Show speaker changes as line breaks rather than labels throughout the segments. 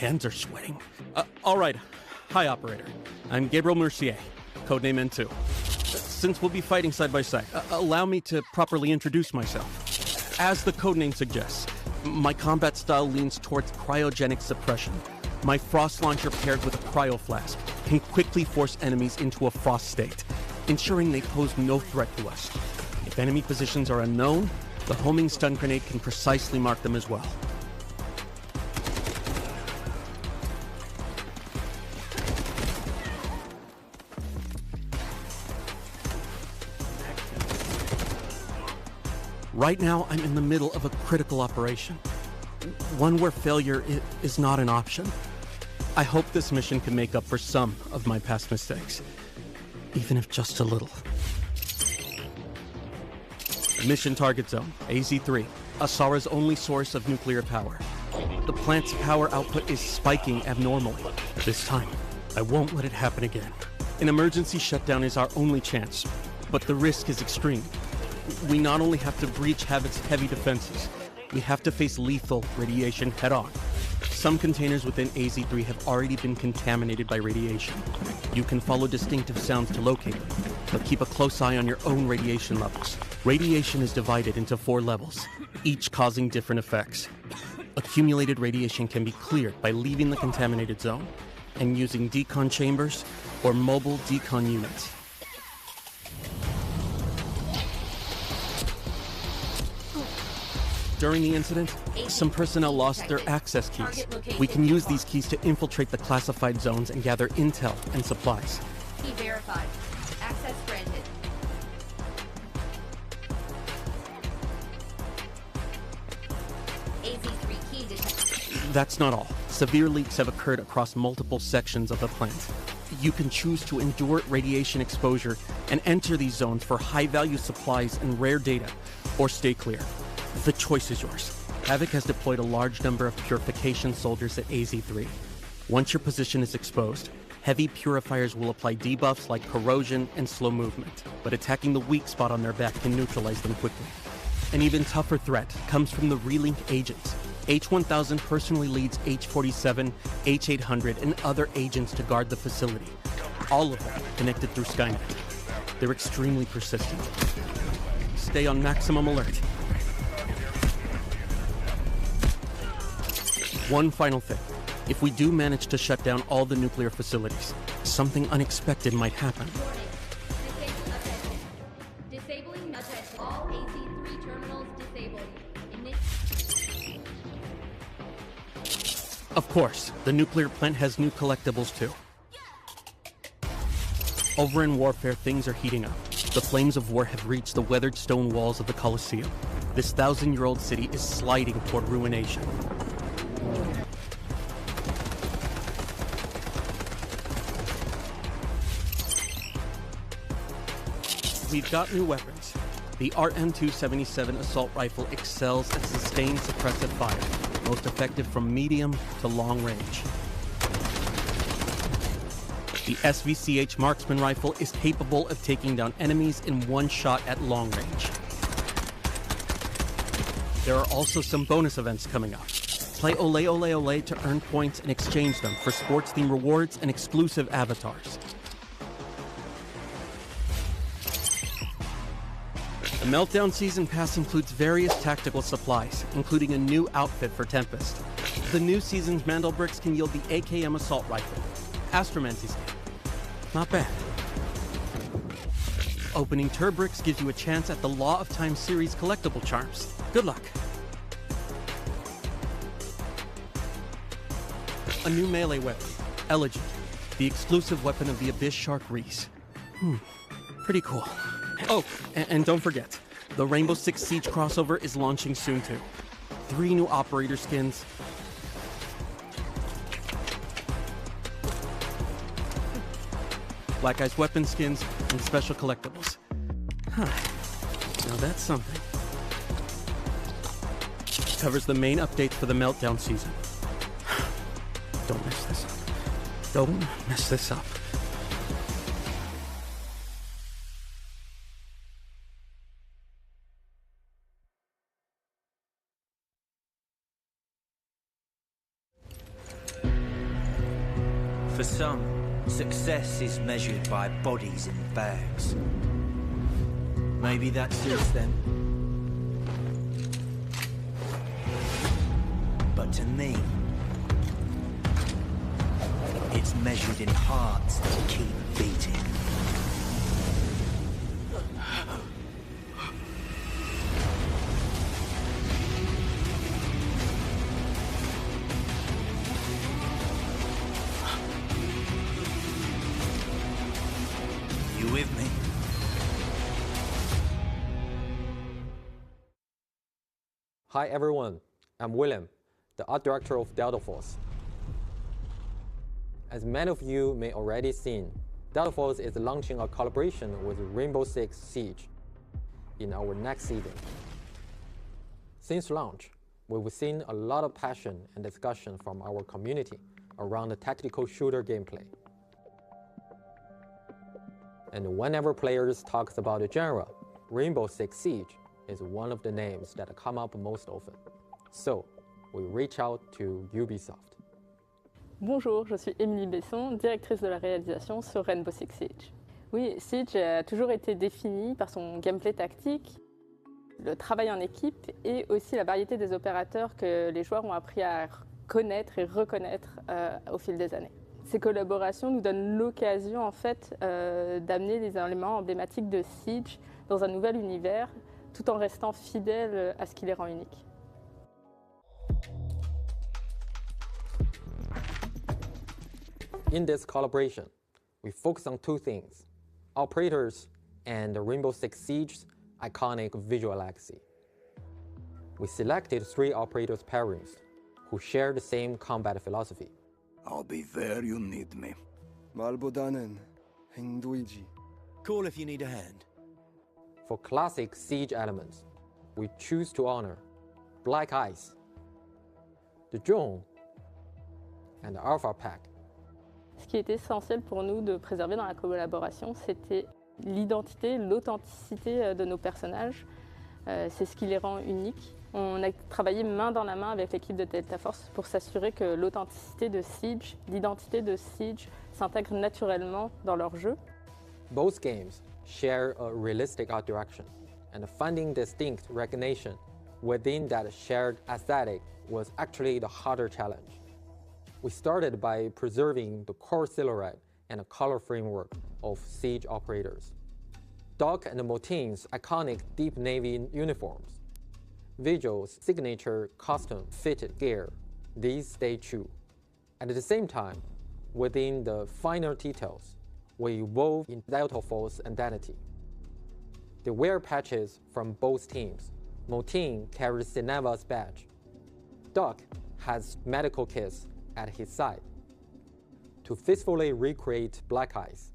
hands are sweating. All right. Hi, operator. I'm Gabriel Mercier, codename N2. Since we'll be fighting side by side, allow me to properly introduce myself. As the codename suggests, my combat style leans towards cryogenic suppression. My frost launcher paired with a cryo flask can quickly force enemies into a frost state, ensuring they pose no threat to us. If enemy positions are unknown, the homing stun grenade can precisely mark them as well. Right now, I'm in the middle of a critical operation. One where failure is not an option. I hope this mission can make up for some of my past mistakes, even if just a little. Mission target zone, AZ3, Asara's only source of nuclear power. The plant's power output is spiking abnormally. This time, I won't let it happen again. An emergency shutdown is our only chance, but the risk is extreme. We not only have to breach Havoc's heavy defenses, we have to face lethal radiation head-on. Some containers within AZ3 have already been contaminated by radiation. You can follow distinctive sounds to locate them, but keep a close eye on your own radiation levels. Radiation is divided into 4 levels, each causing different effects. Accumulated radiation can be cleared by leaving the contaminated zone and using decon chambers or mobile decon units. During the incident, some personnel lost their access keys. We can use these keys to infiltrate the classified zones and gather intel and supplies.
Key verified. Access granted. AZ3 key detected.
That's not all. Severe leaks have occurred across multiple sections of the plant. You can choose to endure radiation exposure and enter these zones for high-value supplies and rare data, or stay clear. The choice is yours. Havoc has deployed a large number of purification soldiers at AZ3. Once your position is exposed, heavy purifiers will apply debuffs like corrosion and slow movement, but attacking the weak spot on their back can neutralize them quickly. An even tougher threat comes from the relink agents. H-1000 personally leads H-47, H-800, and other agents to guard the facility. All of them connected through Skynet. They're extremely persistent. Stay on maximum alert. One final thing. If we do manage to shut down all the nuclear facilities, something unexpected might happen.
Disabling attention. All AZ3 terminals disabled.
Of course, the nuclear plant has new collectibles too. Over in Warfare, things are heating up. The flames of war have reached the weathered stone walls of the Colosseum. This 1,000-year-old city is sliding toward ruination. We've got new weapons. The RM-277 assault rifle excels at sustained suppressive fire, most effective from medium to long range. The SVCH marksman rifle is capable of taking down enemies in one shot at long range. There are also some bonus events coming up. Play Ole Ole Ole to earn points and exchange them for sports-themed rewards and exclusive avatars. The Meltdown Season Pass includes various tactical supplies, including a new outfit for Tempest. The new season's Mandelbricks can yield the AKM assault rifle. Astromancy's not bad. Opening Turbricks gives you a chance at the Law of Time series collectible charms. Good luck. A new melee weapon, Elegant, the exclusive weapon of the Abyss Shark Reese. Pretty cool. Oh, and don't forget, the Rainbow Six Siege crossover is launching soon too. 3 new operator skins. Black Ice weapon skins and special collectibles. Now that's something. Covers the main updates for the Meltdown season. Don't mess this up. Don't mess this up.
For some, success is measured by bodies in bags. Maybe that suits them. But to me, it's measured in hearts that keep beating. You with me?
Hi everyone, I'm William, the art director of Delta Force. As many of you may already seen, Delta Force is launching a collaboration with Rainbow Six Siege in our next season. Since launch, we've seen a lot of passion and discussion from our community around the tactical shooter gameplay. And whenever players talk about the genre, Rainbow Six Siege is one of the names that come up most often. So, we reach out to Ubisoft.
Bonjour, je suis Émilie Besson, directrice de la réalisation sur Rainbow Six Siege. Oui, Siege a toujours été défini par son gameplay tactique, le travail en équipe et aussi la variété des opérateurs que les joueurs ont appris à connaître et reconnaître au fil des années. Ces collaborations nous donnent l'occasion en fait d'amener les éléments emblématiques de Siege dans un nouvel univers tout en restant fidèle à ce qui les rend uniques.
In this collaboration, we focus on two things: operators and Rainbow Six Siege's iconic visual legacy. We selected 3 operators pairings who share the same combat philosophy.
I'll be there you need me.
말보다는 행동이지.
Call if you need a hand.
For classic Siege elements, we choose to honor Black Ice, the Drone, and the Alpha Pack.
Ce qui était essentiel pour nous de préserver dans la collaboration, c'était l'identité, l'authenticité de nos personnages. C'est ce qui les rend uniques. On a travaillé main dans la main avec l'équipe de Delta Force pour s'assurer que l'authenticité de Siege, l'identité de Siege s'intègre naturellement dans leur jeu.
Both games share a realistic art direction, and finding distinct recognition within that shared aesthetic was actually the harder challenge. We started by preserving the core silhouette and color framework of Siege operators. Doc and Motin's iconic deep navy uniforms, Vigil's signature custom-fitted gear, these stay true. At the same time, within the finer details, we evolve in Delta Force identity. The wear patches from both teams. Motin carries Cineva's badge. Doc has medical kits at his side. To faithfully recreate Black Ice,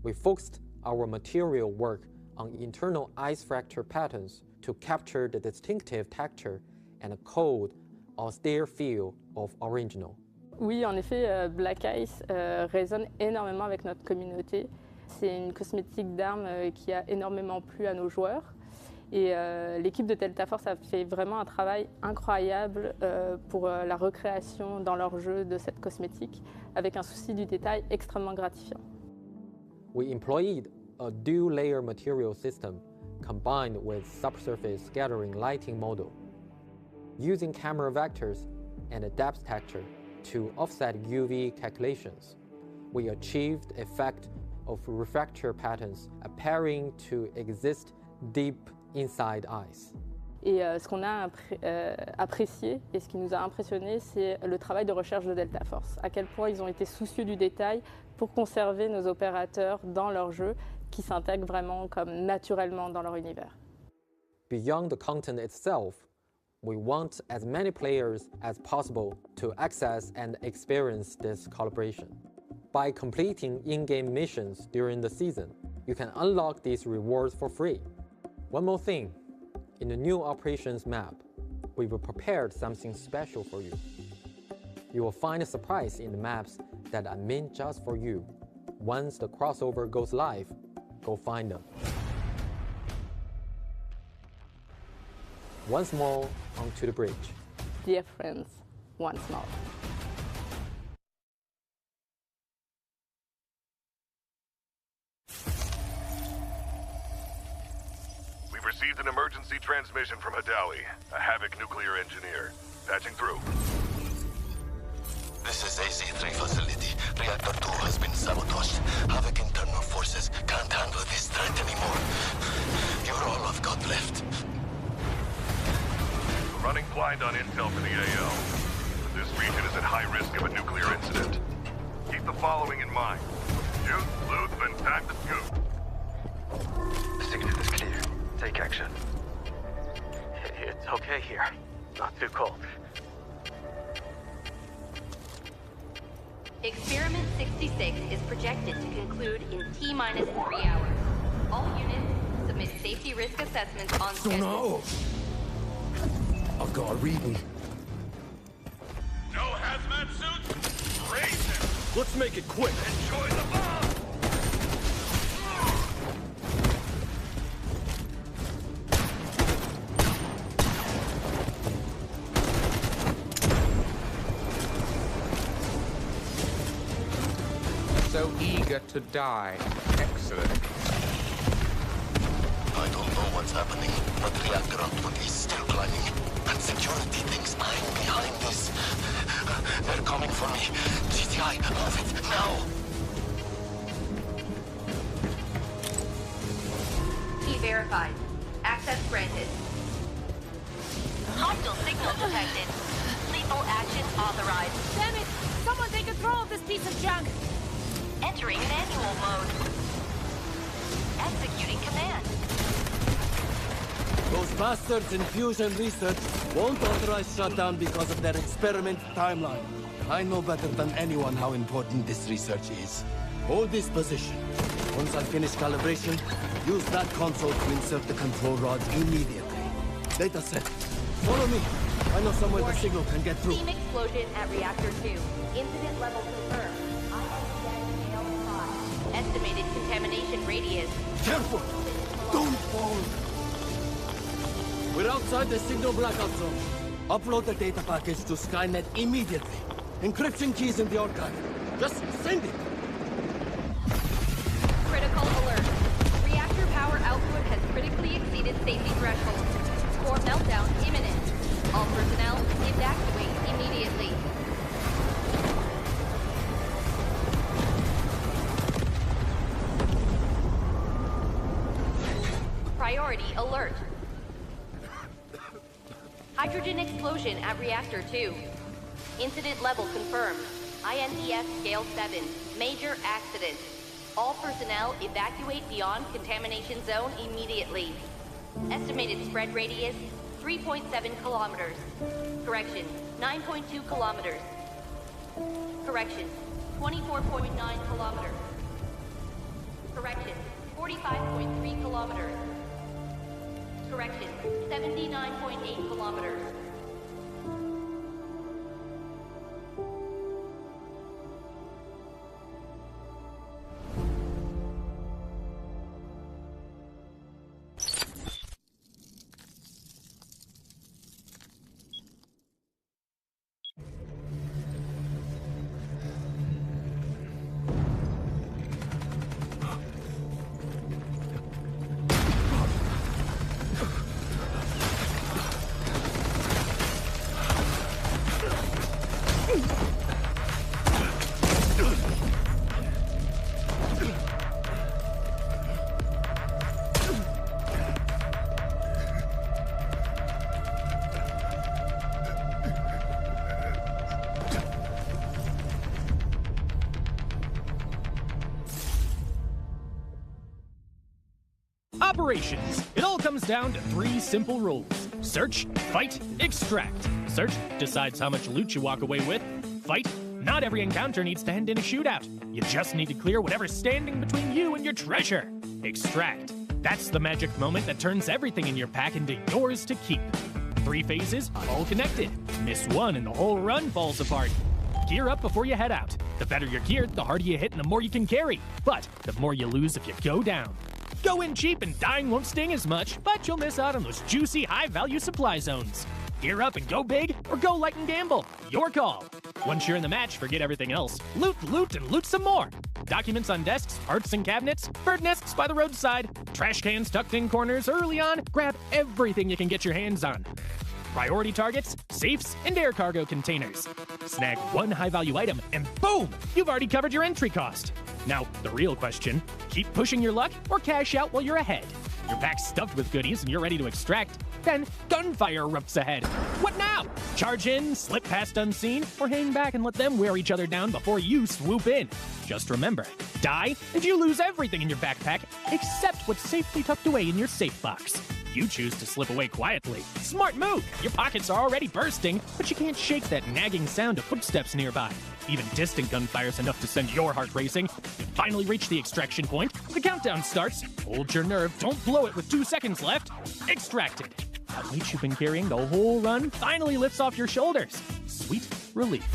we focused our material work on internal ice fracture patterns to capture the distinctive texture and cold, austere feel of original.
Oui, en effet, Black Ice résonne énormément avec notre communauté. C'est une cosmétique d'armes qui a énormément plu à nos joueurs. Et l'équipe de Delta Force a fait vraiment un travail incroyable pour la recréation dans leur jeu de cette cosmétique, avec un souci du détail extrêmement gratifiant.
We employed a dual-layer material system combined with subsurface scattering lighting model. Using camera vectors and a depth texture to offset UV calculations, we achieved the effect of refracture patterns appearing to exist deep inside ice.
Et ce qu'on a apprécié et ce qui nous a impressionné, c'est le travail de recherche de Delta Force. À quel point ils ont été soucieux du détail pour conserver nos opérateurs dans leur jeu, qui s'intègrent vraiment comme naturellement dans leur univers.
Beyond the content itself, we want as many players as possible to access and experience this collaboration. By completing in-game missions during the season, you can unlock these rewards for free. One more thing, in the new operations map, we've prepared something special for you. You will find a surprise in the maps that are meant just for you. Once the crossover goes live, go find them. Once more, onto the bridge.
Dear friends, once more.
Received an emergency transmission from Hadawi, a Havoc nuclear engineer. Patching through.
This is AZ-3 facility. Reactor 2 has been sabotaged. Havoc internal forces can't handle this threat anymore. You're all I've got left.
Running blind on intel for the AL. This region is at high risk of a nuclear incident. Keep the following in mind. Shoot, loot, then time to scoop.
The signal is clear. Take action. It's okay here. Not too cold.
Experiment 66 is projected to conclude in T-minus 3 hours. All units submit safety risk assessments on schedule.
I've got a reading.
No hazmat suits? Raise it!
Let's make it quick.
Enjoy the bomb!
So eager to die. Excellent.
I don't know what's happening, but reactor output is still climbing. And security thinks I'm behind this. They're coming for me. GTI, move it, now!
Key verified. Access granted. Hostile signal detected. Lethal actions authorized.
Damn it! Someone take control of this piece of junk!
Entering manual mode. Executing command.
Those bastards in fusion research won't authorize shutdown because of their experiment timeline. I know better than anyone how important this research is. Hold this position. Once I finish calibration, use that console to insert the control rods immediately. Data set. Follow me. I know somewhere the signal can get through.
Steam explosion at reactor 2. Incident level confirmed. Estimated contamination radius.
Careful! Don't fall! We're outside the signal blackout zone. Upload the data package to Skynet immediately. Encryption keys in the archive. Just send it!
Critical alert. Reactor power output has critically exceeded safety threshold. Core meltdown imminent. All personnel evacuate immediately. Priority alert. Hydrogen explosion at reactor 2. Incident level confirmed. INES scale 7. Major accident. All personnel evacuate beyond contamination zone immediately. Estimated spread radius 3.7 kilometers. Correction, 9.2 kilometers. Correction, 24.9 kilometers. Correction, 45.3 kilometers. Correction, 79.8 kilometers.
Operations. It all comes down to 3 simple rules. Search, fight, extract. Search decides how much loot you walk away with. Fight. Not every encounter needs to end in a shootout. You just need to clear whatever's standing between you and your treasure. Extract. That's the magic moment that turns everything in your pack into yours to keep. 3 phases, all connected. Miss one and the whole run falls apart. Gear up before you head out. The better you're geared, the harder you hit and the more you can carry. But the more you lose if you go down. Go in cheap and dying won't sting as much, but you'll miss out on those juicy, high-value supply zones. Gear up and go big, or go light and gamble. Your call. Once you're in the match, forget everything else. Loot, loot, and loot some more. Documents on desks, parts and cabinets, bird nests by the roadside, trash cans tucked in corners early on. Grab everything you can get your hands on. Priority targets, safes, and air cargo containers. Snag one high-value item, and boom! You've already covered your entry cost. Now, the real question, keep pushing your luck or cash out while you're ahead. Your pack's stuffed with goodies and you're ready to extract. Then, gunfire erupts ahead. What now? Charge in, slip past unseen, or hang back and let them wear each other down before you swoop in. Just remember, die and you lose everything in your backpack except what's safely tucked away in your safe box. You choose to slip away quietly. Smart move! Your pockets are already bursting, but you can't shake that nagging sound of footsteps nearby. Even distant gunfire's enough to send your heart racing. You finally reach the extraction point. The countdown starts. Hold your nerve, don't blow it with 2 seconds left. Extracted. That weight you've been carrying the whole run finally lifts off your shoulders. Sweet relief.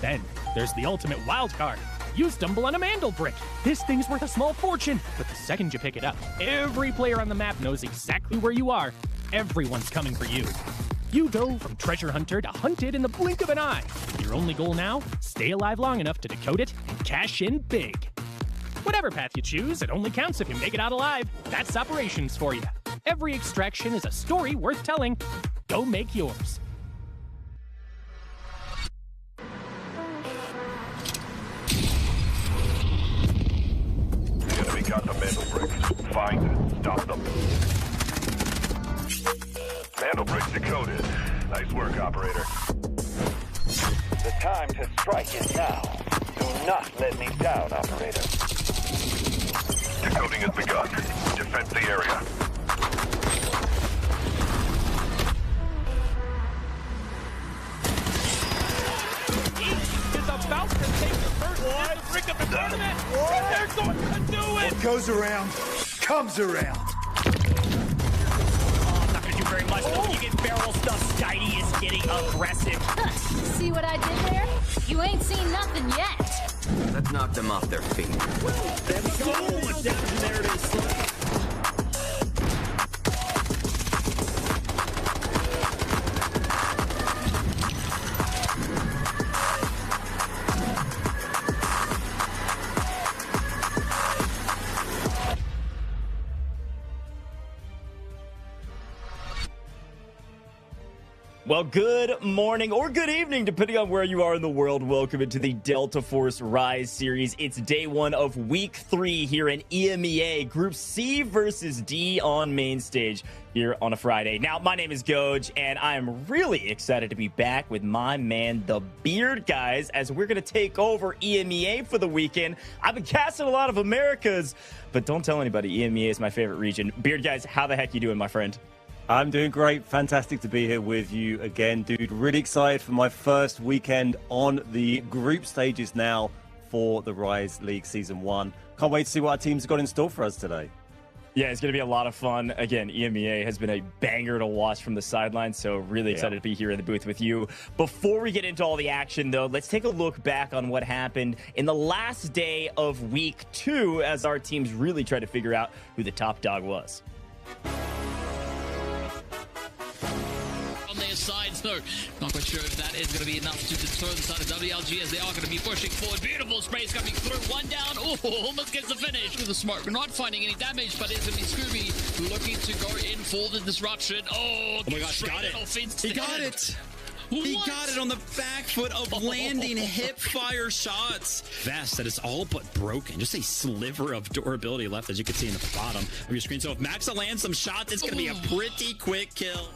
Then, there's the ultimate wild card. You stumble on a Mandelbrick. This thing's worth a small fortune, but the second you pick it up, every player on the map knows exactly where you are. Everyone's coming for you. You go from treasure hunter to hunted in the blink of an eye. Your only goal now? Stay alive long enough to decode it and cash in big. Whatever path you choose, it only counts if you make it out alive. That's operations for you. Every extraction is a story worth telling. Go make yours.
The enemy got the Mandelbrick. Find it. Stop them. Mandelbrick decoded. Nice work, operator.
The time to strike is now. Do not let me down, operator.
Decoding has begun. Defend the area.
Is about to take the first Mandelbrick of the tournament. They're going to do it.
What goes around comes around.
Very much, but when you get barrel stuff, Steiny is getting aggressive.
See what I did there? You ain't seen nothing yet.
That knocked them off their feet.
There's so much damage, and there it is.
Well, good morning or good evening, depending on where you are in the world. Welcome into the Delta Force Rise series. It's day 1 of week 3 here in EMEA. Group C versus D on main stage here on a Friday. Now, my name is Goj, and I am really excited to be back with my man, the Beard Guys, as we're going to take over EMEA for the weekend. I've been casting a lot of Americas, but don't tell anybody. EMEA is my favorite region. Beard Guys, how the heck you doing, my friend?
I'm doing great. Fantastic to be here with you again, dude. Really excited for my first weekend on the group stages now for the Rise League Season 1. Can't wait to see what our team's got in store for us today.
Yeah, it's going to be a lot of fun. Again, EMEA has been a banger to watch from the sidelines, so really excited to be here in the booth with you. Before we get into all the action, though, let's take a look back on what happened in the last day of week 2 as our teams really try to figure out who the top dog was.
Sides, no, not quite sure if that is going to be enough to deter the side of WLG as they are going to be pushing forward. Beautiful sprays coming through, one down. Oh, almost gets the finish with the smoke. Not finding any damage, but it's going to be Scooby looking to go in for the disruption. Oh my gosh, got it.
He got it. He got it on the back foot of landing hip fire shots. Vest that is all but broken. Just a sliver of durability left, as you can see in the bottom of your screen. So if Maxa lands some shots, it's going to be a pretty quick kill.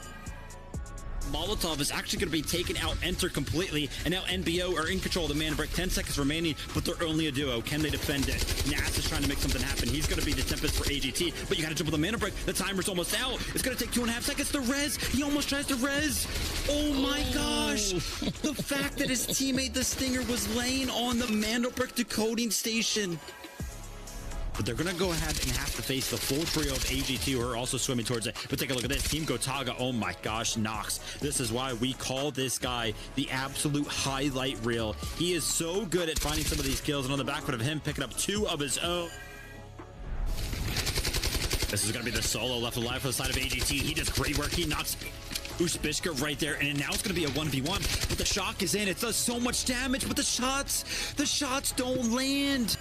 Molotov is actually going to be taken out, enter completely, and now NBO are in control of the Mandelbrick. 10 seconds remaining, but they're only a duo. Can they defend it? Nas is trying to make something happen. He's going to be the Tempest for AGT, but you got to jump with the Mandelbrick. The timer's almost out. It's going to take 2.5 seconds to res. He almost tries to res. Oh my gosh. The fact that his teammate, the Stinger, was laying on the Mandelbrick decoding station. But they're going to go ahead and have to face the full trio of AGT who are also swimming towards it. But take a look at this. Team Gotaga, oh my gosh, Nox. This is why we call this guy the absolute highlight reel. He is so good at finding some of these kills, and on the back foot of him picking up 2 of his own. This is going to be the solo left alive for the side of AGT. He does great work. He knocks Ushbishka right there, and now it's going to be a 1v1, but the shock is in. It does so much damage, but the shots don't land.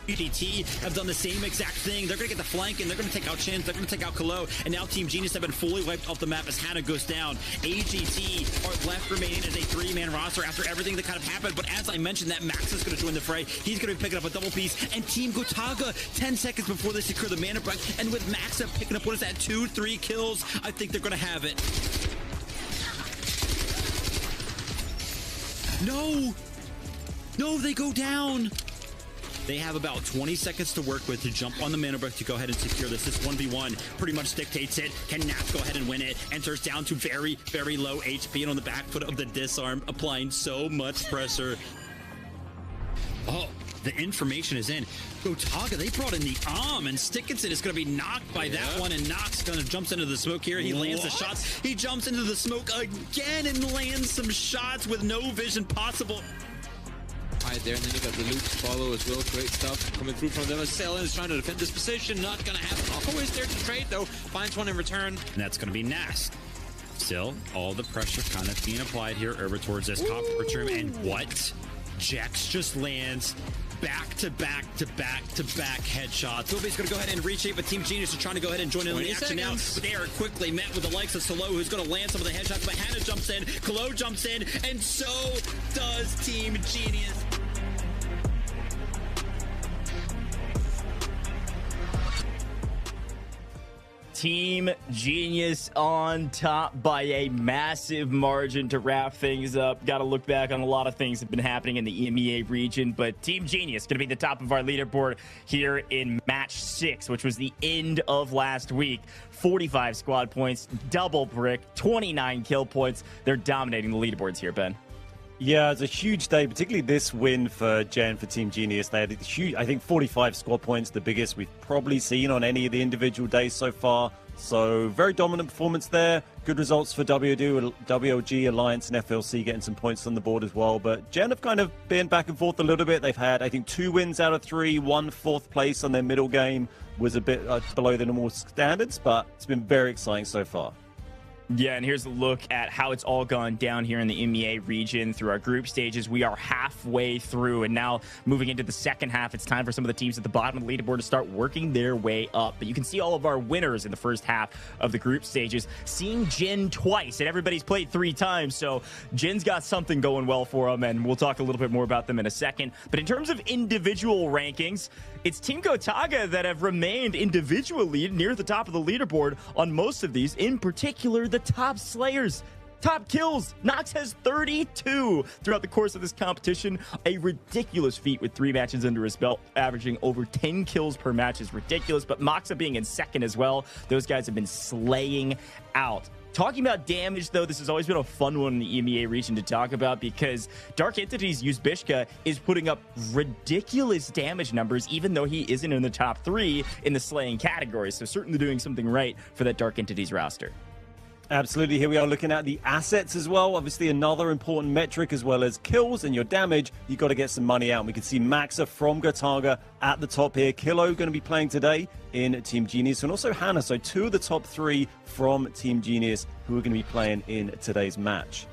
UDT have done the same exact thing. They're going to get the flank, and they're going to take out Chins, they're going to take out Kalo, and now Team Genius have been fully wiped off the map as Hannah goes down. AGT are left remaining as a 3-man roster after everything that kind of happened, but as I mentioned, that Max is going to join the fray. He's going to be picking up a double piece, and Team Gotaga, 10 seconds before they secure the Mandelbrick, and with Maxa picking up, what is that, 2-3 kills, I think they're going to have it. No, they go down. They have about 20 seconds to work with to jump on the Mandelbrick to go ahead and secure this. This 1v1 pretty much dictates it. Can Nats go ahead and win it? Enters down to very, very low HP and on the back foot of the disarm, applying so much pressure. Oh, the information is in. Gotaga, they brought in the and Stickinson is going to be knocked by that one, and Nox kind of jumps into the smoke here. He lands the shots. He jumps into the smoke again and lands some shots with no vision possible.
Right there, and then you got the loot follow as well. Great stuff coming through from them. Selen is trying to defend this position. Not going to happen. Always there to trade, though. Finds one in return.
And that's going to be Nast. Still, all the pressure kind of being applied here over towards this top room. And what? Jax just lands back-to-back headshots. Ruby's going to go ahead and reshape, but Team Genius are trying to go ahead and join in on the action now. But they are quickly met with the likes of Solo, who's going to land some of the headshots. But Hannah jumps in, Kalo jumps in, and so does Team Genius. Team Genius on top by a massive margin to wrap things up. Got to look back on a lot of things that have been happening in the EMEA region, but Team Genius going to be the top of our leaderboard here in match 6, which was the end of last week. 45 squad points, double brick, 29 kill points. They're dominating the leaderboards here, Ben.
Yeah, it's a huge day, particularly this win for Gen, for Team Genius. They had a huge, I think 45 squad points, the biggest we've probably seen on any of the individual days so far. So very dominant performance there. Good results for WLG, Alliance, and FLC getting some points on the board as well. But Gen have kind of been back and forth a little bit. They've had, I think, 2 wins out of 3, 1 4th place on their middle game. Was a bit below the normal standards, but it's been very exciting so far.
Yeah, and here's a look at how it's all gone down here in the EMEA region through our group stages. We are halfway through, and now moving into the second half, it's time for some of the teams at the bottom of the leaderboard to start working their way up. But you can see all of our winners in the first half of the group stages. Seeing Jin twice, and everybody's played 3 times, so Jin's got something going well for them, and we'll talk a little bit more about them in a second. But in terms of individual rankings, it's Team Gotaga that have remained individually near the top of the leaderboard on most of these, in particular the top slayers, top kills. Nox has 32 throughout the course of this competition. A ridiculous feat with 3 matches under his belt, averaging over 10 kills per match is ridiculous. But Moxa being in second as well, those guys have been slaying out. Talking about damage, though, this has always been a fun one in the EMEA region to talk about because Dark Entity's Ushbishka is putting up ridiculous damage numbers, even though he isn't in the top 3 in the slaying category. So certainly doing something right for that Dark Entity's roster.
Absolutely. Here we are looking at the assets as well. Obviously, another important metric as well as kills and your damage. You've got to get some money out. And we can see Maxa from Gotaga at the top here. Kilo going to be playing today in Team Genius, and also Hannah. So 2 of the top 3 from Team Genius who are going to be playing in today's match.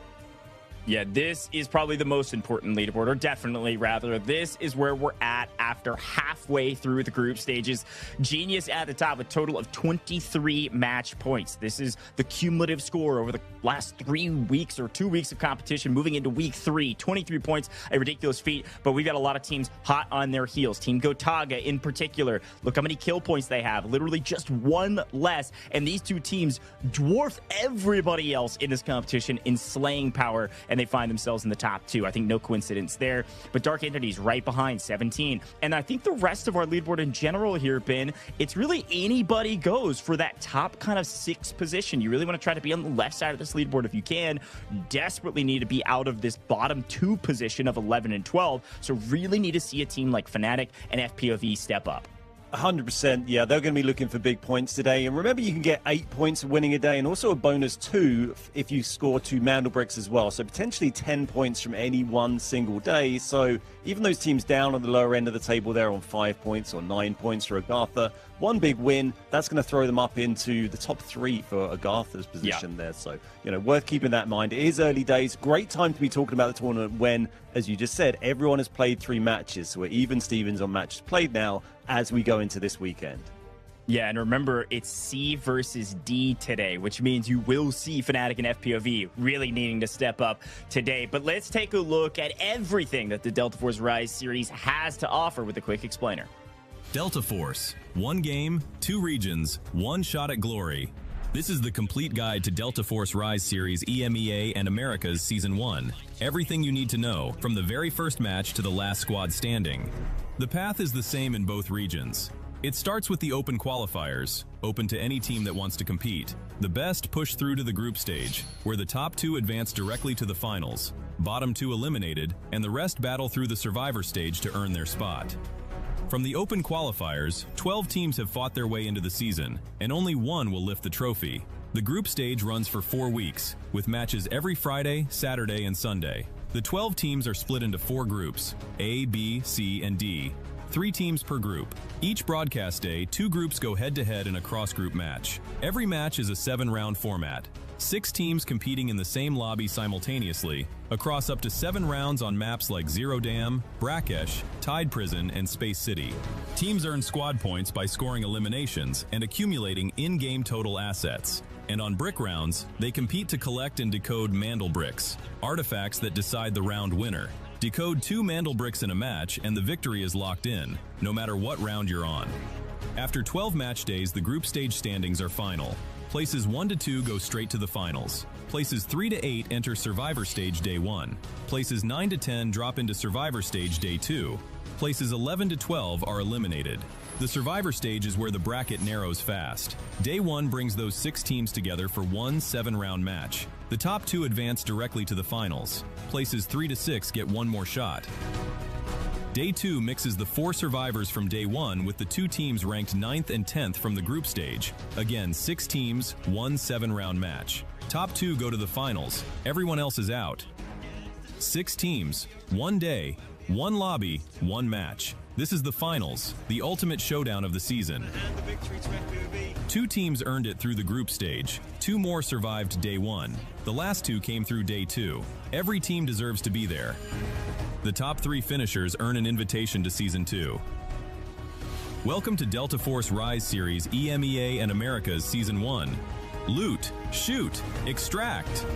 Yeah, this is probably the most important leaderboard, or definitely rather, this is where we're at after halfway through the group stages. Genius at the top, a total of 23 match points. This is the cumulative score over the last 3 weeks or 2 weeks of competition, moving into week 3. 23 points, a ridiculous feat, but we've got a lot of teams hot on their heels. Team Gotaga in particular, look how many kill points they have, literally just 1 less, and these 2 teams dwarf everybody else in this competition in slaying power, and they find themselves in the top 2. I think no coincidence there. But Dark Entity's right behind, 17. And I think the rest of our leaderboard in general here, Ben, it's really anybody goes for that top kind of 6 position. You really want to try to be on the left side of this leaderboard if you can. You desperately need to be out of this bottom 2 position of 11 and 12. So really need to see a team like Fnatic and FPOV step up.
100%. Yeah, they're going to be looking for big points today. And remember, you can get 8 points winning a day and also a bonus 2 if you score 2 Mandelbricks as well. So potentially 10 points from any one single day. So even those teams down on the lower end of the table there on 5 points or 9 points for AGARTHA, one big win, that's going to throw them up into the top 3 for AGARTHA's position there. So, you know, worth keeping that in mind. It is early days. Great time to be talking about the tournament when, as you just said, everyone has played 3 matches. So we're even Stevens on matches played now as we go into this weekend.
Yeah, and remember, it's C versus D today, which means you will see Fnatic and FPOV really needing to step up today. But let's take a look at everything that the Delta Force Rise series has to offer with a quick explainer.
Delta Force. 1 game, 2 regions, 1 shot at glory. This is the complete guide to Delta Force Rise Series EMEA and Americas Season 1. Everything you need to know, from the very first match to the last squad standing. The path is the same in both regions. It starts with the open qualifiers, open to any team that wants to compete. The best push through to the group stage, where the top 2 advance directly to the finals, bottom 2 eliminated, and the rest battle through the survivor stage to earn their spot. From the open qualifiers, 12 teams have fought their way into the season, and only 1 will lift the trophy. The group stage runs for 4 weeks, with matches every Friday, Saturday, and Sunday. The 12 teams are split into 4 groups, A, B, C, and D. 3 teams per group. Each broadcast day, 2 groups go head-to-head in a cross-group match. Every match is a 7-round format. 6 teams competing in the same lobby simultaneously, across up to 7 rounds on maps like Zero Dam, Brakkesh, Tide Prison, and Space City. Teams earn squad points by scoring eliminations and accumulating in-game total assets. And on brick rounds, they compete to collect and decode Mandelbricks, artifacts that decide the round winner. Decode 2 Mandelbricks in a match and the victory is locked in, no matter what round you're on. After 12 match days, the group stage standings are final. Places 1 to 2 go straight to the finals. Places 3 to 8 enter Survivor Stage Day 1. Places 9 to 10 drop into Survivor Stage Day 2. Places 11 to 12 are eliminated. The Survivor Stage is where the bracket narrows fast. Day 1 brings those 6 teams together for one 7-round match. The top 2 advance directly to the finals. Places 3 to 6 get 1 more shot. Day 2 mixes the 4 survivors from Day 1 with the 2 teams ranked 9th and 10th from the group stage. Again, 6 teams, 1 7-round match. Top 2 go to the finals. Everyone else is out. 6 teams, 1 day, 1 lobby, 1 match. This is the finals, the ultimate showdown of the season. 2 teams earned it through the group stage. 2 more survived Day 1. The last 2 came through Day 2. Every team deserves to be there. The top 3 finishers earn an invitation to Season 2. Welcome to Delta Force Rise Series EMEA and Americas Season 1. Loot, shoot, extract.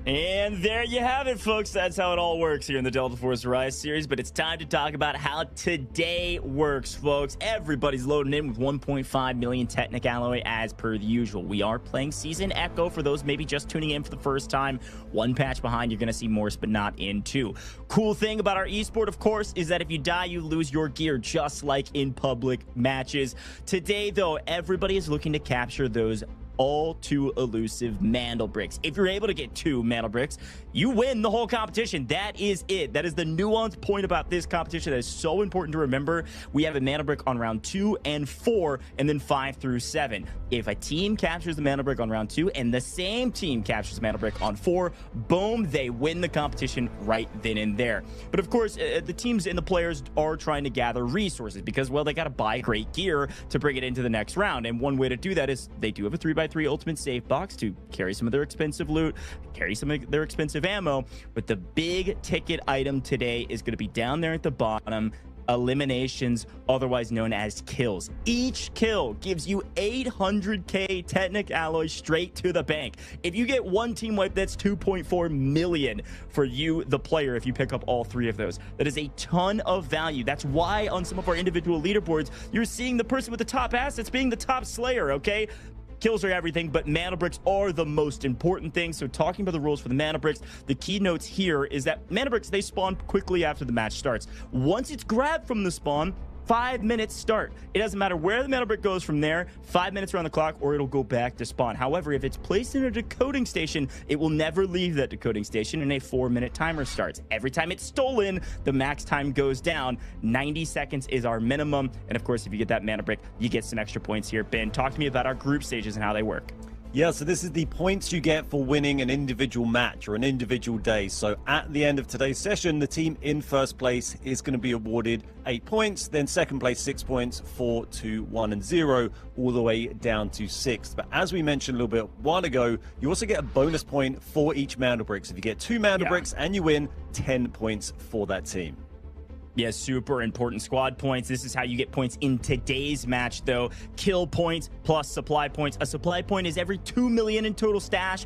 And there you have it, folks. That's how it all works here in the Delta Force Rise series. But it's time to talk about how today works, folks. Everybody's loading in with 1.5 million Technic Alloy as per the usual. We are playing Season Echo for those maybe just tuning in for the first time. 1 patch behind, you're going to see Morse, but not in 2. Cool thing about our esport, of course, is that if you die, you lose your gear, just like in public matches. Today, though, everybody is looking to capture those all too elusive Mandelbricks. If you're able to get 2 Mandelbricks, you win the whole competition. That is it. That is the nuanced point about this competition that is so important to remember. We have a Mandelbrick on round 2 and 4, and then 5 through 7. If a team captures the Mandelbrick on round 2 and the same team captures the Mandelbrick on 4, boom, they win the competition right then and there. But of course, the teams and the players are trying to gather resources because, well, they got to buy great gear to bring it into the next round. And one way to do that is they do have a 3x3 ultimate save box to carry some of their expensive loot, carry some of their expensive ammo. But the big ticket item today is going to be down there at the bottom. Eliminations, otherwise known as kills. Each kill gives you 800k Technic Alloy straight to the bank. If you get 1 team wipe, that's 2.4 million for you, the player, if you pick up all 3 of those. That is a ton of value. That's why on some of our individual leaderboards, you're seeing the person with the top assets being the top slayer, okay? Kills are everything, but Mandelbricks are the most important thing. So talking about the rules for the Mandelbricks, the key notes here is that Mandelbricks, they spawn quickly after the match starts. Once it's grabbed from the spawn, 5 minutes start. It doesn't matter where the Mandelbrick goes from there, 5 minutes around the clock, or it'll go back to spawn. However, if it's placed in a decoding station, it will never leave that decoding station, and a 4-minute timer starts. Every time it's stolen, the max time goes down. 90 seconds is our minimum. And of course, if you get that Mandelbrick, you get some extra points here. Ben, talk to me about our group stages and how they work.
Yeah, so this is the points you get for winning an individual match or an individual day. So at the end of today's session, the team in first place is going to be awarded 8 points, then second place 6 points, 4, 2, 1, and 0, all the way down to 6th. But as we mentioned a little bit a while ago, you also get a bonus point for each Mandelbrick. So if you get 2 Mandelbricks and you win, 10 points for that team.
Yeah, super important squad points. This is how you get points in today's match, though. Kill points plus supply points. A supply point is every 2 million in total stash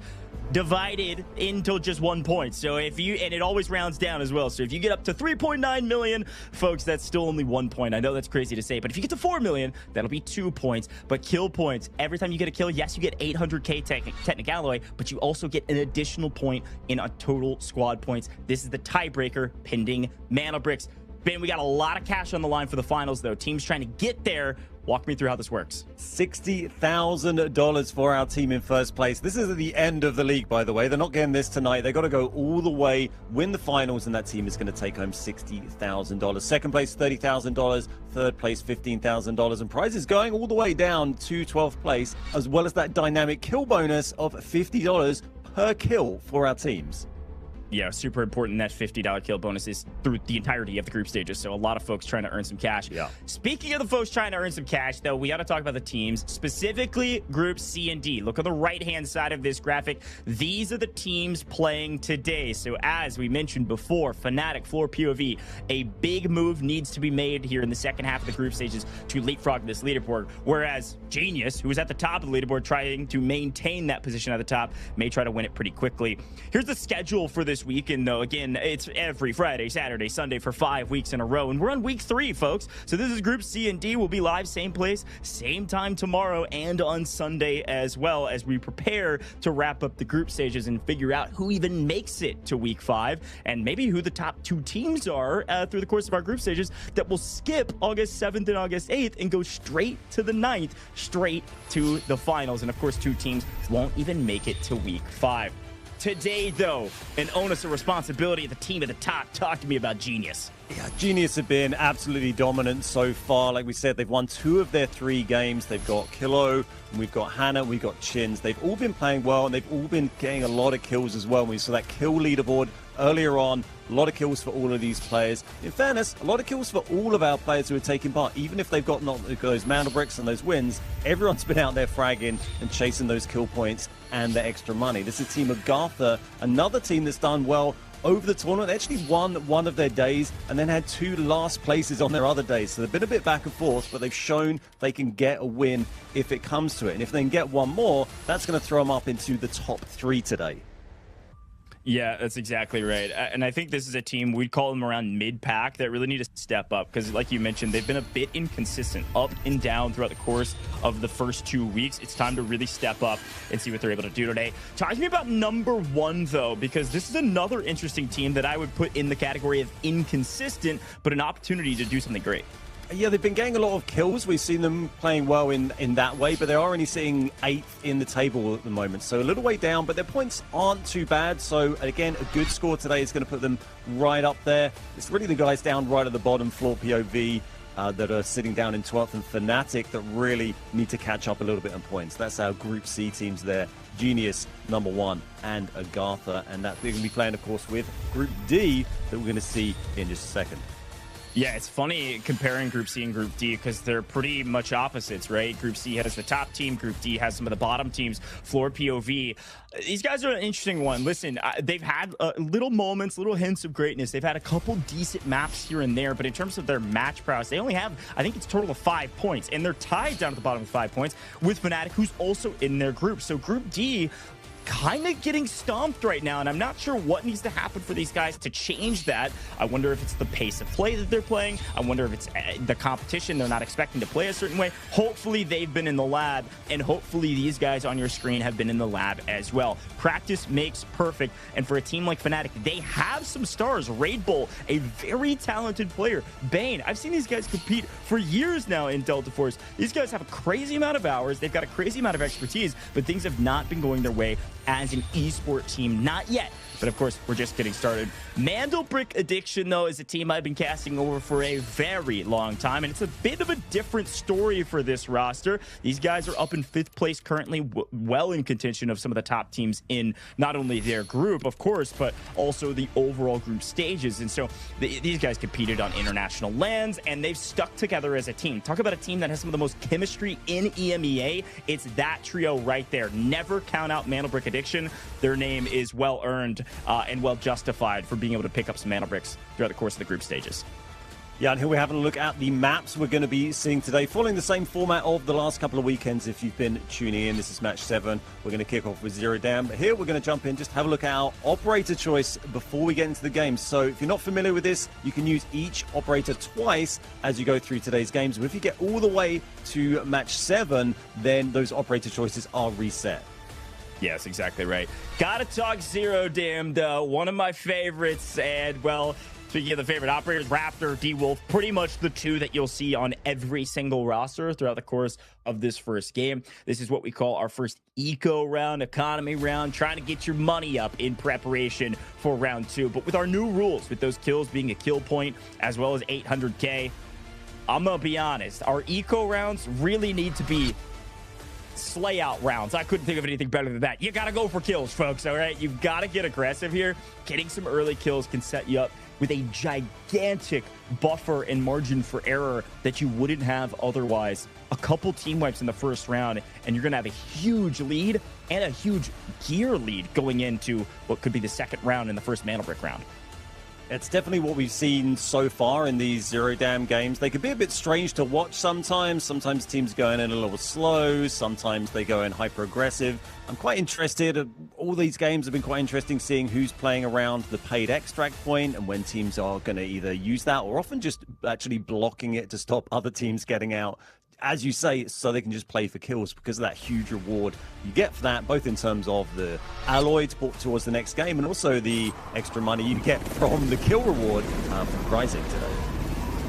divided into just 1 point. So if you, and it always rounds down as well. So if you get up to 3.9 million, folks, that's still only 1 point. I know that's crazy to say, but if you get to 4 million, that'll be 2 points. But kill points, every time you get a kill, yes, you get 800k technic alloy, but you also get an additional point in a total squad points. This is the tiebreaker pending Mandelbricks. Ben, we got a lot of cash on the line for the finals, though. Teams trying to get there. Walk me through how this works.
$60,000 for our team in first place. This is at the end of the league, by the way. They're not getting this tonight. They've got to go all the way, win the finals, and that team is going to take home $60,000. Second place, $30,000. Third place, $15,000. And prizes going all the way down to 12th place, as well as that dynamic kill bonus of $50 per kill for our teams.
Yeah, super important. That $50 kill bonus is through the entirety of the group stages. So a lot of folks trying to earn some cash.
Yeah.
Speaking of the folks trying to earn some cash, though, we got to talk about the teams, specifically Group C and D. Look on the right-hand side of this graphic. These are the teams playing today. So as we mentioned before, Fnatic, FLOORPOV, a big move needs to be made here in the second half of the group stages to leapfrog this leaderboard. Whereas Genius, who is at the top of the leaderboard trying to maintain that position at the top, may try to win it pretty quickly. Here's the schedule for this weekend, though. Again, it's every Friday, Saturday, Sunday for 5 weeks in a row, and we're on week 3, folks. So this is Group C and D. Will be live same place, same time tomorrow, and on Sunday as well, as we prepare to wrap up the group stages and figure out who even makes it to week 5, and maybe who the top 2 teams are through the course of our group stages that will skip August 7th and August 8th and go straight to the 9th, straight to the finals. And of course, 2 teams won't even make it to week 5. Today, though, an onus of responsibility at the team at the top. Talk to me about Genius.
Yeah, Genius have been absolutely dominant so far. Like we said, they've won 2 of their 3 games. They've got Kilo, and we've got Hannah, we've got Chins. They've all been playing well, and they've all been getting a lot of kills as well. And we saw that kill leaderboard earlier on. A lot of kills for all of these players. In fairness, a lot of kills for all of our players who are taking part. Even if they've got not those Mandelbricks and those wins, everyone's been out there fragging and chasing those kill points and the extra money. This is Team AGARTHA, another team that's done well over the tournament. They actually won one of their days and then had 2 last places on their other days. So they've been a bit back and forth, but they've shown they can get a win if it comes to it. And if they can get one more, that's going to throw them up into the top 3 today.
Yeah, that's exactly right. And I think this is a team, we'd call them around mid-pack, that really need to step up. Because like you mentioned, they've been a bit inconsistent, up and down throughout the course of the first 2 weeks. It's time to really step up and see what they're able to do today. Talk to me about number 1, though, because this is another interesting team that I would put in the category of inconsistent, but an opportunity to do something great.
Yeah, they've been getting a lot of kills. We've seen them playing well in that way, but they're only sitting 8th in the table at the moment. So a little way down, but their points aren't too bad. So again, a good score today is going to put them right up there. It's really the guys down right at the bottom, FLOORPOV, that are sitting down in 12th, and Fnatic that really need to catch up a little bit on points. That's our Group C teams there. Genius, number 1, and AGARTHA. And that they're going to be playing, of course, with Group D that we're going to see in just a second.
Yeah, it's funny comparing Group C and Group D because they're pretty much opposites, right? Group C has the top team. Group D has some of the bottom teams. FLOORPOV. These guys are an interesting one. Listen, they've had little moments, little hints of greatness. They've had a couple decent maps here and there, but in terms of their match prowess, they only have, I think it's a total of 5 points, and they're tied down at the bottom with 5 points with Fnatic, who's also in their group. So Group D, kind of getting stomped right now, and I'm not sure what needs to happen for these guys to change that. I wonder if it's the pace of play that they're playing. I wonder if it's the competition. They're not expecting to play a certain way. Hopefully they've been in the lab, and hopefully these guys on your screen have been in the lab as well. Practice makes perfect, and for a team like Fnatic, they have some stars. Raid Bull, a very talented player. Bane, I've seen these guys compete for years now in Delta Force. These guys have a crazy amount of hours. They've got a crazy amount of expertise, but things have not been going their way as an esport team. Not yet. But of course, we're just getting started. Mandelbrick Addiction, though, is a team I've been casting over for a very long time, and it's a bit of a different story for this roster. These guys are up in 5th place currently, well in contention of some of the top teams in not only their group, of course, but also the overall group stages. And so these guys competed on international lands, and they've stuck together as a team. Talk about a team that has some of the most chemistry in EMEA. It's that trio right there. Never count out Mandelbrick Addiction. Their name is well earned and well justified for being able to pick up some mana bricks throughout the course of the group stages.
Yeah, and here we're having a look at the maps we're going to be seeing today, following the same format of the last couple of weekends. If you've been tuning in, this is match 7. We're going to kick off with Zero Dam. But here we're going to jump in, just have a look at our operator choice before we get into the game. So if you're not familiar with this, you can use each operator twice as you go through today's games. But if you get all the way to match 7, then those operator choices are reset.
Yes, exactly right. Gotta talk Zero Dam, though. One of my favorites. And, well, speaking of the favorite operators, Raptor, D-Wolf, pretty much the two that you'll see on every single roster throughout the course of this first game. This is what we call our first eco round, economy round, trying to get your money up in preparation for round 2. But with our new rules, with those kills being a kill point, as well as 800K, I'm gonna be honest, our eco rounds really need to be slay out rounds. I couldn't think of anything better than that. You gotta go for kills, folks, all right? You've got to get aggressive here. Getting some early kills can set you up with a gigantic buffer and margin for error that you wouldn't have otherwise. A couple team wipes in the first round, and you're gonna have a huge lead and a huge gear lead going into what could be the second round in the first Mandelbrick round.
It's definitely what we've seen so far in these Zero Dam games. They can be a bit strange to watch sometimes. Sometimes teams go in a little slow. Sometimes they go in hyper-aggressive. I'm quite interested. All these games have been quite interesting, seeing who's playing around the paid extract point and when teams are going to either use that or often just actually blocking it to stop other teams getting out. As you say, so they can just play for kills because of that huge reward you get for that, both in terms of the alloy to put towards the next game and also the extra money you get from the kill reward from Rising today.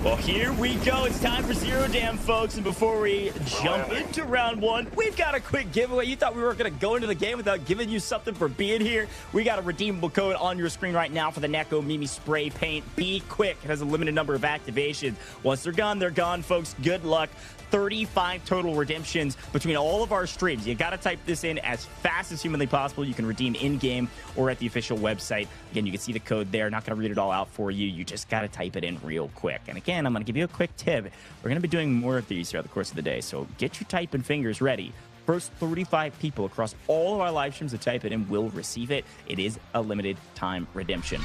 Well, here we go. It's time for Zero Dam, folks. And before we jump into round 1, we've got a quick giveaway. You thought we were going to go into the game without giving you something for being here? We got a redeemable code on your screen right now for the Neko Mimi Spray Paint. Be quick. It has a limited number of activations. Once they're gone, folks. Good luck. 35 total redemptions between all of our streams. You got to type this in as fast as humanly possible. You can redeem in-game or at the official website. Again, you can see the code there. Not going to read it all out for you. You just got to type it in real quick. And again, I'm going to give you a quick tip. We're going to be doing more of these throughout the course of the day, so get your typing fingers ready. First 35 people across all of our live streams to type it in will receive it. It is a limited time redemption.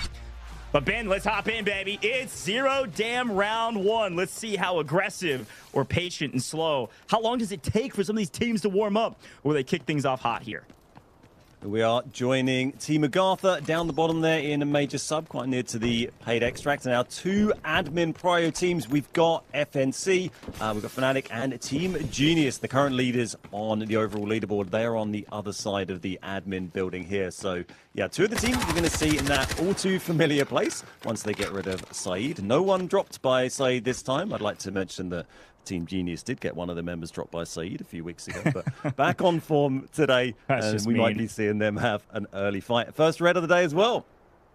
But Ben, let's hop in, baby. It's Zero Dam round 1. Let's see how aggressive or patient and slow. How long does it take for some of these teams to warm up? Or will they kick things off hot here?
We are joining Team AGARTHA down the bottom there in a major sub, quite near to the paid extract. And our 2 admin prio teams, we've got FNC, we've got Fnatic, and Team Genius, the current leaders on the overall leaderboard. They're on the other side of the admin building here. So, yeah, 2 of the teams you're going to see in that all too familiar place once they get rid of Saeed. No one dropped by Saeed this time. I'd like to mention that Team Genius did get one of the members dropped by Saeed a few weeks ago, but back on form today, and we might be seeing them have an early fight. First red of the day as well.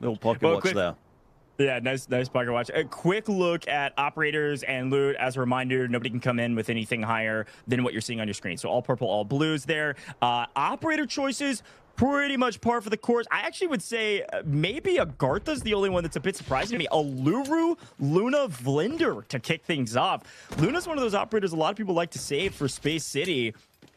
Little pocket watch there.
Yeah, nice pocket watch. A quick look at operators and loot. As a reminder, nobody can come in with anything higher than what you're seeing on your screen. So all purple, all blues there. Operator choices, pretty much par for the course. I actually would say maybe AGARTHA's the only one that's a bit surprising to me. Aluru, Luna, Vlinder to kick things off. Luna's one of those operators a lot of people like to save for Space City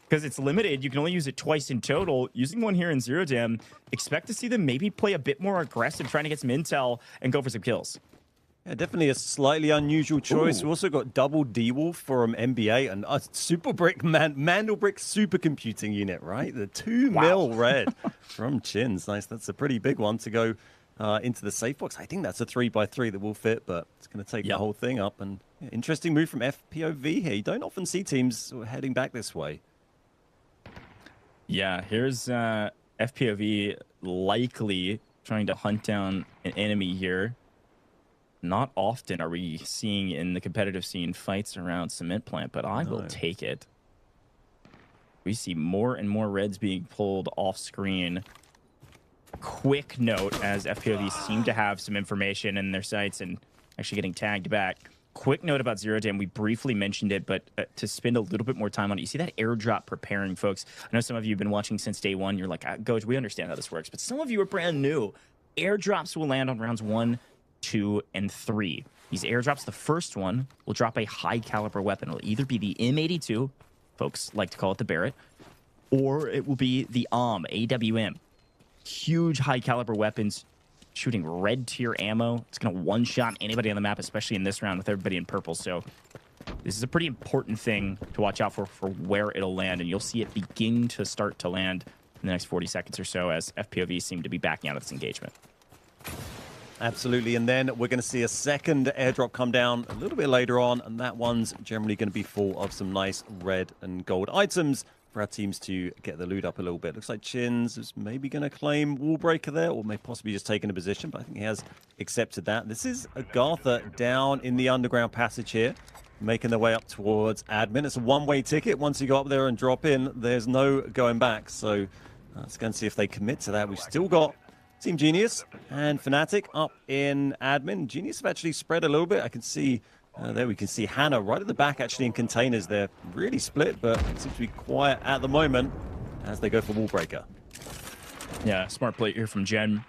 because it's limited. You can only use it twice in total. Using one here in Zero Dam, expect to see them maybe play a bit more aggressive, trying to get some intel and go for some kills.
Yeah, definitely a slightly unusual choice. We've also got double D-Wolf from NBA and a Super Brick Mandelbrick supercomputing unit, right? The 2 mil red from Chins. Nice. That's a pretty big one to go into the safe box. I think that's a 3x3 that will fit, but it's going to take the whole thing up. And interesting move from FPOV here. You don't often see teams heading back this way.
Yeah, here's FPOV likely trying to hunt down an enemy here. Not often are we seeing in the competitive scene fights around Cement Plant, but I will take it. We see more and more reds being pulled off screen. Quick note, as FPOV seem to have some information in their sights and actually getting tagged back. Quick note about Zero Jam. We briefly mentioned it, but to spend a little bit more time on it, you see that airdrop preparing, folks. I know some of you have been watching since day one. You're like, Goj, we understand how this works, but some of you are brand new. Airdrops will land on rounds 1, 2, and 3. These airdrops, the first one will drop a high caliber weapon. It'll either be the M82, folks like to call it the Barrett, or it will be the AWM. Huge high caliber weapons, shooting red tier ammo. It's going to one-shot anybody on the map, especially in this round with everybody in purple. So this is a pretty important thing to watch out for where it'll land, and you'll see it begin to start to land in the next 40 seconds or so as FPOV seem to be backing out of this engagement.
Absolutely, and then we're going to see a second airdrop come down a little bit later on, and that one's generally going to be full of some nice red and gold items for our teams to get the loot up a little bit. Looks like Chins is maybe going to claim Wallbreaker there, or may possibly just taking a position, but I think he has accepted that. This is AGARTHA down in the underground passage here, making their way up towards admin. It's a one-way ticket. Once you go up there and drop in, there's no going back. So let's go and see if they commit to that. We've still got Team Genius and Fnatic up in admin. Genius have actually spread a little bit. I can see there we can see Hannah right at the back actually in containers. They're really split, but it seems to be quiet at the moment as they go for Wallbreaker.
Yeah, smart play here from Jen.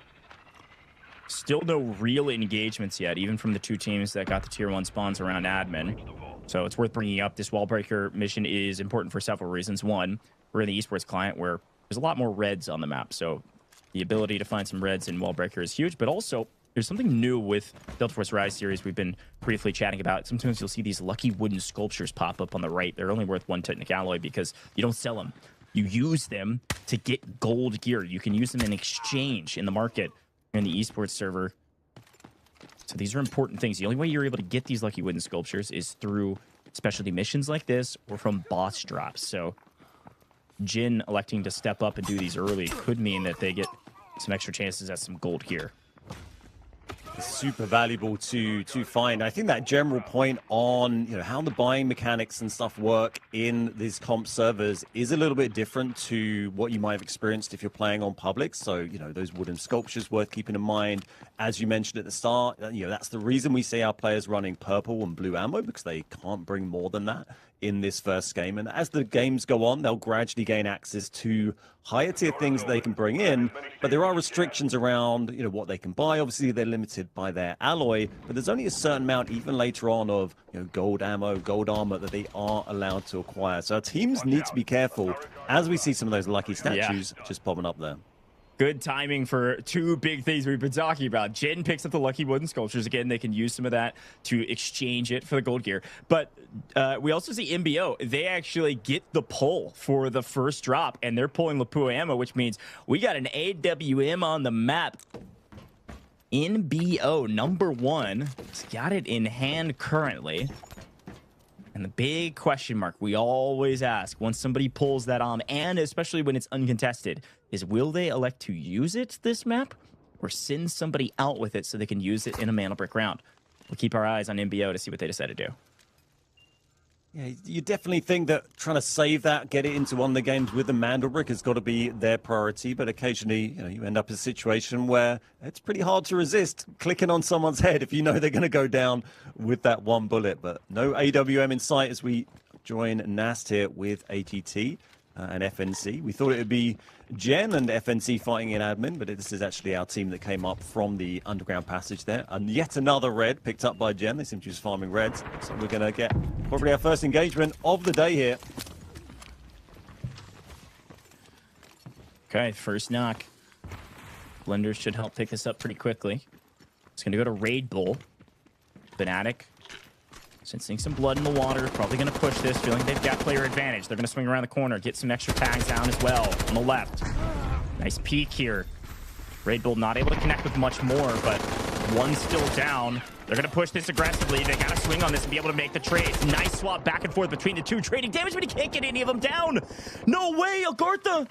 Still no real engagements yet, even from the two teams that got the tier 1 spawns around admin. So it's worth bringing up. This Wallbreaker mission is important for several reasons. One, we're in the esports client where there's a lot more reds on the map. So the ability to find some reds in Wallbreaker is huge, but also there's something new with Delta Force Rise series we've been briefly chatting about. Sometimes you'll see these lucky wooden sculptures pop up on the right. They're only worth 1 Titanic alloy because you don't sell them. You use them to get gold gear. You can use them in exchange in the market in the esports server. So these are important things. The only way you're able to get these lucky wooden sculptures is through specialty missions like this or from boss drops. So Jin electing to step up and do these early could mean that they get some extra chances at some gold here.
Super valuable to find. I think that general point on how the buying mechanics and stuff work in these comp servers is a little bit different to what you might have experienced if you're playing on public. So those wooden sculptures worth keeping in mind. As you mentioned at the start, that's the reason we see our players running purple and blue ammo, because they can't bring more than that in this first game. And as the games go on, they'll gradually gain access to higher tier things they can bring in, but there are restrictions around what they can buy. Obviously they're limited by their alloy, but there's only a certain amount even later on of gold ammo, gold armor that they are allowed to acquire. So our teams need to be careful as we see some of those lucky statues just popping up there.
Good timing for two big things we've been talking about. Jin picks up the lucky wooden sculptures. Again, they can use some of that to exchange it for the gold gear. But we also see MBO. They actually get the pull for the first drop, and they're pulling Lapua ammo, which means we got an AWM on the map. NBO, number 1. He's got it in hand currently. And the big question mark we always ask once somebody pulls that on, and especially when it's uncontested, is will they elect to use it this map or send somebody out with it so they can use it in a Mandelbrick round? We'll keep our eyes on MBO to see what they decide to do.
Yeah, you definitely think that trying to save that, get it into one of the games with the Mandelbrick has got to be their priority, but occasionally, you end up in a situation where it's pretty hard to resist clicking on someone's head if you know they're going to go down with that one bullet. But no AWM in sight as we join Nast here with AGT and FNC. We thought it would be Jen and FNC fighting in admin, but this is actually our team that came up from the underground passage there. And yet another red picked up by Jen. They seem to be farming reds. So we're going to get probably our first engagement of the day here.
Okay, first knock. Blenders should help pick this up pretty quickly. It's going to go to Raid Bull. Fnatic, sensing some blood in the water, probably going to push this, feeling they've got player advantage. They're going to swing around the corner, get some extra tags down as well on the left. Nice peek here. Red Bull not able to connect with much more, but one's still down. They're going to push this aggressively. They got to swing on this and be able to make the trades. Nice swap back and forth between the two, trading damage, but he can't get any of them down. No way, AGARTHA.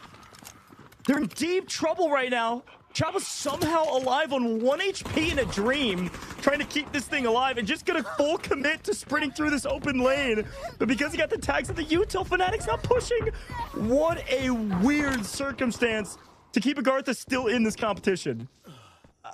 They're in deep trouble right now. Chava's somehow alive on 1 HP in a dream, trying to keep this thing alive and just gonna full commit to sprinting through this open lane. But because he got the tags of the util, Fnatic's not pushing. What a weird circumstance to keep AGARTHA still in this competition.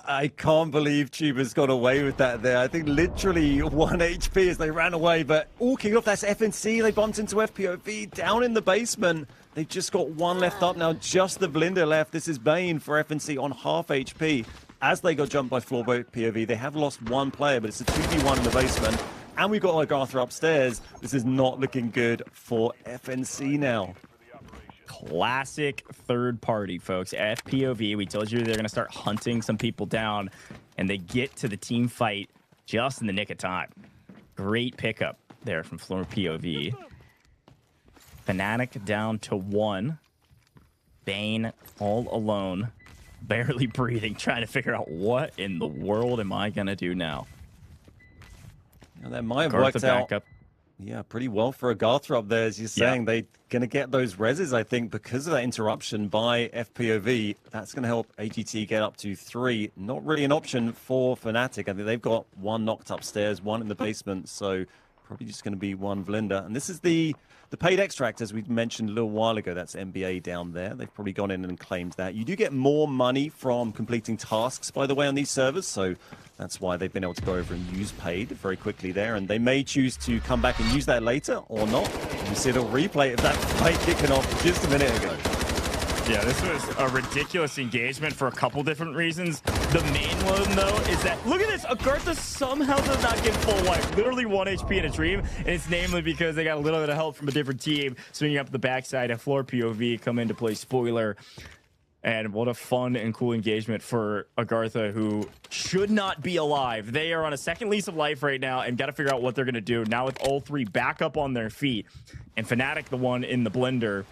I can't believe Tuba's got away with that there. I think literally 1 HP as they ran away, but kicking off, that's FNC. They bumped into FPOV down in the basement. They've just got one left up now, just the Blinder left. This is Bane for FNC on half HP. As they got jumped by FLOORPOV, they have lost one player, but it's a 2v1 in the basement. And we've got AGARTHA upstairs. This is not looking good for FNC now.
Classic third party, folks. FPOV, we told you they're going to start hunting some people down, and they get to the team fight just in the nick of time. Great pickup there from FLOORPOV. Fnatic down to 1. Bane all alone, barely breathing, trying to figure out what in the world am I going to do now.
And that might have worked out. Yeah, pretty well for AGARTHA up there, as you're saying. They're going to get those reses, I think, because of that interruption by FPOV. That's going to help AGT get up to 3. Not really an option for Fnatic. I think they've got one knocked upstairs, one in the basement, so probably just going to be one Vlinda. And this is the paid extract, as we mentioned a little while ago. That's NBA down there. They've probably gone in and claimed that. You do get more money from completing tasks, by the way, on these servers, so that's why they've been able to go over and use paid very quickly there. And they may choose to come back and use that later or not. You see the replay of that fight kicking off just a minute ago.
Yeah, this was a ridiculous engagement for a couple different reasons. The main one, though, is that, look at this, AGARTHA somehow does not get full wipe. Literally 1 HP in a dream, and it's namely because they got a little bit of help from a different team, swinging up the backside, and FLOORPOV come in to play spoiler. And what a fun and cool engagement for AGARTHA, who should not be alive. They are on a second lease of life right now and got to figure out what they're going to do. Now with all 3 back up on their feet, and Fnatic, the one in the blender,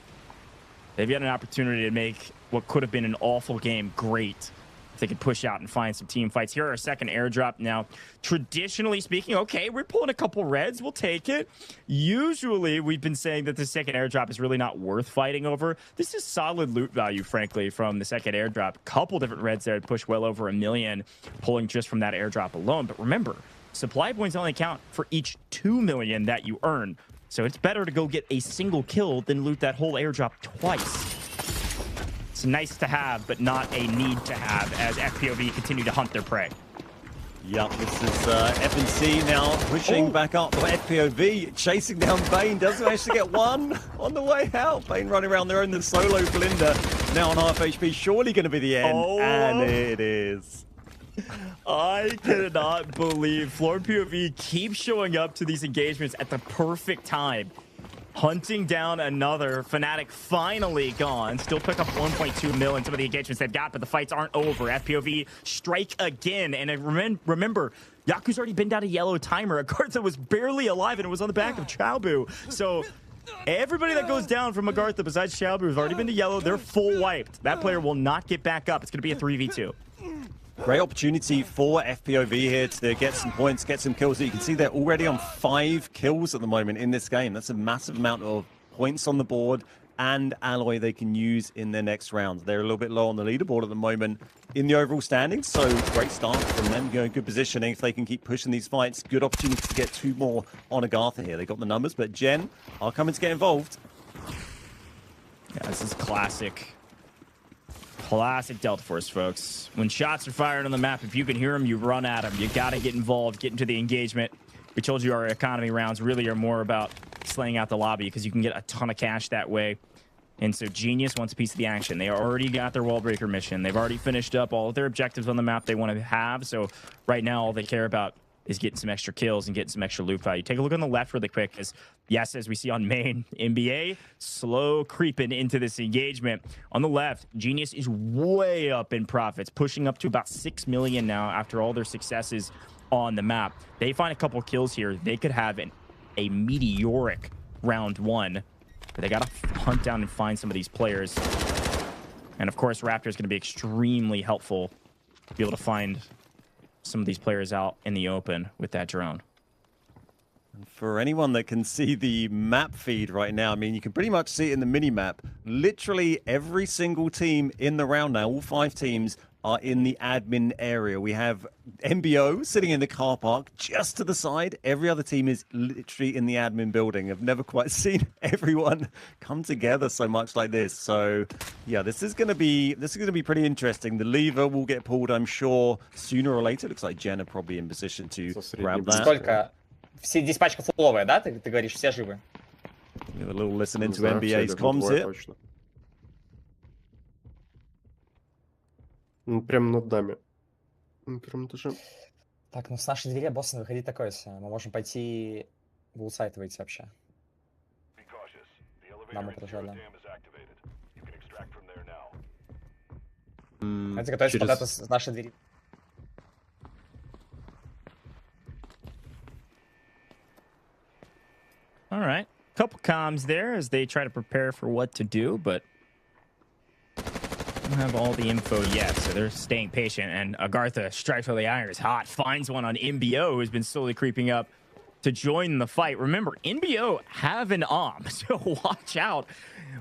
they've got an opportunity to make what could have been an awful game great if they could push out and find some team fights. Here are our second airdrop. Now, traditionally speaking, okay, we're pulling a couple reds. We'll take it. Usually, we've been saying that the second airdrop is really not worth fighting over. This is solid loot value, frankly, from the second airdrop. Couple different reds there to push well over 1 million, pulling just from that airdrop alone. But remember, supply points only count for each 2 million that you earn. So it's better to go get a single kill than loot that whole airdrop twice. It's nice to have, but not a need to have, as FPOV continue to hunt their prey.
Yep, this is FNC now pushing back up. FPOV chasing down Bane. Doesn't manage to get one on the way out. Bane running around there in the solo Blinda. Now on half HP. Surely going to be the end. And it is.
I cannot believe FLOORPOV keeps showing up to these engagements at the perfect time. Hunting down another. Fnatic finally gone. Still pick up 1.2 mil in some of the engagements they've got, but the fights aren't over. FPOV strike again. And remember, Yaku's already been down a yellow timer. AGARTHA was barely alive, and it was on the back of Chaobu. So everybody that goes down from AGARTHA besides Chaobu has already been to yellow. They're full wiped. That player will not get back up. It's going to be a 3v2.
Great opportunity for FPOV here to get some points, get some kills. You can see they're already on 5 kills at the moment in this game. That's a massive amount of points on the board and alloy they can use in their next round. They're a little bit low on the leaderboard at the moment in the overall standings, so great start from them. Good positioning if they can keep pushing these fights. Good opportunity to get 2 more on AGARTHA here. They got the numbers, but Gen are coming to get involved.
Yeah, this is classic Delta Force, folks. When shots are fired on the map, if you can hear them, you run at them. You got to get involved, get into the engagement. We told you our economy rounds really are more about slaying out the lobby because you can get a ton of cash that way. And so Genius wants a piece of the action. They already got their wall breaker mission. They've already finished up all of their objectives on the map they want to have. So right now, all they care about is getting some extra kills and getting some extra loot value. Take a look on the left really quick, as yes, as we see on main, NBA slow creeping into this engagement. On the left, Genius is way up in profits, pushing up to about 6 million now after all their successes on the map. They find a couple kills here. They could have a meteoric round one. But they got to hunt down and find some of these players. And of course, Raptor is going to be extremely helpful to be able to find some of these players out in the open with that drone.
And for anyone that can see the map feed right now, I mean, you can pretty much see it in the mini-map. Literally every single team in the round now, all 5 teams, are in the admin area. We have MBO sitting in the car park just to the side. Every other team is literally in the admin building. I've never quite seen everyone come together so much like this. So yeah, this is going to be pretty interesting. The lever will get pulled, I'm sure, sooner or later. Looks like Jen are probably in position to grab that.
Сколько? Все диспачка фуловая, да? Ты говоришь, все живы?
We have a little listen into NBA's comms here.
Прямо над нами. На первом этаже.
Так, ну с нашей двери босса выходить такое. Мы можем пойти в улсайт выйти вообще. Нам отражали. Давайте готовиться пока с нашей двери.
All right. Couple comms there as they try to prepare for what to do, but don't have all the info yet, so they're staying patient. And AGARTHA strikes while the iron is hot, finds one on MBO, who's been slowly creeping up to join the fight. Remember, MBO have an AWM, so watch out.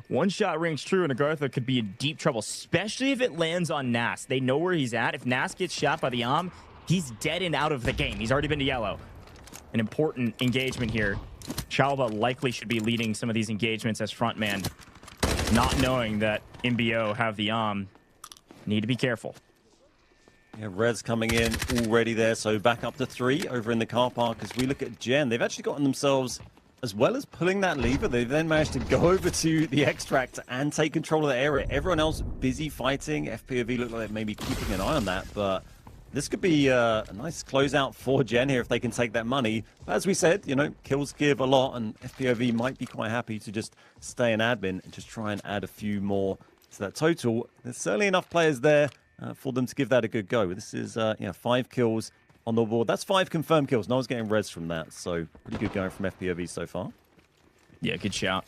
One shot rings true, and AGARTHA could be in deep trouble, especially if it lands on Nas. They know where he's at. If Nas gets shot by the AWM, he's dead and out of the game. He's already been to yellow. An important engagement here. Chalva likely should be leading some of these engagements as frontman, not knowing that MBO have the need to be careful.
Yeah, Rez coming in already there, so back up to 3 over in the car park. As we look at Gen, they've actually gotten themselves, as well as pulling that lever, they've then managed to go over to the extract and take control of the area. Everyone else busy fighting. FPOV look like maybe keeping an eye on that, but this could be a nice closeout for Gen here if they can take that money. As we said, you know, kills give a lot, and FPOV might be quite happy to just stay in admin and just try and add a few more to that total. There's certainly enough players there for them to give that a good go. This is 5 kills on the board. That's 5 confirmed kills. No one's getting res from that, so pretty good going from FPOV so far.
Yeah, good shout.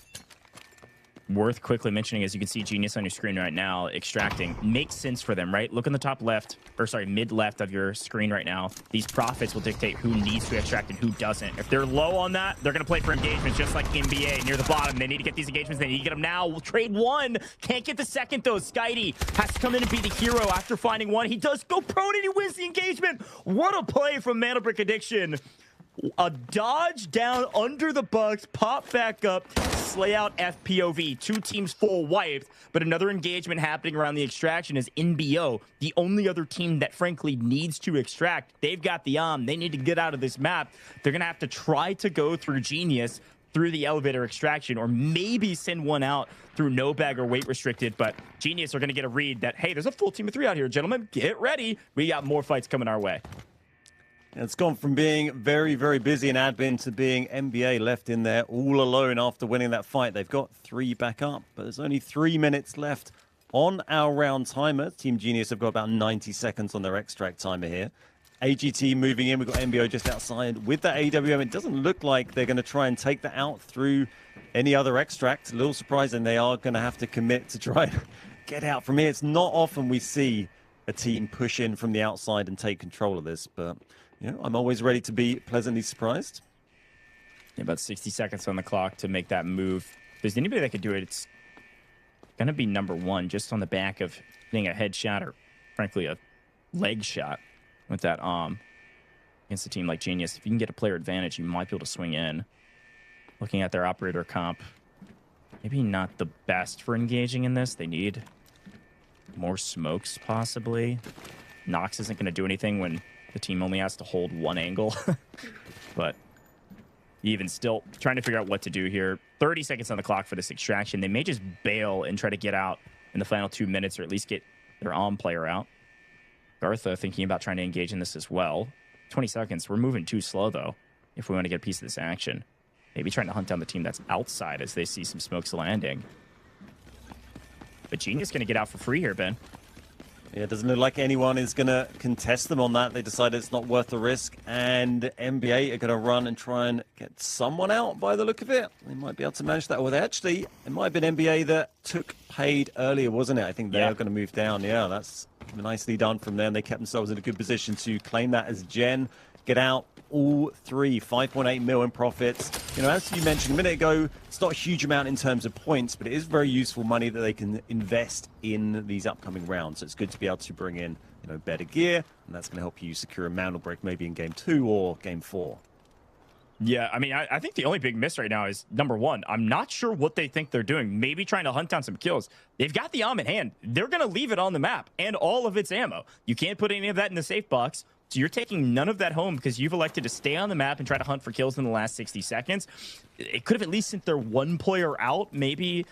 Worth quickly mentioning, as you can see Genius on your screen right now, extracting makes sense for them, right? Look in the top left, or sorry, mid left of your screen right now. These profits will dictate who needs to extract and who doesn't. If they're low on that, they're going to play for engagements just like NBA near the bottom. They need to get these engagements. They need to get them now. We'll trade 1. Can't get the second, though. Skydie has to come in and be the hero after finding 1. He does go prone and he wins the engagement. What a play from Mandelbrick Addiction. A dodge down under the bugs, pop back up, slay out FPOV. 2 teams full wiped, but another engagement happening around the extraction is NBO, the only other team that frankly needs to extract. They've got the They need to get out of this map. They're going to have to try to go through Genius through the elevator extraction, or maybe send one out through no bag or weight restricted. But Genius are going to get a read that, hey, there's a full team of 3 out here, gentlemen. Get ready. We got more fights coming our way.
It's gone from being very, very busy in admin to being NBA left in there all alone after winning that fight. They've got 3 back up, but there's only 3 minutes left on our round timer. Team Genius have got about 90 seconds on their extract timer here. AGT moving in. We've got MBO just outside with that AWM. It doesn't look like they're going to try and take that out through any other extract. A little surprising. They are going to have to commit to try and get out from here. It's not often we see a team push in from the outside and take control of this, but you know, I'm always ready to be pleasantly surprised.
Yeah, about 60 seconds on the clock to make that move. If there's anybody that could do it, it's going to be number 1, just on the back of getting a headshot or, frankly, a leg shot with that against a team like Genius. If you can get a player advantage, you might be able to swing in. Looking at their operator comp, maybe not the best for engaging in this. They need more smokes, possibly. Nox isn't going to do anything when the team only has to hold 1 angle. But even still, trying to figure out what to do here. 30 seconds on the clock for this extraction. They may just bail and try to get out in the final 2 minutes, or at least get their player out. AGARTHA thinking about trying to engage in this as well. 20 seconds. We're moving too slow, though, if we want to get a piece of this action. Maybe trying to hunt down the team that's outside as they see some smokes landing. But Genius going to get out for free here, Ben.
Yeah, it doesn't look like anyone is going to contest them on that. They decided it's not worth the risk, and NBA are going to run and try and get someone out by the look of it. They might be able to manage that. Well, it might have been NBA that took paid earlier, wasn't it? I think they're going to move down. Yeah, that's nicely done from them. They kept themselves in a good position to claim that as Gen. Get out all three, 5.8 mil in profits. You know, as you mentioned a minute ago, it's not a huge amount in terms of points, but it is very useful money that they can invest in these upcoming rounds. So it's good to be able to bring in, you know, better gear, and that's going to help you secure a Mandelbrick maybe in Game 2 or Game 4.
Yeah, I mean, I think the only big miss right now is, number one, I'm not sure what they think they're doing. Maybe trying to hunt down some kills. They've got the AWM in hand. They're going to leave it on the map and all of its ammo. You can't put any of that in the safe box. So you're taking none of that home because you've elected to stay on the map and try to hunt for kills in the last 60 seconds. It could have at least sent their one player out, maybe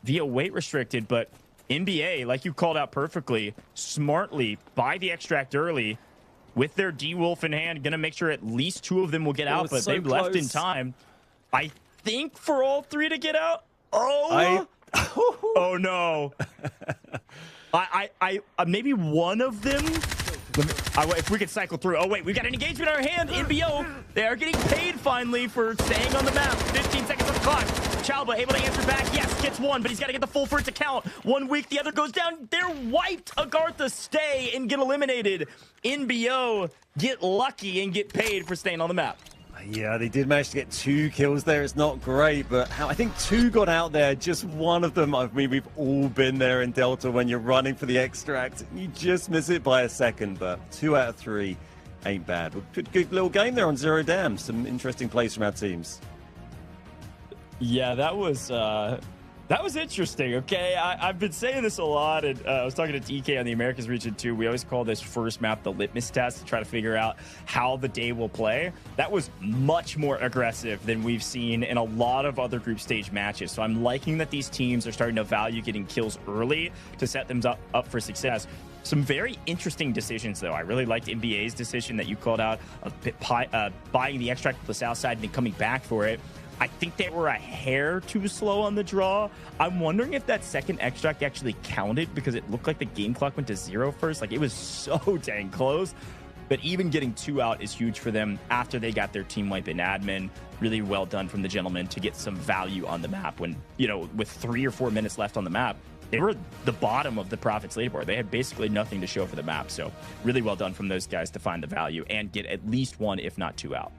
via weight restricted, but NBA, like you called out perfectly, smartly buy the extract early with their D-Wolf in hand, going to make sure at least 2 of them will get out, but so they've left in time. I think for all 3 to get out. Oh, oh no. I maybe one of them. If we could cycle through. Oh, wait, we've got an engagement in our hand. NBO, they are getting paid finally for staying on the map. 15 seconds on the clock. Chalba able to answer back. Yes, gets one, but he's got to get the full for it to count. 1 week, the other goes down. They're wiped. AGARTHA stay and get eliminated. NBO get lucky and get paid for staying on the map.
Yeah, they did manage to get 2 kills there. It's not great, but I think 2 got out there. Just one of them. I mean, we've all been there in Delta when you're running for the extract. You just miss it by a second, but 2 out of 3 ain't bad. Good little game there on Zero Dam. Some interesting plays from our teams.
Yeah, that was interesting, okay? I've been saying this a lot, and I was talking to DK on the Americas region too. We always call this first map the litmus test to try to figure out how the day will play. That was much more aggressive than we've seen in a lot of other group stage matches. So I'm liking that these teams are starting to value getting kills early to set them up for success. Some very interesting decisions, though. I really liked NBA's decision that you called out of buying the extract to the south side and then coming back for it. I think they were a hair too slow on the draw. I'm wondering if that second extract actually counted because it looked like the game clock went to 0 first. Like, it was so dang close. But even getting 2 out is huge for them after they got their team wipe in admin. Really well done from the gentleman to get some value on the map when, you know, with 3 or 4 minutes left on the map, they were the bottom of the Profits leaderboard. They had basically nothing to show for the map. So really well done from those guys to find the value and get at least 1, if not 2 out.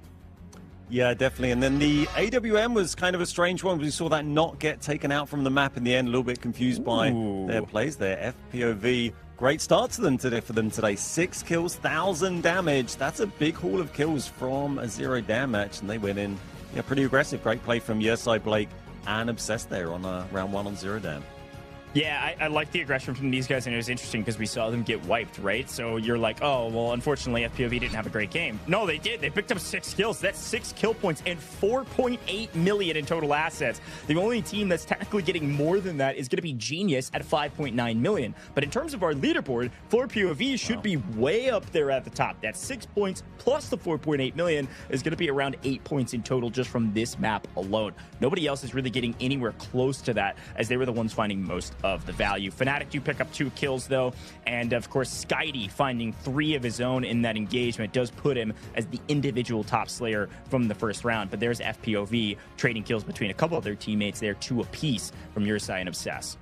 Yeah, definitely. And then the AWM was kind of a strange one. We saw that not get taken out from the map in the end. A little bit confused by their plays there. FPOV, great start to them today for them today. 6 kills, 1,000 damage. That's a big haul of kills from a Zero Dam match. And they went in, yeah, pretty aggressive. Great play from Yersai Blake and Obsessed there on round 1 on Zero Dam.
Yeah, I like the aggression from these guys, and it was interesting because we saw them get wiped, right? So you're like, oh, well, unfortunately, FPOV didn't have a great game. No, they did. They picked up 6 kills. That's 6 kill points and 4.8 million in total assets. The only team that's technically getting more than that is going to be Genius at 5.9 million. But in terms of our leaderboard, FLOORPOV should be way up there at the top. That's 6 points plus the 4.8 million is going to be around 8 points in total just from this map alone. Nobody else is really getting anywhere close to that, as they were the ones finding most of the value. Fnatic do pick up 2 kills though, and of course Skydie finding 3 of his own in that engagement does put him as the individual top slayer from the first round. But there's FPOV trading kills between a couple of their teammates there, 2 apiece from Yersai and Obsess.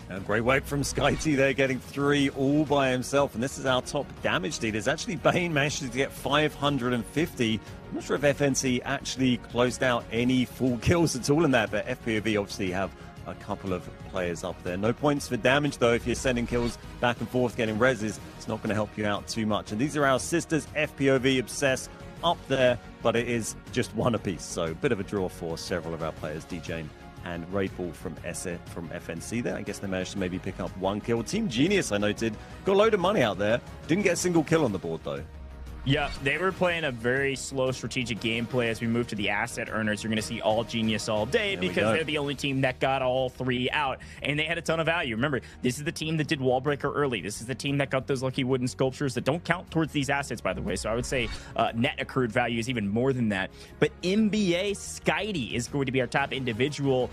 A great weight from Skydie there, getting 3 all by himself, and this is our top damage dealers. Actually, Bane managed to get 550. I'm not sure if FNC actually closed out any full kills at all in that, but FPOV obviously have a couple of players up there. No points for damage, though. If you're sending kills back and forth, getting reses, it's not going to help you out too much. And these are our sisters, FPOV, Obsess, up there, but it is just 1 apiece. So a bit of a draw for several of our players, DJing and Raidball from FNC there. I guess they managed to maybe pick up 1 kill. Team Genius, I noted, got a load of money out there. Didn't get a single kill on the board, though.
Yeah, they were playing a very slow strategic gameplay. As we move to the asset earners, you're going to see all genius all day because they're the only team that got all 3 out, and they had a ton of value. Remember, this is the team that did Wallbreaker early. This is the team that got those lucky wooden sculptures that don't count towards these assets, by the way. So I would say net accrued value is even more than that. But NBA Skydie is going to be our top individual.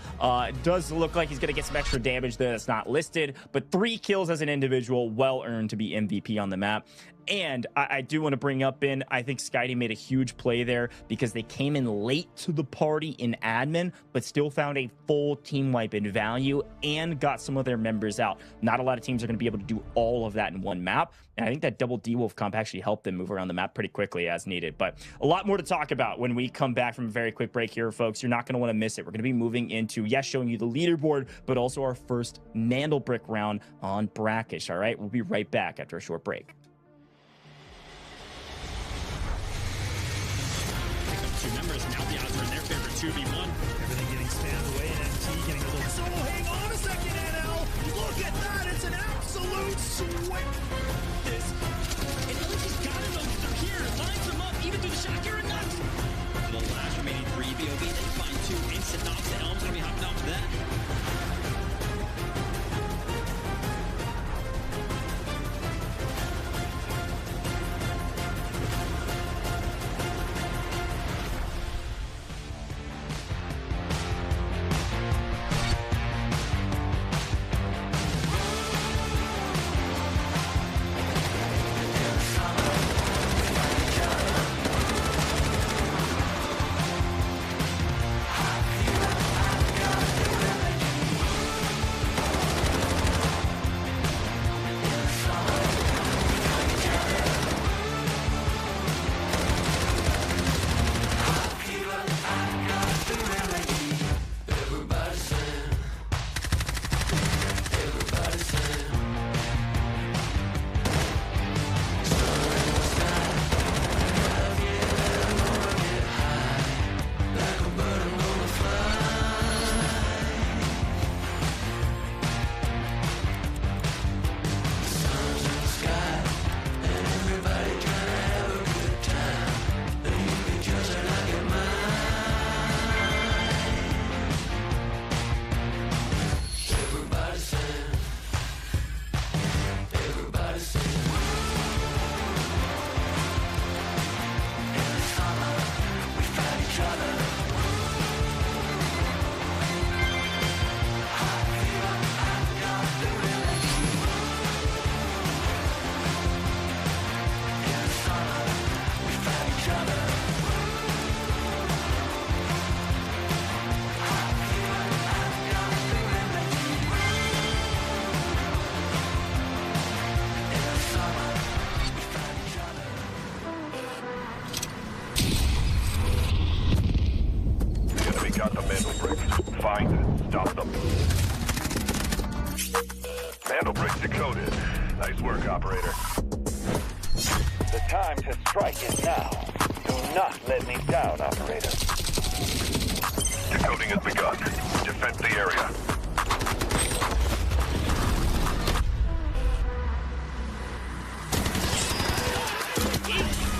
Does look like he's going to get some extra damage there that's not listed, but 3 kills as an individual, well earned to be MVP on the map. And I do want to bring up I think Skydie made a huge play there because they came in late to the party in admin, but still found a full team wipe in value and got some of their members out. Not a lot of teams are going to be able to do all of that in one map. And I think that double D-Wolf comp actually helped them move around the map pretty quickly as needed. But a lot more to talk about when we come back from a very quick break here, folks. You're not going to want to miss it. We're going to be moving into, yes, showing you the leaderboard, but also our first Mandelbrick round on Brakkesh. All right, we'll be right back after a short break.
Members, now the odds are in their favor, 2v1. Everything getting spammed away, and MT getting a little... So hang on a second, NL! Look at that! It's an absolute swing! This... And LG's got it over through here. Lines them up, even through the shot. You're nuts! For the last remaining 3 BOV, they find 2 instant knocks. The Elm's gonna be hopping off to that.
Got the Mandelbrick. Find it. Stop them. Mandelbrick decoded. Nice work, operator.
The time to strike is now. Do not let me down, operator.
Decoding has begun. Defend the area.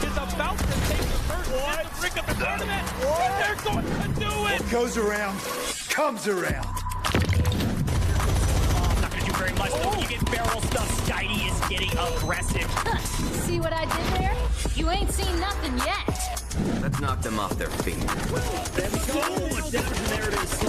Is about to take the first Mandelbrick of the tournament. And they're going to do it.
What goes around, comes around.
Not gonna do very much though. You get barrel stuff. Skydie is getting aggressive.
See what I did there? You ain't seen nothing yet.
Let's knock them off their feet.
There we go. Much damage, and there it is.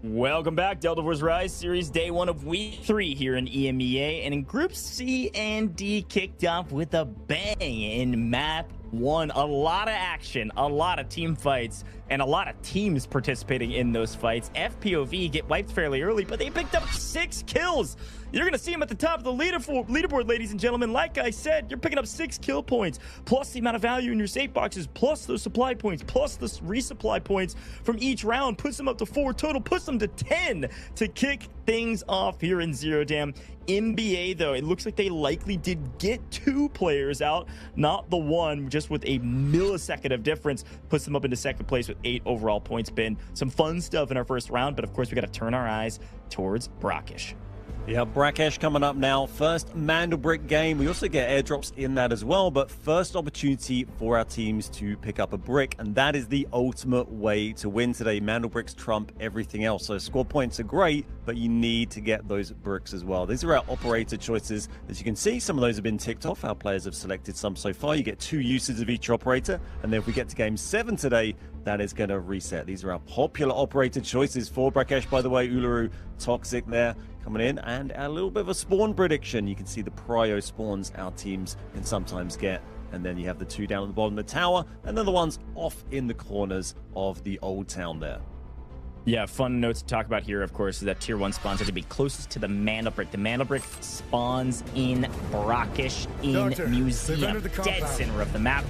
Welcome back, Delta Force Rise Series, day 1 of week 3 here in EMEA. And in Group C and D kicked off with a bang in map 1. A lot of action, a lot of team fights, and a lot of teams participating in those fights. FPOV get wiped fairly early, but they picked up 6 kills. You're going to see them at the top of the leaderboard, ladies and gentlemen. Like I said, you're picking up 6 kill points, plus the amount of value in your safe boxes, plus those supply points, plus the resupply points from each round. Puts them up to 4 total, puts them to 10 to kick things off here in Zero Dam. EMEA, though, it looks like they likely did get 2 players out, not the one, just with a millisecond of difference, puts them up into second place with 8 overall points. Been some fun stuff in our first round, but of course we got to turn our eyes towards Brakkesh.
Yeah, Brakkesh coming up now. First Mandelbrick game. We also get airdrops in that as well, but first opportunity for our teams to pick up a brick, and that is the ultimate way to win today. Mandelbricks trump everything else. So score points are great, but you need to get those bricks as well. These are our operator choices. As you can see, some of those have been ticked off. Our players have selected some so far. You get 2 uses of each operator, and then if we get to game 7 today, that is going to reset. These are our popular operator choices for Brakkesh, by the way. Uluru, Toxic there coming in, and a little bit of a spawn prediction. You can see the prio spawns our teams can sometimes get, and then you have the 2 down at the bottom of the tower, and then the ones off in the corners of the old town there.
Yeah, fun notes to talk about here, of course, is that tier 1 spawns are to be closest to the Mandelbrick. The Mandelbrick spawns in Brakkesh in Museum, dead center of the map.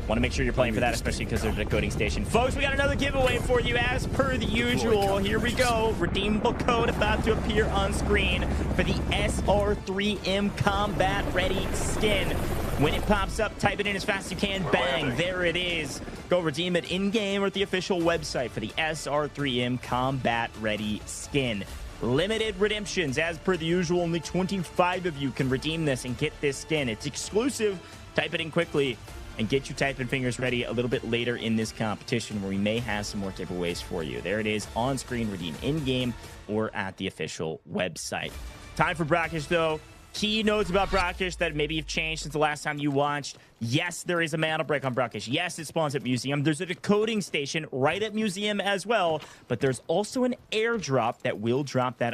Want to make sure you're playing for that, especially because they're a decoding station. Folks, we got another giveaway for you as per the usual. Here we go. Redeemable code about to appear on screen for the SR3M Combat Ready skin. When it pops up, type it in as fast as you can. Bang, there it is. Go redeem it in-game or at the official website for the SR3M Combat Ready skin. Limited redemptions as per the usual. Only 25 of you can redeem this and get this skin. It's exclusive. Type it in quickly and get your typing fingers ready a little bit later in this competition, where we may have some more giveaways for you. There it is on screen. Redeem in-game or at the official website. Time for Brakkesh, though. Key notes about Brakkesh that maybe have changed since the last time you watched. Yes, there is a Mandelbrick on Brakkesh. Yes, it spawns at Museum. There's a decoding station right at Museum as well, but there's also an airdrop that will drop that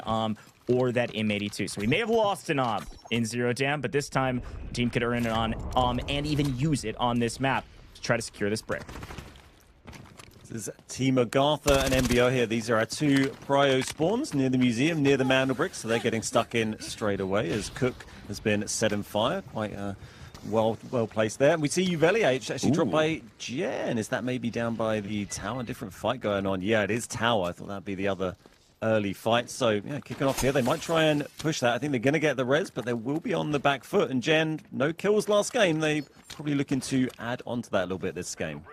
or that M82. So we may have lost an in Zero Dam, but this time the team could earn it on and even use it on this map to try to secure this brick.
This is Team AGARTHA and MBO here. These are our 2 prio spawns near the museum, near the Mandelbrick, so they're getting stuck in straight away as Cook has been set in fire. Quite well placed there. And we see Uveliage actually dropped by Jen. Is that maybe down by the tower? Different fight going on. Yeah, it is tower. I thought that'd be the other early fight. So yeah, kicking off here. They might try and push that. I think they're going to get the res, but they will be on the back foot. And Jen, no kills last game. They probably looking to add on to that a little bit this game.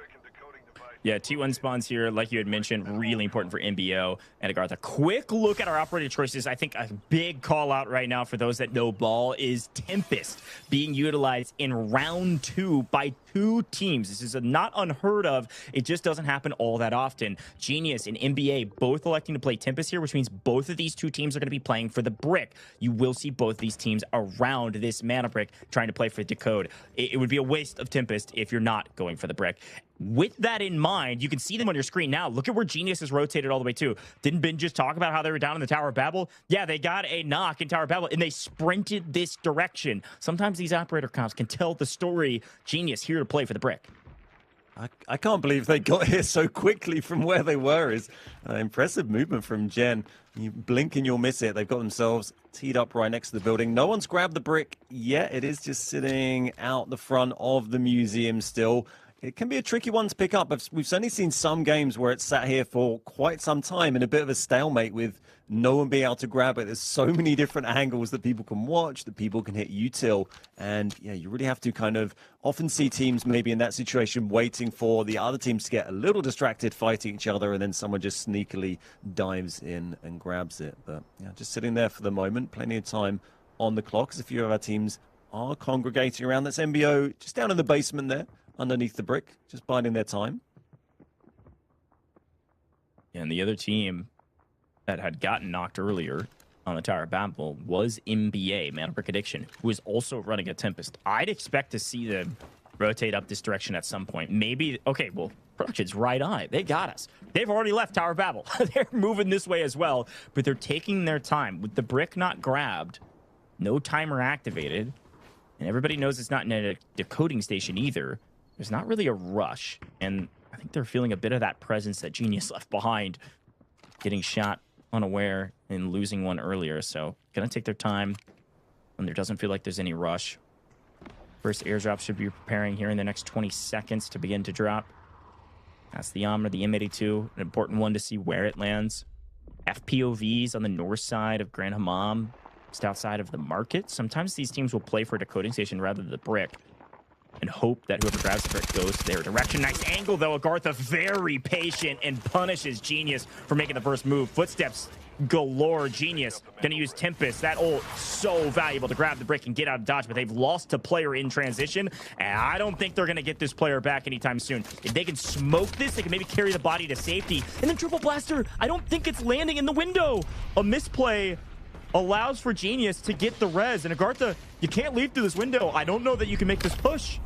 Yeah, T1 spawns here, like you had mentioned, really important for MBO and AGARTHA. Quick look at our operator choices. I think a big call out right now for those that know ball is Tempest being utilized in round 2 by 2 teams. This is not unheard of. It just doesn't happen all that often. Genius and NBA both electing to play Tempest here, which means both of these 2 teams are going to be playing for the brick. You will see both of these teams around this mana brick trying to play for Decode. It would be a waste of Tempest if you're not going for the brick. With that in mind, you can see them on your screen now. Look at where Genius is rotated all the way to. Didn't Ben just talk about how they were down in the Tower of Babel? Yeah, they got a knock in Tower of Babel, and they sprinted this direction. Sometimes these operator comps can tell the story. Genius here to play for the brick.
I can't believe they got here so quickly from where they were. Is impressive movement from Jen. You blink and you'll miss it. They've got themselves teed up right next to the building. No one's grabbed the brick yet. It is just sitting out the front of the museum still. It can be a tricky one to pick up. We've certainly seen some games where it's sat here for quite some time in a bit of a stalemate with no one being able to grab it. There's so many different angles that people can watch, that people can hit util. And yeah, you really have to kind of often see teams maybe in that situation waiting for the other teams to get a little distracted fighting each other, and then someone just sneakily dives in and grabs it. But yeah, just sitting there for the moment, plenty of time on the clock as a few of our teams are congregating around. That's MBO just down in the basement there, underneath the brick, just biding their time.
And the other team that had gotten knocked earlier on the Tower of Babel was MBA, Mandelbrick Addiction, who is also running a Tempest. I'd expect to see them rotate up this direction at some point. Maybe, okay, well, Production's right on it. They got us. They've already left Tower of Babel. They're moving this way as well, but they're taking their time. With the brick not grabbed, no timer activated, and everybody knows it's not in a decoding station either. There's not really a rush, and I think they're feeling a bit of that presence that Genius left behind, getting shot unaware and losing one earlier. So gonna take their time when there doesn't feel like there's any rush. First airdrop should be preparing here in the next 20 seconds to begin to drop. That's the Omni, the M82, an important one to see where it lands.
FPOVs on the north side of Grand Hammam, just outside of the market. Sometimes these teams will play for a decoding station rather than the brick and hope that whoever grabs the brick goes their direction. Nice angle, though. AGARTHA very patient and punishes Genius for making the first move. Footsteps galore. Genius going to use Tempest. That ult so valuable to grab the brick and get out of dodge, but they've lost a player in transition, and I don't think they're going to get this player back anytime soon. If they can smoke this, they can maybe carry the body to safety. And then Triple Blaster, I don't think it's landing in the window. A misplay allows for Genius to get the res, and AGARTHA, you can't leave through this window. I don't know that you can make this push.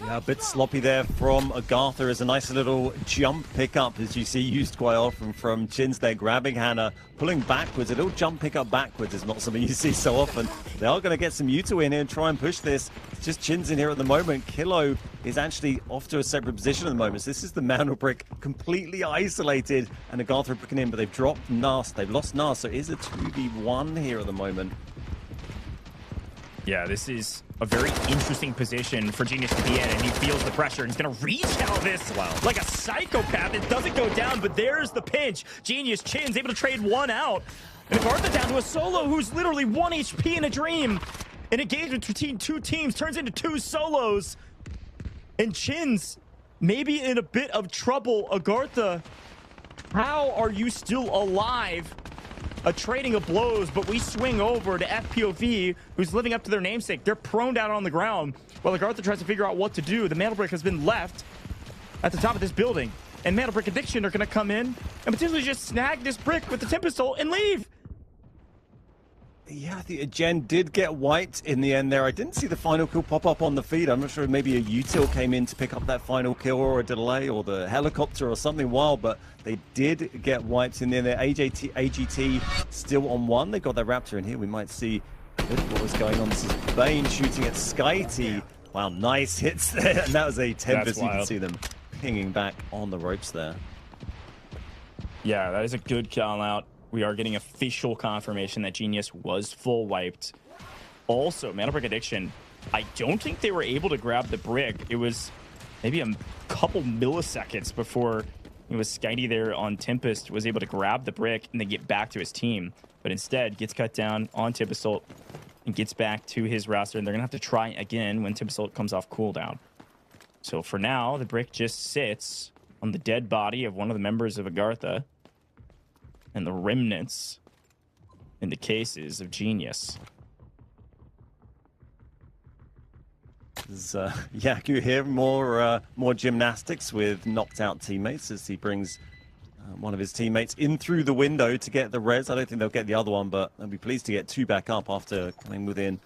Yeah, a bit sloppy there from AGARTHA. As a nice little jump pickup, as you see, used quite often from Chins there, grabbing Hannah, pulling backwards. A little jump pickup backwards is not something you see so often. They are going to get some Yuto in here and try and push this. It's just Chins in here at the moment. Kilo is actually off to a separate position at the moment. So this is the Mandelbrick completely isolated, and AGARTHA are picking in, but they've dropped Nas. They've lost Nas, so it is a 2v1 here at the moment.
Yeah, this is a very interesting position for Genius to be in, and he feels the pressure, and he's going to retell this like a psychopath. It doesn't go down, but there's the pinch. Genius, Chin's able to trade one out, and AGARTHA down to a solo who's literally 1 HP in a dream. An engagement between two teams turns into 2 solos, and Chin's maybe in a bit of trouble. AGARTHA, how are you still alive? A trading of blows, but we swing over to FPOV, who's living up to their namesake. They're prone down on the ground while AGARTHA tries to figure out what to do. The Mandelbrick has been left at the top of this building, and Mandelbrick Addiction are going to come in and potentially just snag this brick with the Tempest ult and leave.
Yeah, the Gen did get wiped in the end there. I didn't see the final kill pop up on the feed. I'm not sure if maybe a util came in to pick up that final kill, or a delay, or the helicopter or something wild, but they did get wiped in the end there. AGT still on 1. They got their Raptor in here. We might see a bit of what was going on. This is Bane shooting at SkyT. Wow, nice hits there. And that was a Tempest. You can see them pinging back on the ropes there.
Yeah, that is a good call out. We are getting official confirmation that Genius was full wiped. Also, Mandelbrick Addiction, I don't think they were able to grab the brick. It was maybe a couple milliseconds before it was SkyT there on Tempest was able to grab the brick and then get back to his team. But instead, gets cut down on Tempest ult and gets back to his roster. And they're going to have to try again when Tempest ult comes off cooldown. So for now, the brick just sits on the dead body of one of the members of AGARTHA, and the remnants in the cases of Genius.
Yeah, you hear more gymnastics with knocked out teammates as he brings one of his teammates in through the window to get the res. I don't think they'll get the other one, but they'll be pleased to get 2 back up after coming within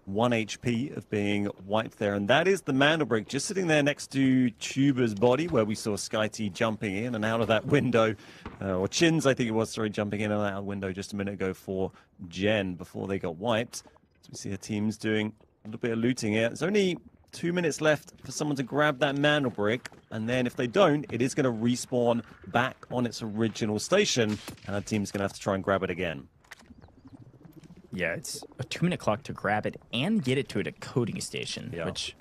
1 HP of being wiped there. And that is the Mandelbrick just sitting there next to Tuber's body, where we saw SkyT jumping in and out of that window. Or Chins, I think it was, sorry, jumping in and out of the window just a minute ago for Gen before they got wiped. So we see the teams doing a little bit of looting here. There's only 2 minutes left for someone to grab that Mandelbrick, and then if they don't, it is going to respawn back on its original station, and our team's going to have to try and grab it again.
Yeah, it's a 2-minute clock to grab it and get it to a decoding station, which,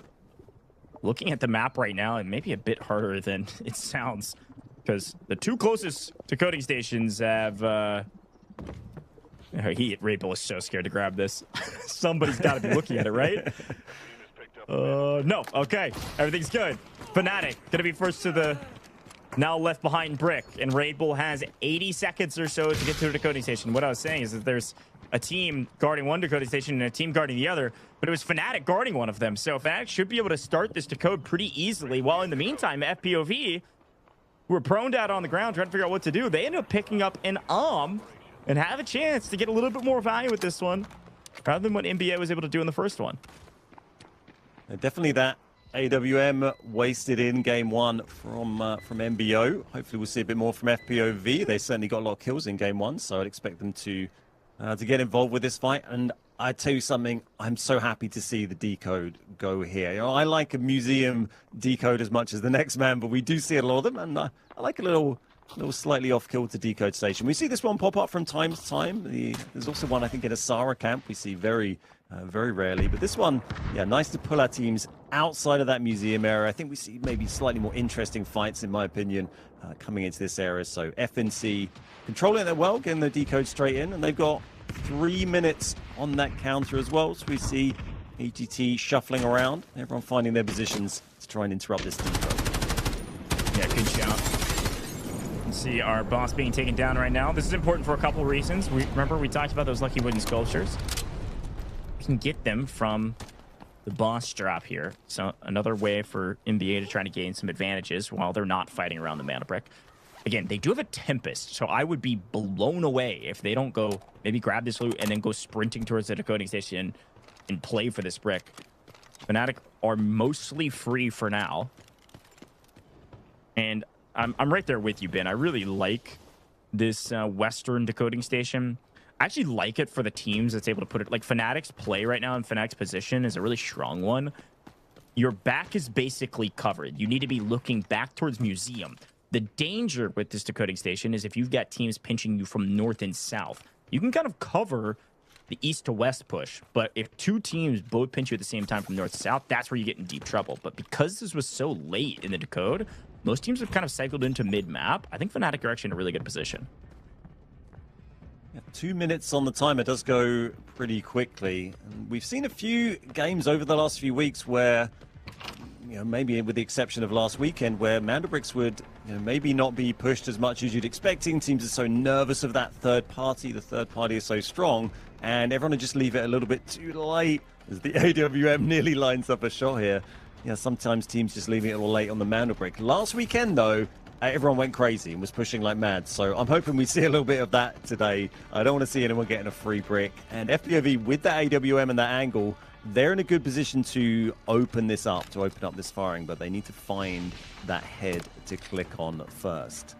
looking at the map right now, it may be a bit harder than it sounds, because the 2 closest decoding stations have... Raybull is so scared to grab this. Somebody's got to be looking at it, right? No. Okay. Everything's good. Fnatic going to be first to the now left behind brick, and Raybull has 80 seconds or so to get to a decoding station. What I was saying is that there's a team guarding one decoding station and a team guarding the other, but it was Fnatic guarding one of them. So Fnatic should be able to start this decode pretty easily, while in the meantime, FPOV, who were prone out on the ground trying to figure out what to do, they end up picking up an and have a chance to get a little bit more value with this one, rather than what NBA was able to do in the first one.
Definitely that AWM wasted in game 1 from MBO. Hopefully we'll see a bit more from FPOV. They certainly got a lot of kills in game 1, so I'd expect them to get involved with this fight. And I tell you something, I'm so happy to see the decode go here. You know, I like a museum decode as much as the next man, but we do see a lot of them, and I like a little slightly off kill to decode station. We see this one pop up from time to time. There's also one, I think, in a Sara camp we see very rarely. But this one, yeah, nice to pull our teams outside of that museum area, I think we see maybe slightly more interesting fights, in my opinion, coming into this area. So FNC controlling it well, getting the decode straight in, and they've got 3 minutes on that counter as well. So we see AGT shuffling around, everyone finding their positions to try and interrupt this decode.
Yeah, good shout. See our boss being taken down right now. This is important for a couple reasons. Remember we talked about those lucky wooden sculptures. We can get them from the boss drop here. So another way for NBA to try to gain some advantages while they're not fighting around the Mandelbrick. Again, they do have a Tempest, so I would be blown away if they don't go maybe grab this loot and then go sprinting towards the decoding station and play for this brick. Fnatic are mostly free for now. And I'm right there with you, Ben. I really like this Western decoding station. I actually like it for the teams that's able to put it... Like, Fnatic's play right now in Fnatic's position is a really strong one. Your back is basically covered. You need to be looking back towards Museum. The danger with this decoding station is if you've got teams pinching you from north and south, you can kind of cover the east to west push. But if two teams both pinch you at the same time from north to south, that's where you get in deep trouble. But because this was so late in the decode, most teams have kind of cycled into mid-map. I think Fnatic are actually in a really good position.
Yeah, 2 minutes on the timer does go pretty quickly. And we've seen a few games over the last few weeks where, you know, maybe with the exception of last weekend, where Mandelbricks would, you know, maybe not be pushed as much as you'd expecting. Teams are so nervous of that third party. The third party is so strong, and everyone would just leave it a little bit too late as the AWM nearly lines up a shot here. Yeah, sometimes teams just leaving it a little late on the Mandelbrick. Last weekend, though, everyone went crazy and was pushing like mad. So I'm hoping we see a little bit of that today. I don't want to see anyone getting a free brick. And FPOV, with that AWM and that angle, they're in a good position to open this up, to open up this firing. But they need to find that head to click on first.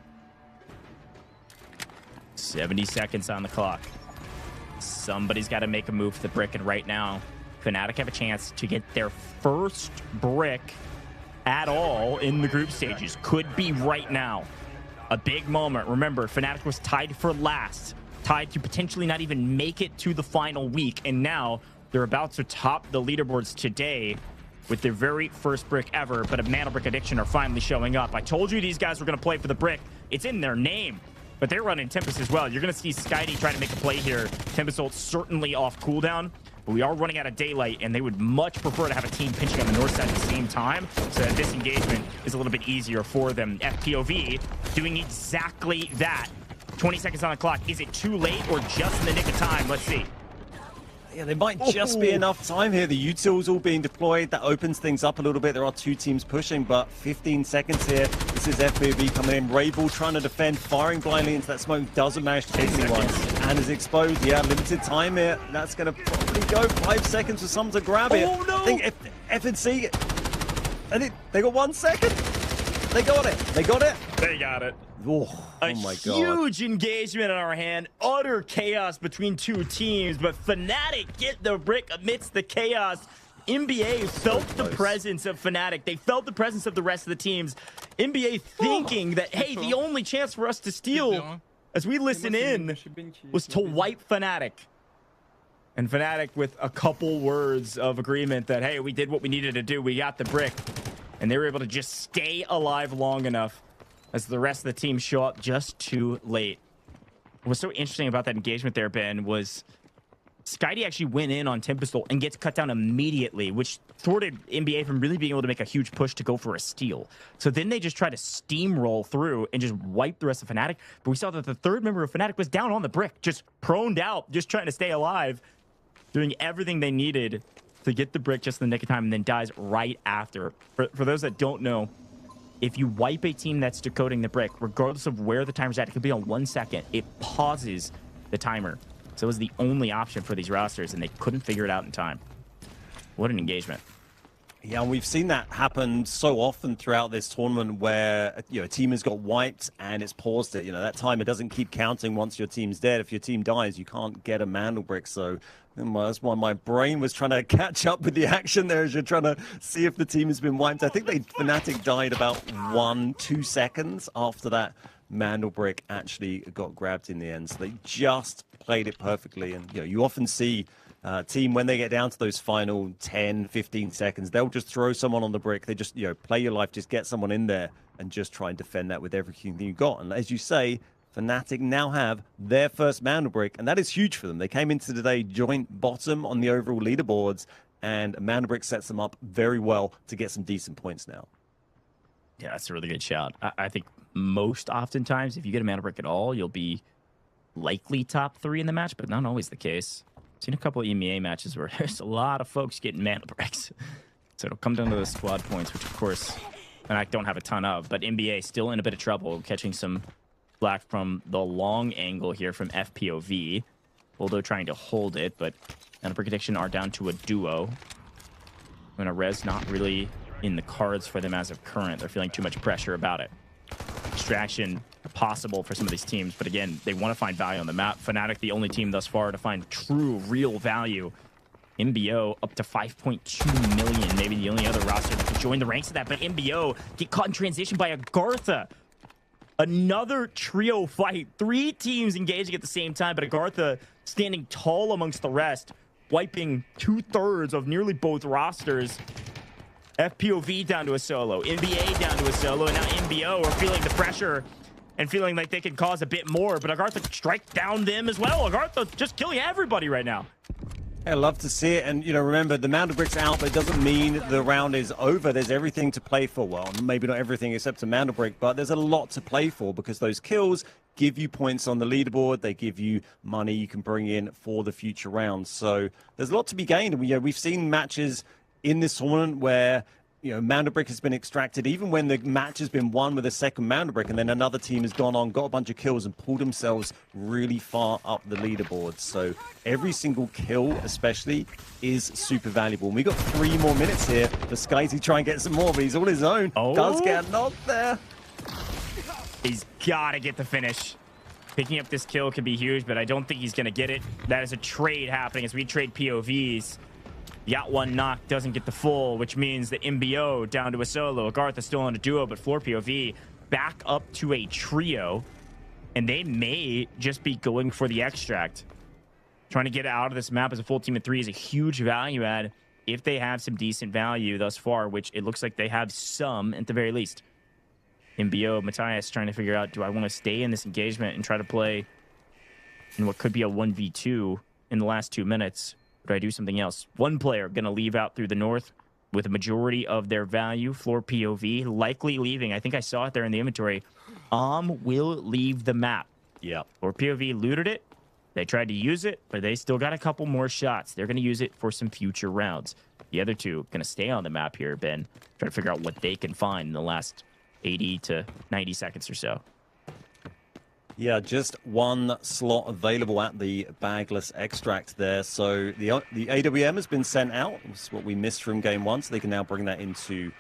70 seconds on the clock. Somebody's got to make a move for the brick, and right now, Fnatic have a chance to get their first brick at all in the group stages. Could be right now. A big moment. Remember, Fnatic was tied for last, tied to potentially not even make it to the final week, and now they're about to top the leaderboards today with their very first brick ever. But a Mandelbrick addiction are finally showing up. I told you these guys were going to play for the brick. It's in their name. But they're running Tempest as well. You're going to see Skydie trying to make a play here. Tempest ult certainly off cooldown. But we are running out of daylight, and they would much prefer to have a team pinching on the north side at the same time so that this engagement is a little bit easier for them. FPOV doing exactly that. 20 seconds on the clock. Is it too late or just in the nick of time? Let's see.
Yeah, there might just be enough time here. The utils all being deployed. That opens things up a little bit. There are two teams pushing, but 15 seconds here. This is FPOV coming in. Rayball trying to defend, firing blindly into that smoke. Doesn't manage to pick anyone. And is exposed. Yeah, limited time here. That's going to probably go 5 seconds for someone to grab it.
Oh, no!
I think FNC, I think they got 1 second. They got it. They got it.
They got it.
Oh my God.
Huge engagement in our hand. Utter chaos between two teams, but Fnatic get the brick amidst the chaos. NBA felt the presence of Fnatic. They felt the presence of the rest of the teams. NBA thinking that, hey, the only chance for us to steal, as we listen in, was to wipe Fnatic. And Fnatic with a couple words of agreement that, hey, we did what we needed to do. We got the brick. And they were able to just stay alive long enough as the rest of the team show up just too late. What's so interesting about that engagement there, Ben, was Skydie actually went in on Tempest ult and gets cut down immediately, which thwarted NBA from really being able to make a huge push to go for a steal. So then they just tried to steamroll through and just wipe the rest of Fnatic. But we saw that the third member of Fnatic was down on the brick, just proned out, just trying to stay alive, doing everything they needed to get the brick just in the nick of time, and then dies right after. For those that don't know, if you wipe a team that's decoding the brick, regardless of where the timer's at, it could be on 1 second, it pauses the timer. So it was the only option for these rosters, and they couldn't figure it out in time. What an engagement.
Yeah, and we've seen that happen so often throughout this tournament where, you know, a team has got wiped and it's paused it. You know, that timer doesn't keep counting once your team's dead. If your team dies, you can't get a Mandelbrick. So that's why my brain was trying to catch up with the action there as you're trying to see if the team has been wiped. I think Fnatic died about 1-2 seconds after that Mandelbrick actually got grabbed in the end. So they just played it perfectly. And, you know, you often see team, when they get down to those final 10, 15 seconds, they'll just throw someone on the brick. They just, play your life, just get someone in there and just try and defend that with everything you got. And as you say, Fnatic now have their first Mandelbrick, and that is huge for them. They came into today joint bottom on the overall leaderboards, and Mandelbrick sets them up very well to get some decent points now.
Yeah, that's a really good shout. I think most oftentimes, if you get a Mandelbrick at all, you'll be likely top 3 in the match, but not always the case. I've seen a couple of EMEA matches where there's a lot of folks getting Mandelbricks. So it'll come down to the squad points, which of course, and I don't have a ton of, but NBA still in a bit of trouble, catching some black from the long angle here from FPOV. Although trying to hold it, but Mandelbrick Addiction are down to a duo. And a res not really in the cards for them as of current. They're feeling too much pressure about it. Extraction possible for some of these teams, but again, they want to find value on the map. Fnatic, the only team thus far to find true, real value. MBO up to 5.2 million, maybe the only other roster that could join the ranks of that, but MBO get caught in transition by AGARTHA. Another trio fight. 3 teams engaging at the same time, but AGARTHA standing tall amongst the rest, wiping 2/3 of nearly both rosters. FPOV down to a solo, NBA down to a solo, and now MBO are feeling the pressure and feeling like they can cause a bit more, but AGARTHA strike down them as well. AGARTHA just killing everybody right now.
I love to see it, and remember, the Mandelbrick's out, but it doesn't mean the round is over. There's everything to play for. Well, maybe not everything except a Mandelbrick, but there's a lot to play for because those kills give you points on the leaderboard. They give you money you can bring in for the future rounds. So there's a lot to be gained. We've seen matches in this tournament where Mandelbrick has been extracted, even when the match has been won with a second Mandelbrick, and then another team has gone on, got a bunch of kills, and pulled themselves really far up the leaderboard. So every single kill, especially, is super valuable. And we got 3 more minutes here for Sky to try and get some more, but he's all his own.
Oh.
Does get knocked there.
He's got to get the finish. Picking up this kill could be huge, but I don't think he's going to get it. That is a trade happening as we trade POVs. Got one knock, doesn't get the full, which means the MBO down to a solo. AGARTHA still on a duo, but FLOORPOV back up to a trio. And they may just be going for the extract. Trying to get out of this map as a full team of 3 is a huge value add if they have some decent value thus far, which it looks like they have some at the very least. MBO, Matthias trying to figure out, do I want to stay in this engagement and try to play in what could be a 1v2 in the last 2 minutes? Or do I do something else? One player going to leave out through the north with a majority of their value. FLOORPOV likely leaving. I think I saw it there in the inventory. Will leave the map.
Yeah.
FLOORPOV looted it. They tried to use it, but they still got a couple more shots. They're going to use it for some future rounds. The other two going to stay on the map here, Ben. Try to figure out what they can find in the last 80 to 90 seconds or so.
Yeah, just 1 slot available at the bagless extract there. So the AWM has been sent out. It's what we missed from game 1, so they can now bring that into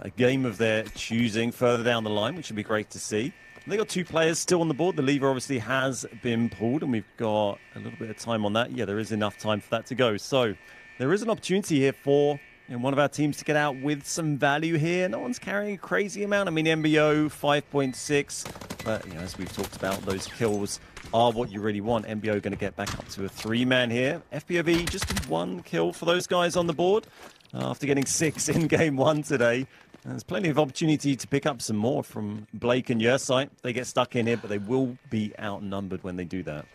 a game of their choosing further down the line, which would be great to see. And they got 2 players still on the board. The lever obviously has been pulled, and we've got a little bit of time on that. Yeah, there is enough time for that to go. So there is an opportunity here for one of our teams to get out with some value here. No one's carrying a crazy amount. I mean, MBO 5.6, but as we've talked about, those kills are what you really want. MBO going to get back up to a 3-man here. FPOV just 1 kill for those guys on the board after getting 6 in game 1 today. There's plenty of opportunity to pick up some more from Blake and Yersite. They get stuck in here, but they will be outnumbered when they do that.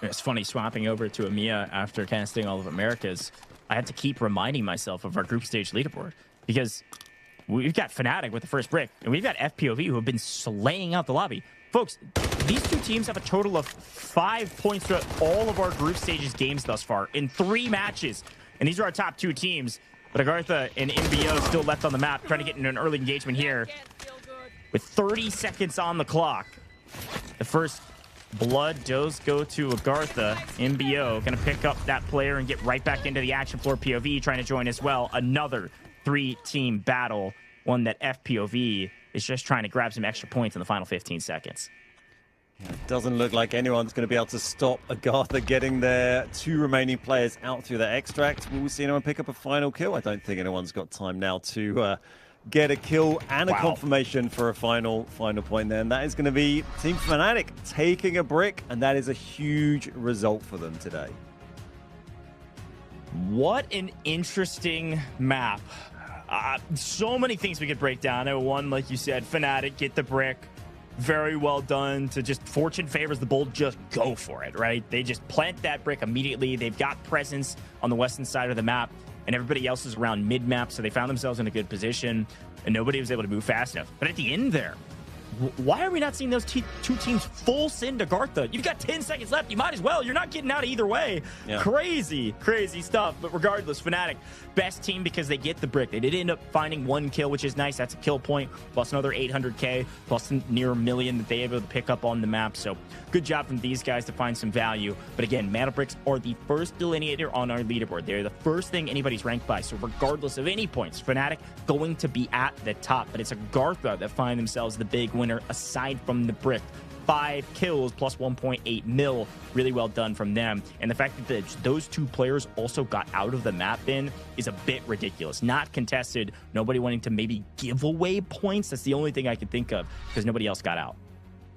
It's funny swapping over to EMEA after casting all of Americas. I had to keep reminding myself of our group stage leaderboard because we've got Fnatic with the first brick, and we've got FPOV who have been slaying out the lobby. Folks, these 2 teams have a total of 5 points throughout all of our group stages games thus far in 3 matches. And these are our top 2 teams. But AGARTHA and MBO still left on the map, trying to get into an early engagement here. With 30 seconds on the clock, the first blood does go to AGARTHA. MBO going to pick up that player and get right back into the action. FLOORPOV trying to join as well. Another 3-team battle, one that FPOV is just trying to grab some extra points in the final 15 seconds.
Yeah, it doesn't look like anyone's going to be able to stop AGARTHA getting their 2 remaining players out through the extract. Will we see anyone pick up a final kill? I don't think anyone's got time now to get a kill and a confirmation for a final point there. And that is going to be Team Fnatic taking a brick, and that is a huge result for them today.
What an interesting map. So many things we could break down. One, like you said, Fnatic get the brick. Very well done to just fortune favors the bold, just go for it, right? They just plant that brick immediately. They've got presence on the western side of the map, and everybody else is around mid-map, so they found themselves in a good position, and nobody was able to move fast enough. But at the end there, why are we not seeing those two teams full send AGARTHA? You've got 10 seconds left. You might as well. You're not getting out either way. Yeah. Crazy stuff. But regardless, Fnatic, best team because they get the brick. They did end up finding 1 kill, which is nice. That's a kill point, plus another 800K, plus near $1 million that they were able to pick up on the map. So good job from these guys to find some value. But again, Mandelbricks are the first delineator on our leaderboard. They're the first thing anybody's ranked by. So regardless of any points, Fnatic going to be at the top. But it's AGARTHA that find themselves the big winner aside from the brick. 5 kills plus 1.8 mil. Really well done from them. And the fact that those 2 players also got out of the map bin is a bit ridiculous. Not contested. Nobody wanting to maybe give away points. That's the only thing I could think of because nobody else got out.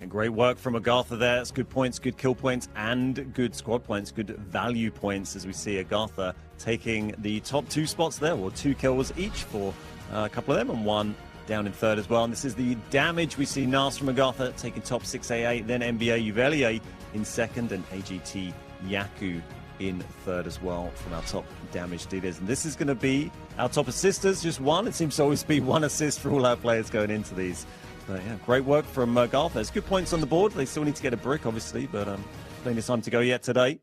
And great work from AGARTHA there. It's good points, good kill points, and good squad points, good value points as we see AGARTHA taking the top 2 spots there. Well, 2 kills each for a couple of them and 1 down in third as well. And this is the damage. We see Nas from AGARTHA taking top 6AA, then NBA Uvelier in second, and AGT Yaku in third as well from our top damage dealers. And this is going to be our top assisters, just 1. It seems to always be 1 assist for all our players going into these. But yeah, great work from AGARTHA. There's good points on the board. They still need to get a brick, obviously, but plenty of time to go yet today.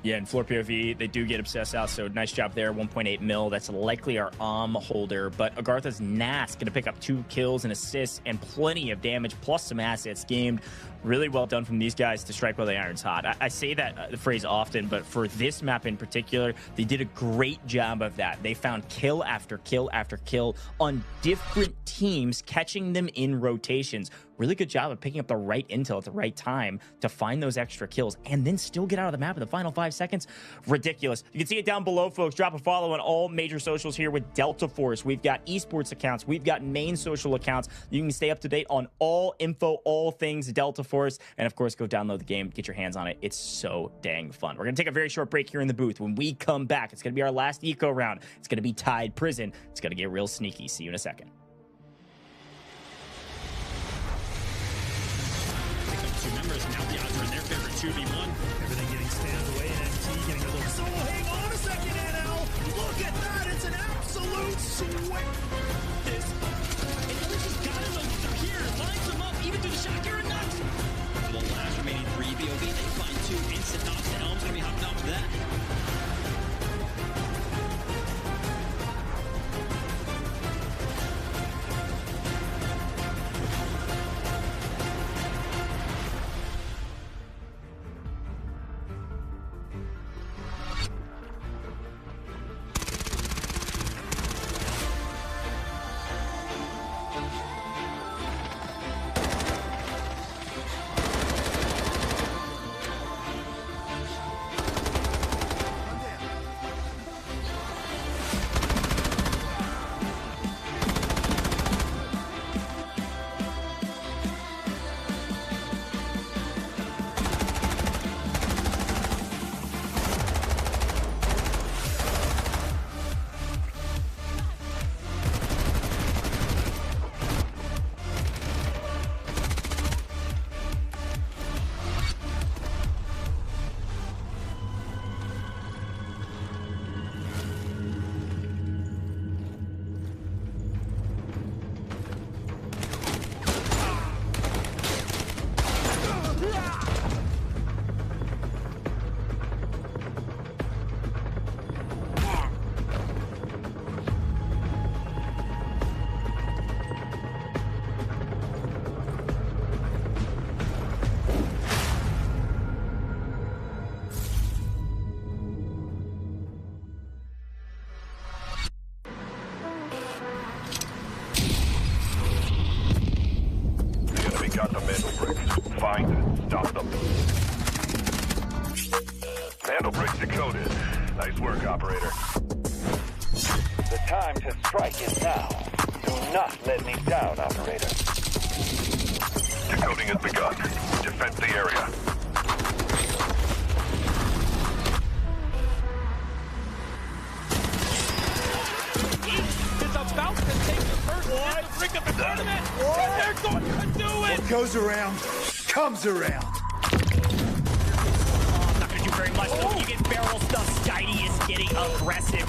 Yeah, and FLOORPOV, they do get obsessed out, so nice job there, 1.8 mil. That's likely our holder, but AGARTHA's Nas going to pick up 2 kills and assists and plenty of damage, plus some assets gamed. Really well done from these guys to strike while the iron's hot. I say that the phrase often, but for this map in particular, they did a great job of that. They found kill after kill after kill on different teams, catching them in rotations. Really good job of picking up the right intel at the right time to find those extra kills and then still get out of the map in the final 5 seconds. Ridiculous. You can see it down below, folks. Drop a follow on all major socials here with Delta Force. We've got esports accounts. We've got main social accounts. You can stay up to date on all info, all things Delta Force. And of course, go download the game, get your hands on it. It's so dang fun. We're going to take a very short break here in the booth. When we come back, it's going to be our last eco round. It's going to be Tide Prison. It's going to get real sneaky. See you in a second.
Members, now the odds are in their favor, 2v1. Everything getting stand away, and MT getting a little... So hang on a second, NL! Look at that! It's an absolute sweat! This... And Ellis has got him, they're here! Lines them up, even through the shot, you're nuts! For the last remaining 3 BOV, they find 2 instant knocks, and Elm's gonna be hopping off that.
got the Mandelbrick. Find and stop them. Mandelbrick decoded. Nice work, operator.
The time to strike is now. Do not let me down, operator.
Decoding has begun. Defend the area.
Brick up in front of it. And they're going to do it.
What goes around comes around.
Not gonna do very much though. You get barrel stuff. Skydie is getting aggressive.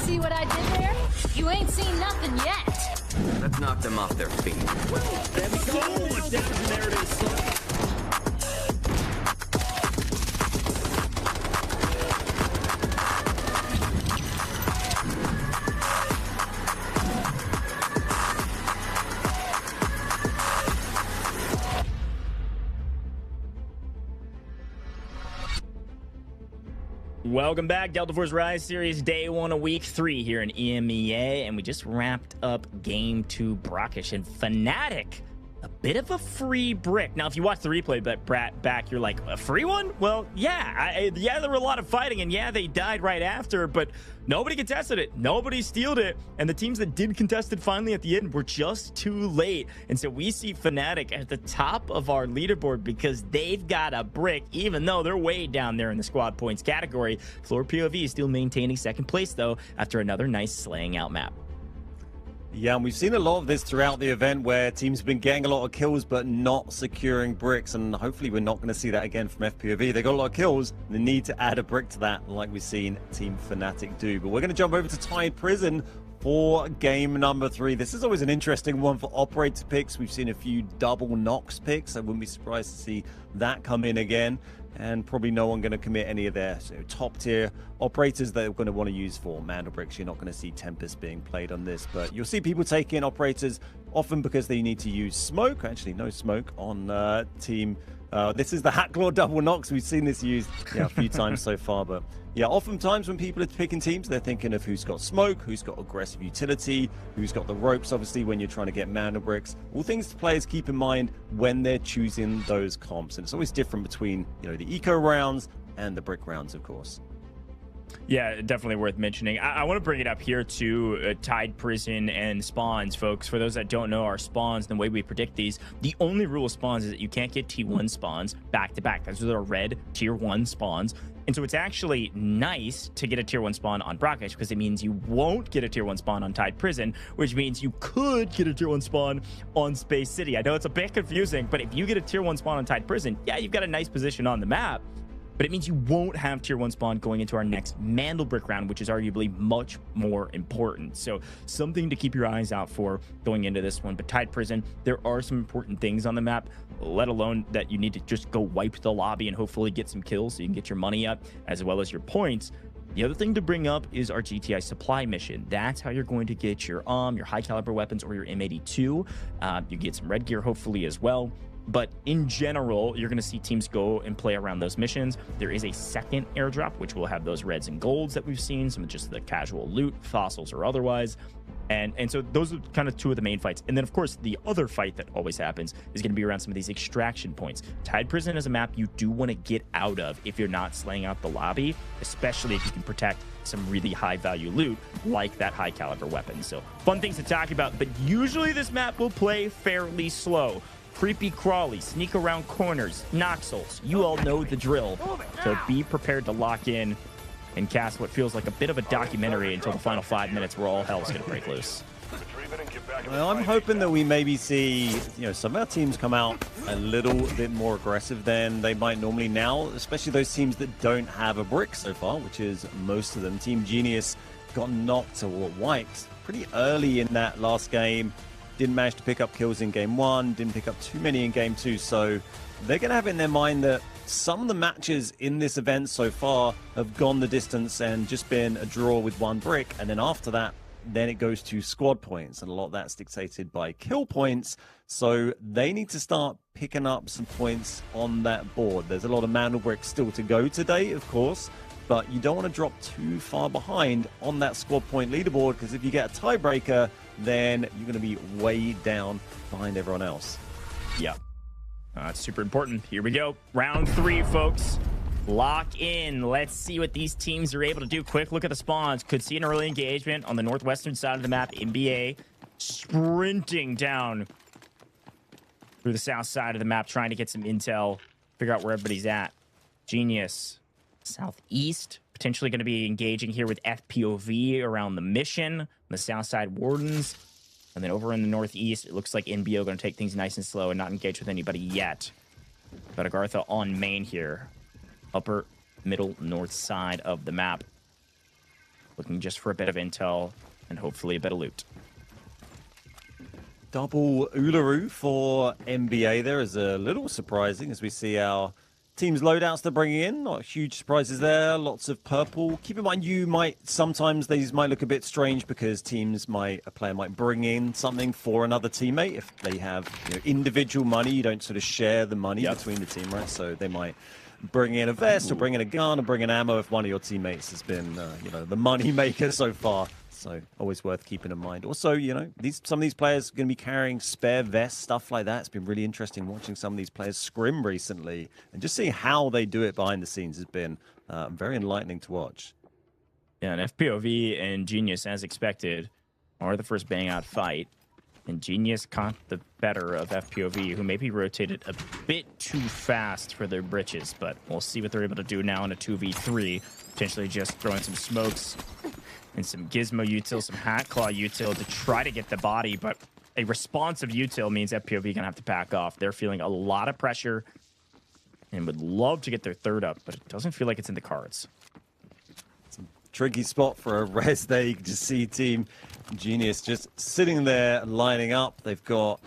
See what I did there? You ain't seen nothing yet.
Let's knock them off their feet.
They have so much damage, and there it is. Welcome back, Delta Force Rise Series Day 1 of Week 3 here in EMEA, and we just wrapped up Game 2 Brakkesh and Fnatic. A bit of a free brick. Now, if you watch the replay back, you're like, a free one? Well, yeah. Yeah, there were a lot of fighting, and yeah, they died right after, but nobody contested it. Nobody stealed it, and the teams that did contest it finally at the end were just too late. And so we see Fnatic at the top of our leaderboard because they've got a brick, even though they're way down there in the squad points category. FLOORPOV is still maintaining second place, though, after another nice slaying out map.
Yeah, and we've seen a lot of this throughout the event where teams have been getting a lot of kills but not securing bricks, and hopefully we're not going to see that again from FPOV. They got a lot of kills, they need to add a brick to that like we've seen Team Fnatic do. But we're going to jump over to Tide Prison for game number 3. This is always an interesting one for operator picks. We've seen a few double Nox picks. I wouldn't be surprised to see that come in again. And probably no one going to commit any of their top tier operators that they're going to want to use for Mandelbrick. You're not going to see Tempest being played on this, but you'll see people taking operators often because they need to use smoke. Actually, no smoke on team. This is the Hackclaw double Nox. We've seen this used a few times so far, but yeah, oftentimes when people are picking teams, they're thinking of who's got smoke, who's got aggressive utility, who's got the ropes, obviously, when you're trying to get Mandelbricks. All things players keep in mind when they're choosing those comps. And it's always different between, the eco rounds and the brick rounds, of course.
Yeah, definitely worth mentioning. I want to bring it up here to Tide Prison and spawns, folks. For those that don't know our spawns, the way we predict these, the only rule of spawns is that you can't get T1 spawns back to back. Those are the red tier 1 spawns. And so it's actually nice to get a tier 1 spawn on Brakkesh because it means you won't get a tier 1 spawn on Tide Prison, which means you could get a tier 1 spawn on Space City. I know it's a bit confusing, but if you get a tier 1 spawn on Tide Prison, yeah, you've got a nice position on the map. But it means you won't have tier 1 spawn going into our next Mandelbrick round, which is arguably much more important. So something to keep your eyes out for going into this one. But Tide Prison, there are some important things on the map, let alone that you need to just go wipe the lobby and hopefully get some kills so you can get your money up as well as your points. The other thing to bring up is our GTI supply mission. That's how you're going to get your high caliber weapons or your M82. You get some red gear hopefully as well. But in general, you're going to see teams go and play around those missions. There is a second airdrop, which will have those reds and golds that we've seen, some of just the casual loot, fossils or otherwise. And so those are kind of two of the main fights. And then, of course, the other fight that always happens is going to be around some of these extraction points. Tide Prison is a map you do want to get out of if you're not slaying out the lobby, especially if you can protect some really high-value loot like that high-caliber weapon. So fun things to talk about, but usually this map will play fairly slow. Creepy crawly, sneak around corners, Noxels. You all know the drill. So be prepared to lock in and cast what feels like a bit of a documentary until the final 5 minutes where all hell's going to break loose.
Well, I'm hoping that we maybe see, some of our teams come out a little bit more aggressive than they might normally now, especially those teams that don't have a brick so far, which is most of them. Team Genius got knocked or wiped pretty early in that last game. Didn't manage to pick up kills in game 1, didn't pick up too many in game 2, so they're going to have it in their mind that some of the matches in this event so far have gone the distance and just been a draw with one brick, and then after that, then it goes to squad points, and a lot of that's dictated by kill points, so they need to start picking up some points on that board. There's a lot of Mandelbrick still to go today, of course, but you don't want to drop too far behind on that squad point leaderboard, because if you get a tiebreaker, then you're going to be way down behind everyone else.
Yeah. It's super important. Here we go. Round 3, folks. Lock in. Let's see what these teams are able to do. Quick look at the spawns. Could see an early engagement on the northwestern side of the map. NBA sprinting down through the south side of the map, trying to get some intel, figure out where everybody's at. Genius. Southeast. Potentially going to be engaging here with FPOV around the mission. On the south side, Wardens.
And then over in the northeast, it looks like NBO going to take things nice and slow and not engage with anybody yet. But AGARTHA on main here. Upper, middle, north side of the map. Looking just for a bit of intel and hopefully a bit of loot.
Double Uluru for NBA there is a little surprising as we see our team's loadouts they're bringing in. Not huge surprises there. Lots of purple. Keep in mind, sometimes these might look a bit strange because a player might bring in something for another teammate. If they have individual money, you don't sort of share the money between the team, right? So they might bring in a vest or bring in a gun or bring in ammo if one of your teammates has been, the money maker so far. So always worth keeping in mind. Also, some of these players are going to be carrying spare vests, stuff like that. It's been really interesting watching some of these players scrim recently, and just seeing how they do it behind the scenes has been very enlightening to watch.
Yeah, and FPOV and Genius, as expected, are the first bang-out fight. And Genius caught the better of FPOV, who maybe rotated a bit too fast for their britches, but we'll see what they're able to do now in a 2v3. Potentially just throwing some smokes and some Gizmo util, some Hat Claw util to try to get the body, but a responsive util means FPOV gonna have to back off. They're feeling a lot of pressure and would love to get their third up, but it doesn't feel like it's in the cards.
Tricky spot for a res there. You can just see Team Genius just sitting there lining up. They've got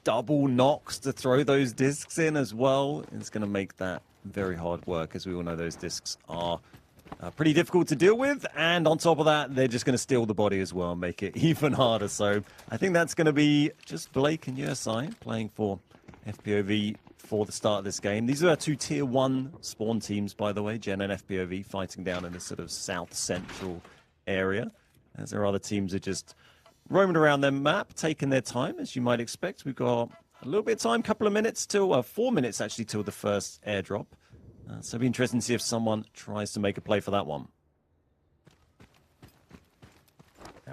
double knocks to throw those discs in as well. It's going to make that very hard work, as we all know those discs are pretty difficult to deal with. And on top of that, they're just going to steal the body as well and make it even harder. So I think that's going to be just Blake and Yersai playing for FPOV for the start of this game. These are our two tier 1 spawn teams, by the way, Gen and FPOV, fighting down in this sort of south central area. As there are other teams that just roaming around their map, taking their time, as you might expect. We've got a little bit of time, couple of minutes till, 4 minutes actually, till the first airdrop. So it'll be interesting to see if someone tries to make a play for that one.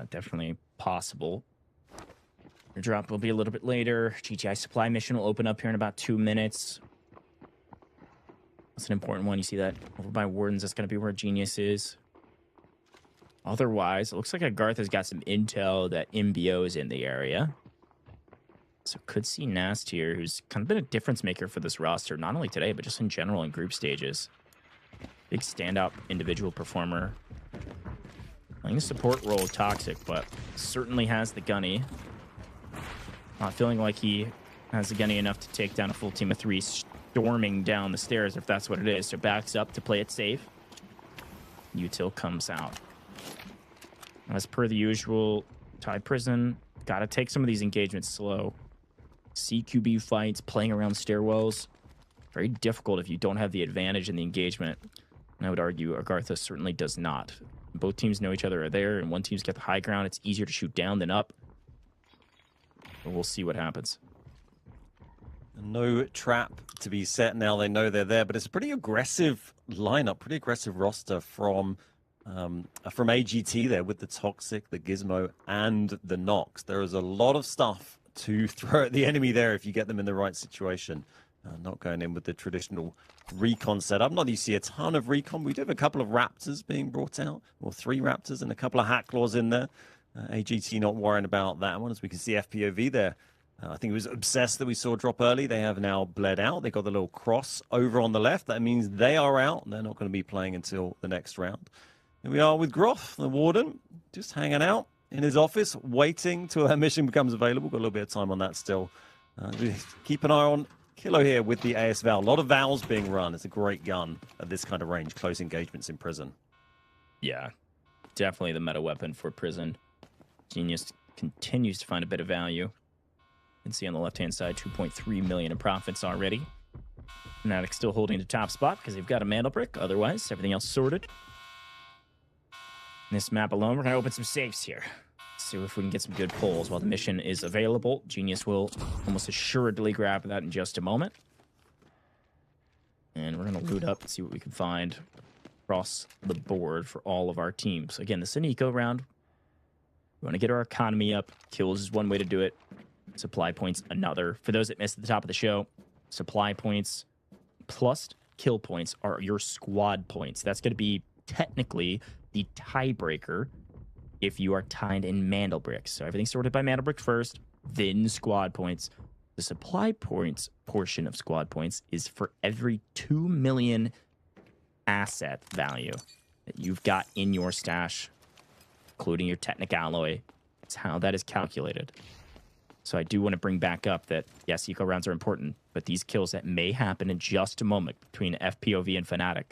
Definitely possible. Your drop will be a little bit later. GTI supply mission will open up here in about 2 minutes. That's an important one. You see that over by Wardens. That's going to be where Genius is. Otherwise, it looks like AGARTHA's got some intel that MBO is in the area. So could see Nast here, who's kind of been a difference maker for this roster, not only today, but just in general in group stages. Big standout individual performer. Playing the support role of Toxic, but certainly has the gunny. Not feeling like he has the gunny enough to take down a full team of 3 storming down the stairs, if that's what it is. So backs up to play it safe. Util comes out. As per the usual, Thai Prison, got to take some of these engagements slow. CQB fights, playing around stairwells, very difficult if you don't have the advantage in the engagement. And I would argue AGARTHA certainly does not. Both teams know each other are there, and one team's got the high ground. It's easier to shoot down than up. But we'll see what happens.
No trap to be set now. They know they're there, but it's a pretty aggressive lineup, pretty aggressive roster from AGT there with the Toxic, the Gizmo, and the Nox. There is a lot of stuff to throw at the enemy there if you get them in the right situation. Not going in with the traditional recon setup. Not that you see a ton of recon. We do have a couple of Raptors being brought out, or 3 Raptors and a couple of Hat Claws in there. AGT not worrying about that one, as we can see FPOV there. I think it was Obsessed that we saw drop early. They have now bled out. They got the little cross over on the left. That means they are out. They're not going to be playing until the next round. Here we are with Groff, the Warden, just hanging out in his office, waiting till that mission becomes available. Got a little bit of time on that still. Keep an eye on Kilo here with the AS Val. A lot of Vals being run. It's a great gun at this kind of range. Close engagements in prison.
Yeah, definitely the meta weapon for prison. Genius continues to find a bit of value. You can see on the left-hand side, 2.3 million in profits already. Fnatic still holding the top spot because they've got a Mandelbrick. Otherwise, everything else sorted. In this map alone, we're going to open some safes here. See if we can get some good pulls while the mission is available. Genius will almost assuredly grab that in just a moment. And we're going to loot up and see what we can find across the board for all of our teams. Again, this is an eco round. We want to get our economy up. Kills is one way to do it. Supply points another. For those that missed at the top of the show, supply points plus kill points are your squad points. That's going to be technically the tiebreaker if you are tied in Mandelbrick. So everything's sorted by Mandelbrick first, then squad points. The supply points portion of squad points is for every 2 million asset value that you've got in your stash, including your Technic Alloy. It's how that is calculated. So I do want to bring back up that, yes, eco rounds are important, but these kills that may happen in just a moment between FPOV and Fnatic,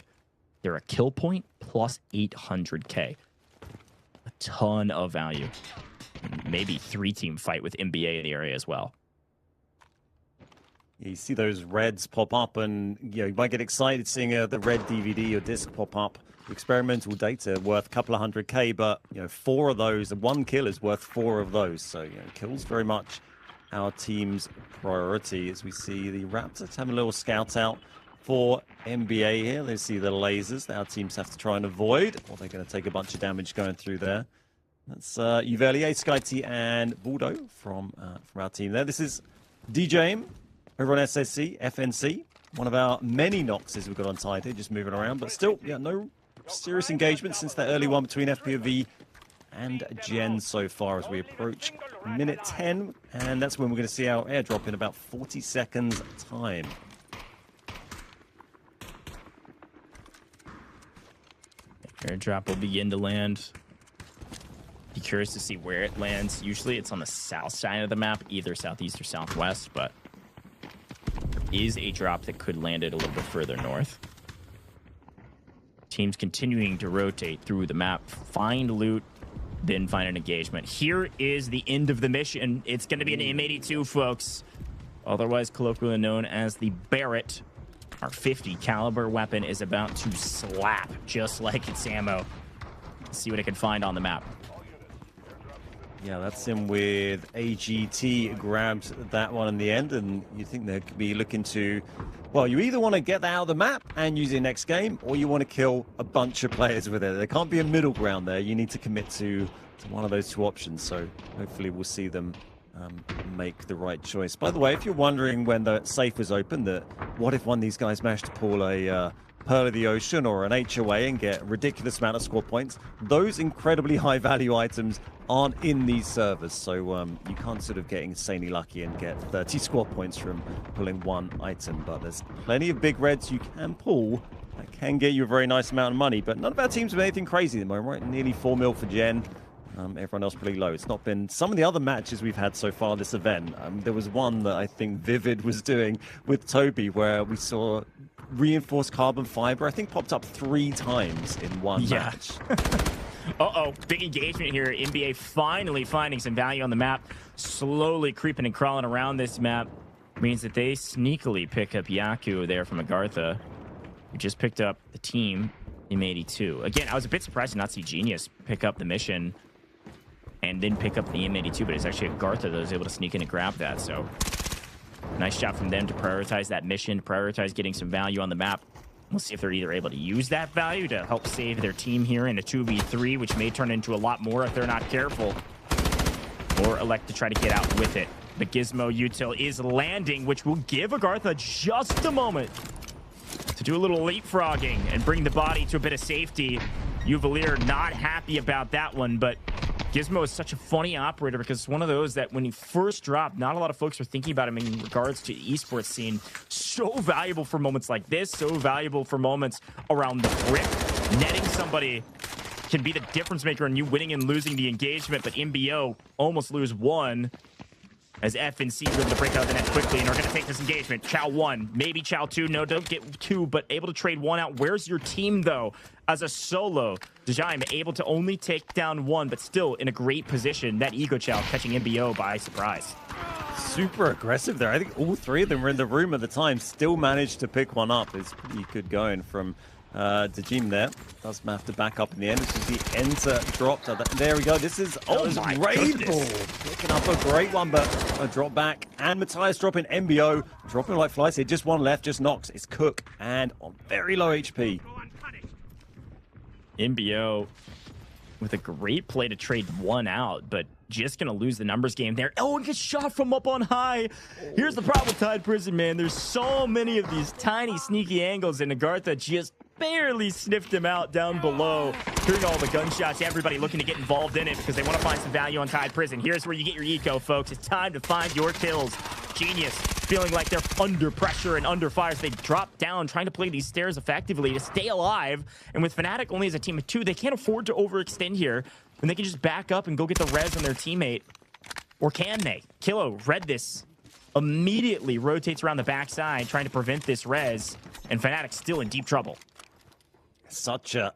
they're a kill point plus 800k. A ton of value. Maybe 3-team fight with NBA in the area as well.
You see those reds pop up, and you might get excited seeing the red DVD or disc pop up. Experimental data worth a couple of 100k, but 4 of those, 1 kill is worth 4 of those. So kills very much our team's priority. As we see the Raptors having a little scout out for NBA here. They see the lasers that our teams have to try and avoid, or they're going to take a bunch of damage going through there. That's Uvelier, SkyT, and Bordeaux from our team there. This is DJing over on SSC, FNC. One of our many Noxes we've got on side here, just moving around, but still, no serious engagement since that early one between FPOV and Gen so far as we approach minute 10, and that's when we're going to see our airdrop in about 40 seconds time.
Airdrop will begin to land. Be curious to see where it lands. Usually it's on the south side of the map, either southeast or southwest, but there is a drop that could land it a little bit further north. Teams continuing to rotate through the map, find loot, then find an engagement. Here is the end of the mission. It's going to be an M82, folks. Otherwise colloquially known as the Barrett. Our 50 caliber weapon is about to slap just like its ammo. Let's see what it can find on the map.
Yeah, that's him with AGT grabbed that one in the end, and you think they could be looking to, well, you either want to get that out of the map and use it next game, or you want to kill a bunch of players with it. There can't be a middle ground there. You need to commit to one of those 2 options, so hopefully we'll see them make the right choice. By the way, if you're wondering when the safe was open, that what if one of these guys managed to pull a Pearl of the Ocean or an HOA and get a ridiculous amount of squad points, those incredibly high value items aren't in these servers, so you can't sort of get insanely lucky and get 30 squad points from pulling 1 item. But there's plenty of big reds you can pull that can get you a very nice amount of money, but none of our teams have anything crazy at the moment, right? Nearly 4 mil for Gen. Everyone else pretty low. It's not been some of the other matches we've had so far this event. There was one that I think Vivid was doing with Toby where we saw reinforced carbon fiber, I think, popped up 3 times in one match.
Uh-oh, big engagement here. NBA finally finding some value on the map. Slowly creeping and crawling around this map means that they sneakily pick up Yaku there from AGARTHA, who just picked up the team M82. Again, I was a bit surprised to not see Genius pick up the mission and then pick up the M82, but it's actually AGARTHA that was able to sneak in and grab that, so nice job from them to prioritize that mission, prioritize getting some value on the map. We'll see if they're either able to use that value to help save their team here in a 2v3, which may turn into a lot more if they're not careful, or elect to try to get out with it. The Gizmo util is landing, which will give AGARTHA just a moment to do a little leapfrogging and bring the body to a bit of safety. Uvelier not happy about that one, but Gizmo is such a funny operator because it's one of those that when he first dropped, not a lot of folks were thinking about him in regards to the esports scene. So valuable for moments like this, so valuable for moments around the brick. Netting somebody can be the difference maker in you winning and losing the engagement, but MBO almost lose 1 as FNC is able to break out the net quickly and are going to take this engagement. Chow 1, maybe Chow 2. No, don't get 2, but able to trade 1 out. Where's your team, though? As a solo, Djaim able to only take down 1, but still in a great position. That Ego Chow catching MBO by surprise.
Super aggressive there. I think all 3 of them were in the room at the time. Still managed to pick one up. It's pretty good going from Djaim there. Does have to back up in the end. This is the enter drop. There we go. This is Raid Ball. Picking up a great one, but a drop back. And Matthias dropping MBO. Dropping like flies here. Just 1 left. Just Nox. It's Cook. And on very low HP.
MBO with a great play to trade 1 out, but just gonna lose the numbers game there. Oh, and gets shot from up on high. Here's the problem with Tide Prison, man. There's so many of these tiny, sneaky angles, and AGARTHA just barely sniffed him out down below. Hearing all the gunshots, everybody looking to get involved in it because they want to find some value on Tide Prison. Here's where you get your eco, folks. It's time to find your kills. Genius feeling like they're under pressure and under fire. So they drop down, trying to play these stairs effectively to stay alive. And with Fnatic only as a team of 2, they can't afford to overextend here. And they can just back up and go get the res on their teammate. Or can they? Kilo read this, immediately rotates around the backside, trying to prevent this res. And Fnatic's still in deep trouble.
Such a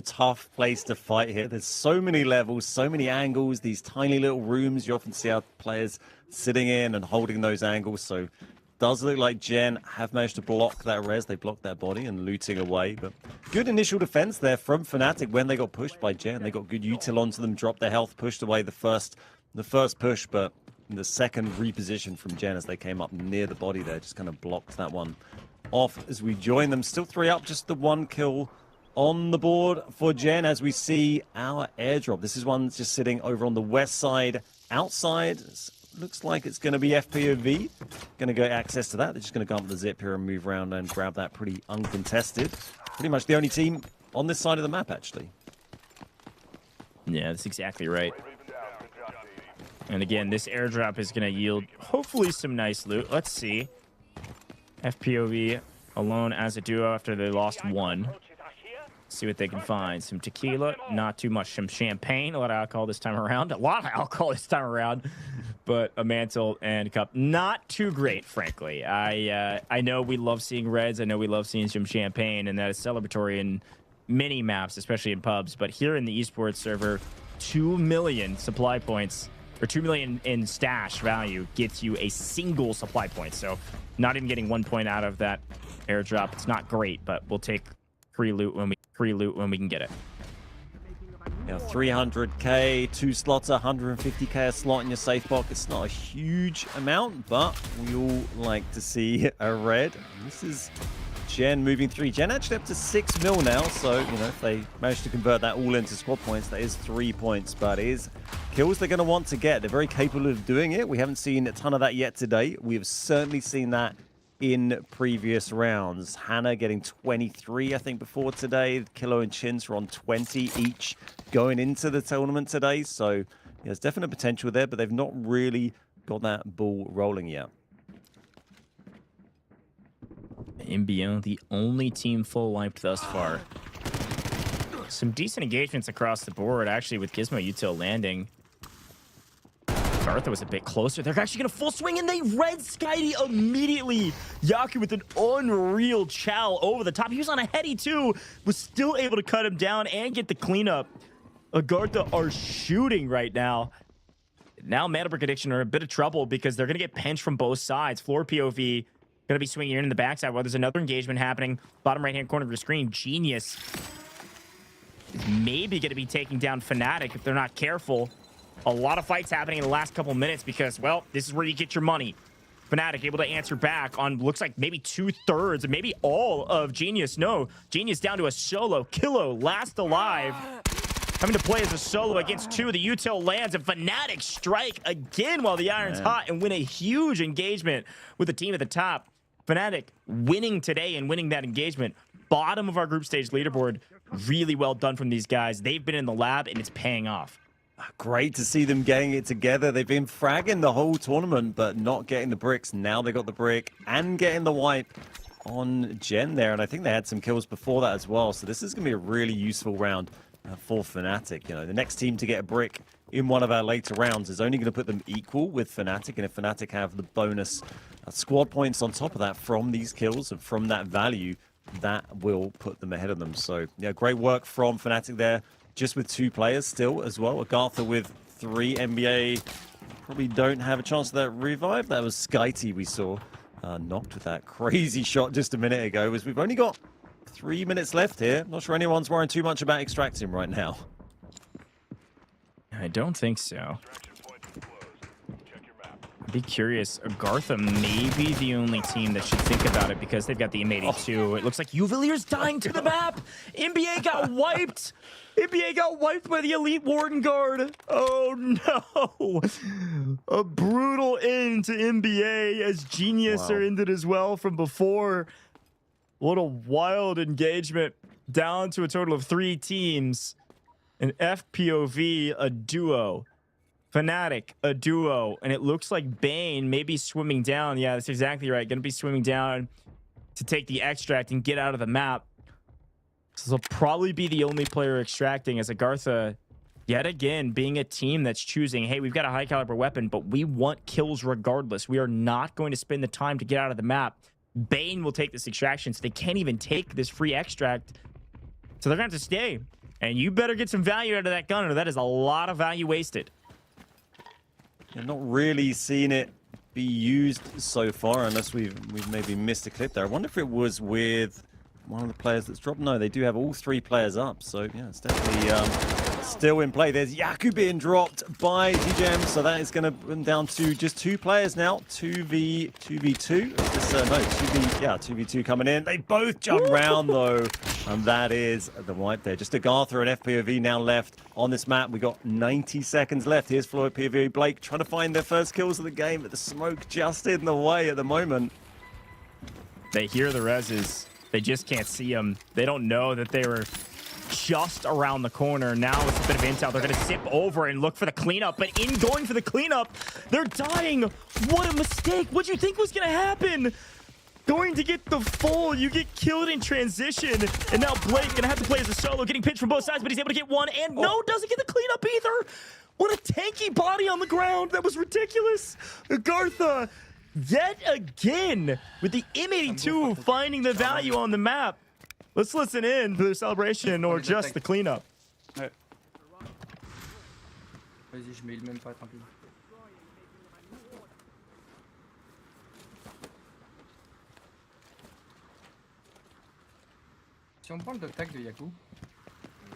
tough place to fight here. There's so many levels, so many angles, these tiny little rooms. You often see our players sitting in and holding those angles. So it does look like Gen have managed to block that res. They blocked that body and looting away. But good initial defense there from Fnatic when they got pushed by Gen. They got good util onto them, dropped their health, pushed away the first push, but the second reposition from Gen as they came up near the body there just kind of blocked that one off as we join them. Still 3 up, just the 1 kill on the board for Gen as we see our airdrop. This is one that's just sitting over on the west side outside. Looks like it's going to be FPOV. Going to get access to that. They're just going to go up the zip here and move around and grab that pretty uncontested. Pretty much the only team on this side of the map, actually.
Yeah, that's exactly right. And again, this airdrop is going to yield hopefully some nice loot. Let's see. FPOV alone as a duo after they lost 1. See what they can find. Some tequila, not too much. Some champagne, a lot of alcohol this time around. But a mantle and cup, not too great, frankly. I know we love seeing reds. I know we love seeing some champagne, and that is celebratory in many maps, especially in pubs. But here in the esports server, 2 million supply points, or 2 million in stash value gets you a single supply point. So not even getting 1 point out of that airdrop. It's not great, but we'll take free loot when we can get it.
Yeah, 300k, 2 slots, 150k a slot in your safe box. It's not a huge amount, but we all like to see a red. This is Gen moving 3. Gen actually up to 6 mil now, so you know if they manage to convert that all into squad points, that is 3 points, but it is kills they're going to want to get. They're very capable of doing it. We haven't seen a ton of that yet today. We have certainly seen that in previous rounds. Hannah getting 23, I think, before today. Kilo and Chins were on 20 each going into the tournament today. So yeah, there's definite potential there, but they've not really got that ball rolling yet.
EMEA, the only team full wiped thus far. Some decent engagements across the board, actually, with Gizmo Util landing. AGARTHA was a bit closer. They're actually going to full swing, and they red Skydie immediately. Yaku with an unreal chow over the top. He was on a heady, too. Was still able to cut him down and get the cleanup. AGARTHA are shooting right now. Now Mandelbrick Addiction are in a bit of trouble because they're going to get pinched from both sides. FLOORPOV going to be swinging in the backside while there's another engagement happening. Bottom right-hand corner of your screen, Genius is maybe going to be taking down Fnatic if they're not careful. A lot of fights happening in the last couple minutes because, well, this is where you get your money. Fnatic able to answer back on, looks like maybe 2/3, maybe all of Genius. No, Genius down to a solo. Kilo last alive. Having to play as a solo against 2. The util lands, and Fnatic strike again while the iron's hot and win a huge engagement with the team at the top. Fnatic winning today and winning that engagement. Bottom of our group stage leaderboard. Really well done from these guys. They've been in the lab, and it's paying off.
Great to see them getting it together. They've been fragging the whole tournament, but not getting the bricks. Now they got the brick and getting the wipe on Gen there, and I think they had some kills before that as well. So this is going to be a really useful round for Fnatic. You know, the next team to get a brick in one of our later rounds is only going to put them equal with Fnatic, and if Fnatic have the bonus squad points on top of that from these kills and from that value, that will put them ahead of them. So yeah, great work from Fnatic there. Just with 2 players still as well. AGARTHA with 3. NBA probably don't have a chance of that revive. That was Skyty we saw knocked with that crazy shot just a minute ago. As we've only got 3 minutes left here. Not sure anyone's worrying too much about extracting right now.
I don't think so. I'd be curious. AGARTHA may be the only team that should think about it because they've got the M82. It looks like Juvelier's dying to the map. NBA got wiped. NBA got wiped by the Elite Warden Guard. Oh no. A brutal end to NBA as Genius are ended as well from before.
What a wild engagement. Down to a total of 3 teams. An FPOV, a duo. Fnatic, a duo. And it looks like Bane may be swimming down. Yeah, that's exactly right. Going to be swimming down to take the extract and get out of the map. So they'll probably be the only player extracting, as AGARTHA, yet again, being a team that's choosing, hey, we've got a high caliber weapon, but we want kills regardless. We are not going to spend the time to get out of the map. Bane will take this extraction, so they can't even take this free extract. So they're going to have to stay. And you better get some value out of that gun, or that is a lot of value wasted.
You're not really seeing it be used so far, unless we've maybe missed a clip there. I wonder if it was with one of the players that's dropped. No, they do have all 3 players up, so yeah, it's definitely still in play. There's Yaku being dropped by DJM, so that is going to bring down to just 2 players now. 2v2. No, 2v2 coming in. They both jump round though, and that is the wipe there. Just AGARTHA and FPOV now left on this map. We got 90 seconds left. Here's FLOORPOV Blake trying to find their first kills of the game, but the smoke just in the way at the moment.
They hear the reses. They just can't see them. They don't know that they were just around the corner. Now it's a bit of intel. They're going to zip over and look for the cleanup. But in going for the cleanup, they're dying. What a mistake. What do you think was going to happen? Going to get the full. You get killed in transition. And now Blake going to have to play as a solo, getting pinched from both sides, but he's able to get one. And no, doesn't get the cleanup either. What a tanky body on the ground. That was ridiculous. AGARTHA, yet again, with the M82 finding the value on the map. Let's listen in to the celebration or just the cleanup.
Ouais. Vas-y, je mets le même pas tant pis. Si on prend le doctac de Yaku.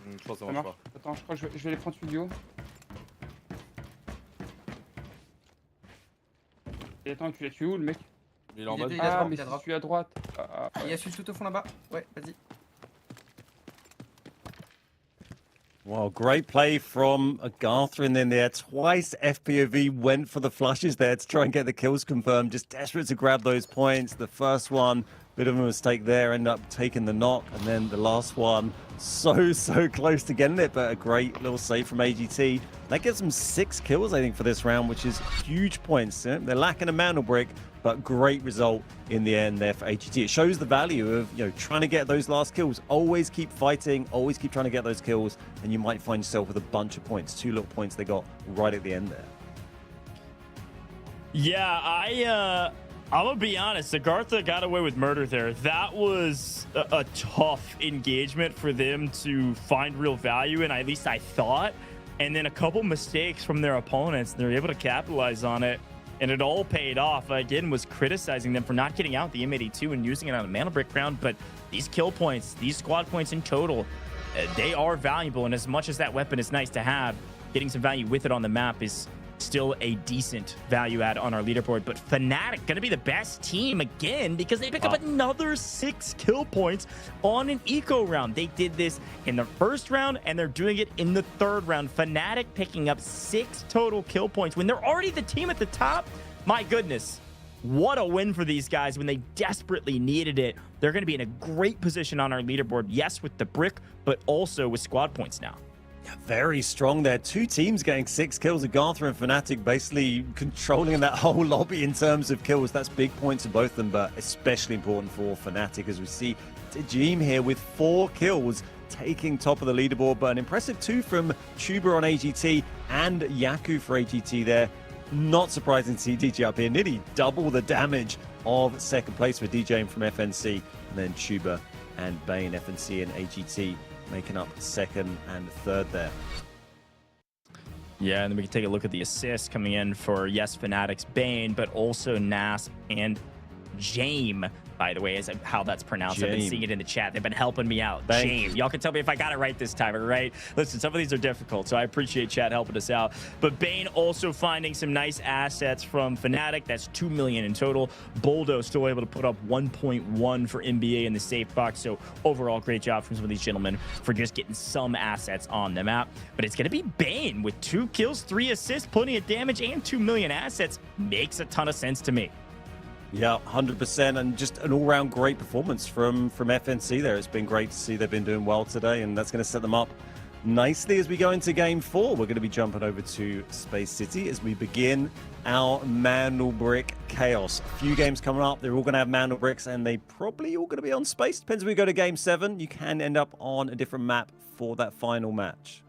Je pense que ça marche pas.
Attends, je crois que je vais les prendre studio. Et attends, tu l'as tué où le mec?
Il est en bas.
Ah, mais je suis à droite. Il y a celui tout au fond là-bas. Ouais, vas-y.
Wow, great play from AGARTHA in there. Twice FPOV went for the flushes there to try and get the kills confirmed. Just desperate to grab those points. The first one, bit of a mistake there, ended up taking the knock. And then the last one, so close to getting it, but a great little save from AGT. That gives them 6 kills, I think, for this round, which is huge points. They're lacking a Mandelbrick, but great result in the end there for AGT. It shows the value of, you know, trying to get those last kills. Always keep fighting, always keep trying to get those kills, and you might find yourself with a bunch of points. 2 little points they got right at the end there.
Yeah, I'm gonna be honest. AGARTHA got away with murder there. That was a tough engagement for them to find real value in, at least I thought. And then a couple mistakes from their opponents. They're able to capitalize on it, and it all paid off. Again, was criticizing them for not getting out the M82 and using it on a Mandelbrick round, but these kill points, these squad points in total, they are valuable. And as much as that weapon is nice to have, getting some value with it on the map is still a decent value add on our leaderboard. But Fnatic gonna be the best team again because they pick up another 6 kill points on an eco round. They did this in the first round and they're doing it in the 3rd round. Fnatic picking up 6 total kill points when they're already the team at the top. My goodness, what a win for these guys when they desperately needed it. They're gonna be in a great position on our leaderboard. Yes, with the brick, but also with squad points now.
Very strong there. 2 teams getting 6 kills. AGARTHA and Fnatic basically controlling that whole lobby in terms of kills. That's big points for both of them, but especially important for Fnatic as we see Tajim here with 4 kills taking top of the leaderboard, but an impressive 2 from Tuber on AGT and Yaku for AGT there. Not surprising to see DJ up here. Nearly double the damage of 2nd place for DJ from FNC, and then Tuber and Bane, FNC and AGT making up 2nd and 3rd there.
Yeah, and then we can take a look at the assists coming in for, yes, Fnatic's Bane, but also Nasp and Jame, by the way, is how that's pronounced. I've been seeing it in the chat. They've been helping me out. Jame. Y'all can tell me if I got it right this time, all right? Listen, some of these are difficult, so I appreciate chat helping us out. But Bane also finding some nice assets from Fnatic. That's 2 million in total. Boldo still able to put up 1.1 for NBA in the safe box. So overall, great job from some of these gentlemen for just getting some assets on the map. But it's going to be Bane with 2 kills, 3 assists, plenty of damage, and 2 million assets. Makes a ton of sense to me.
Yeah, 100%, and just an all-round great performance from FNC there. It's been great to see they've been doing well today, and that's going to set them up nicely as we go into Game 4. We're going to be jumping over to Space City as we begin our Mandelbrick Chaos. A few games coming up. They're all going to have Mandelbricks, and they probably all going to be on Space. Depends if we go to Game 7. You can end up on a different map for that final match.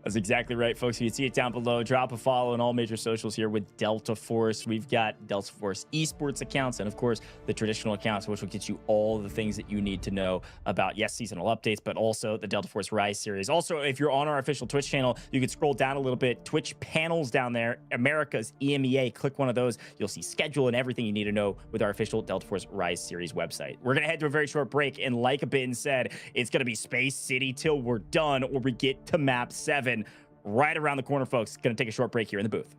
That's exactly right, folks. You can see it down below. Drop a follow on all major socials here with Delta Force. We've got Delta Force Esports accounts and, of course, the traditional accounts, which will get you all the things that you need to know about, yes, seasonal updates, but also the Delta Force Rise series. Also, if you're on our official Twitch channel, you can scroll down a little bit. Twitch panels down there, America's EMEA. Click one of those. You'll see schedule and everything you need to know with our official Delta Force Rise series website. We're going to head to a very short break, and like Ben said, it's going to be Space City till we're done or we get to map 7. Right around the corner, folks. Going to take a short break here in the booth.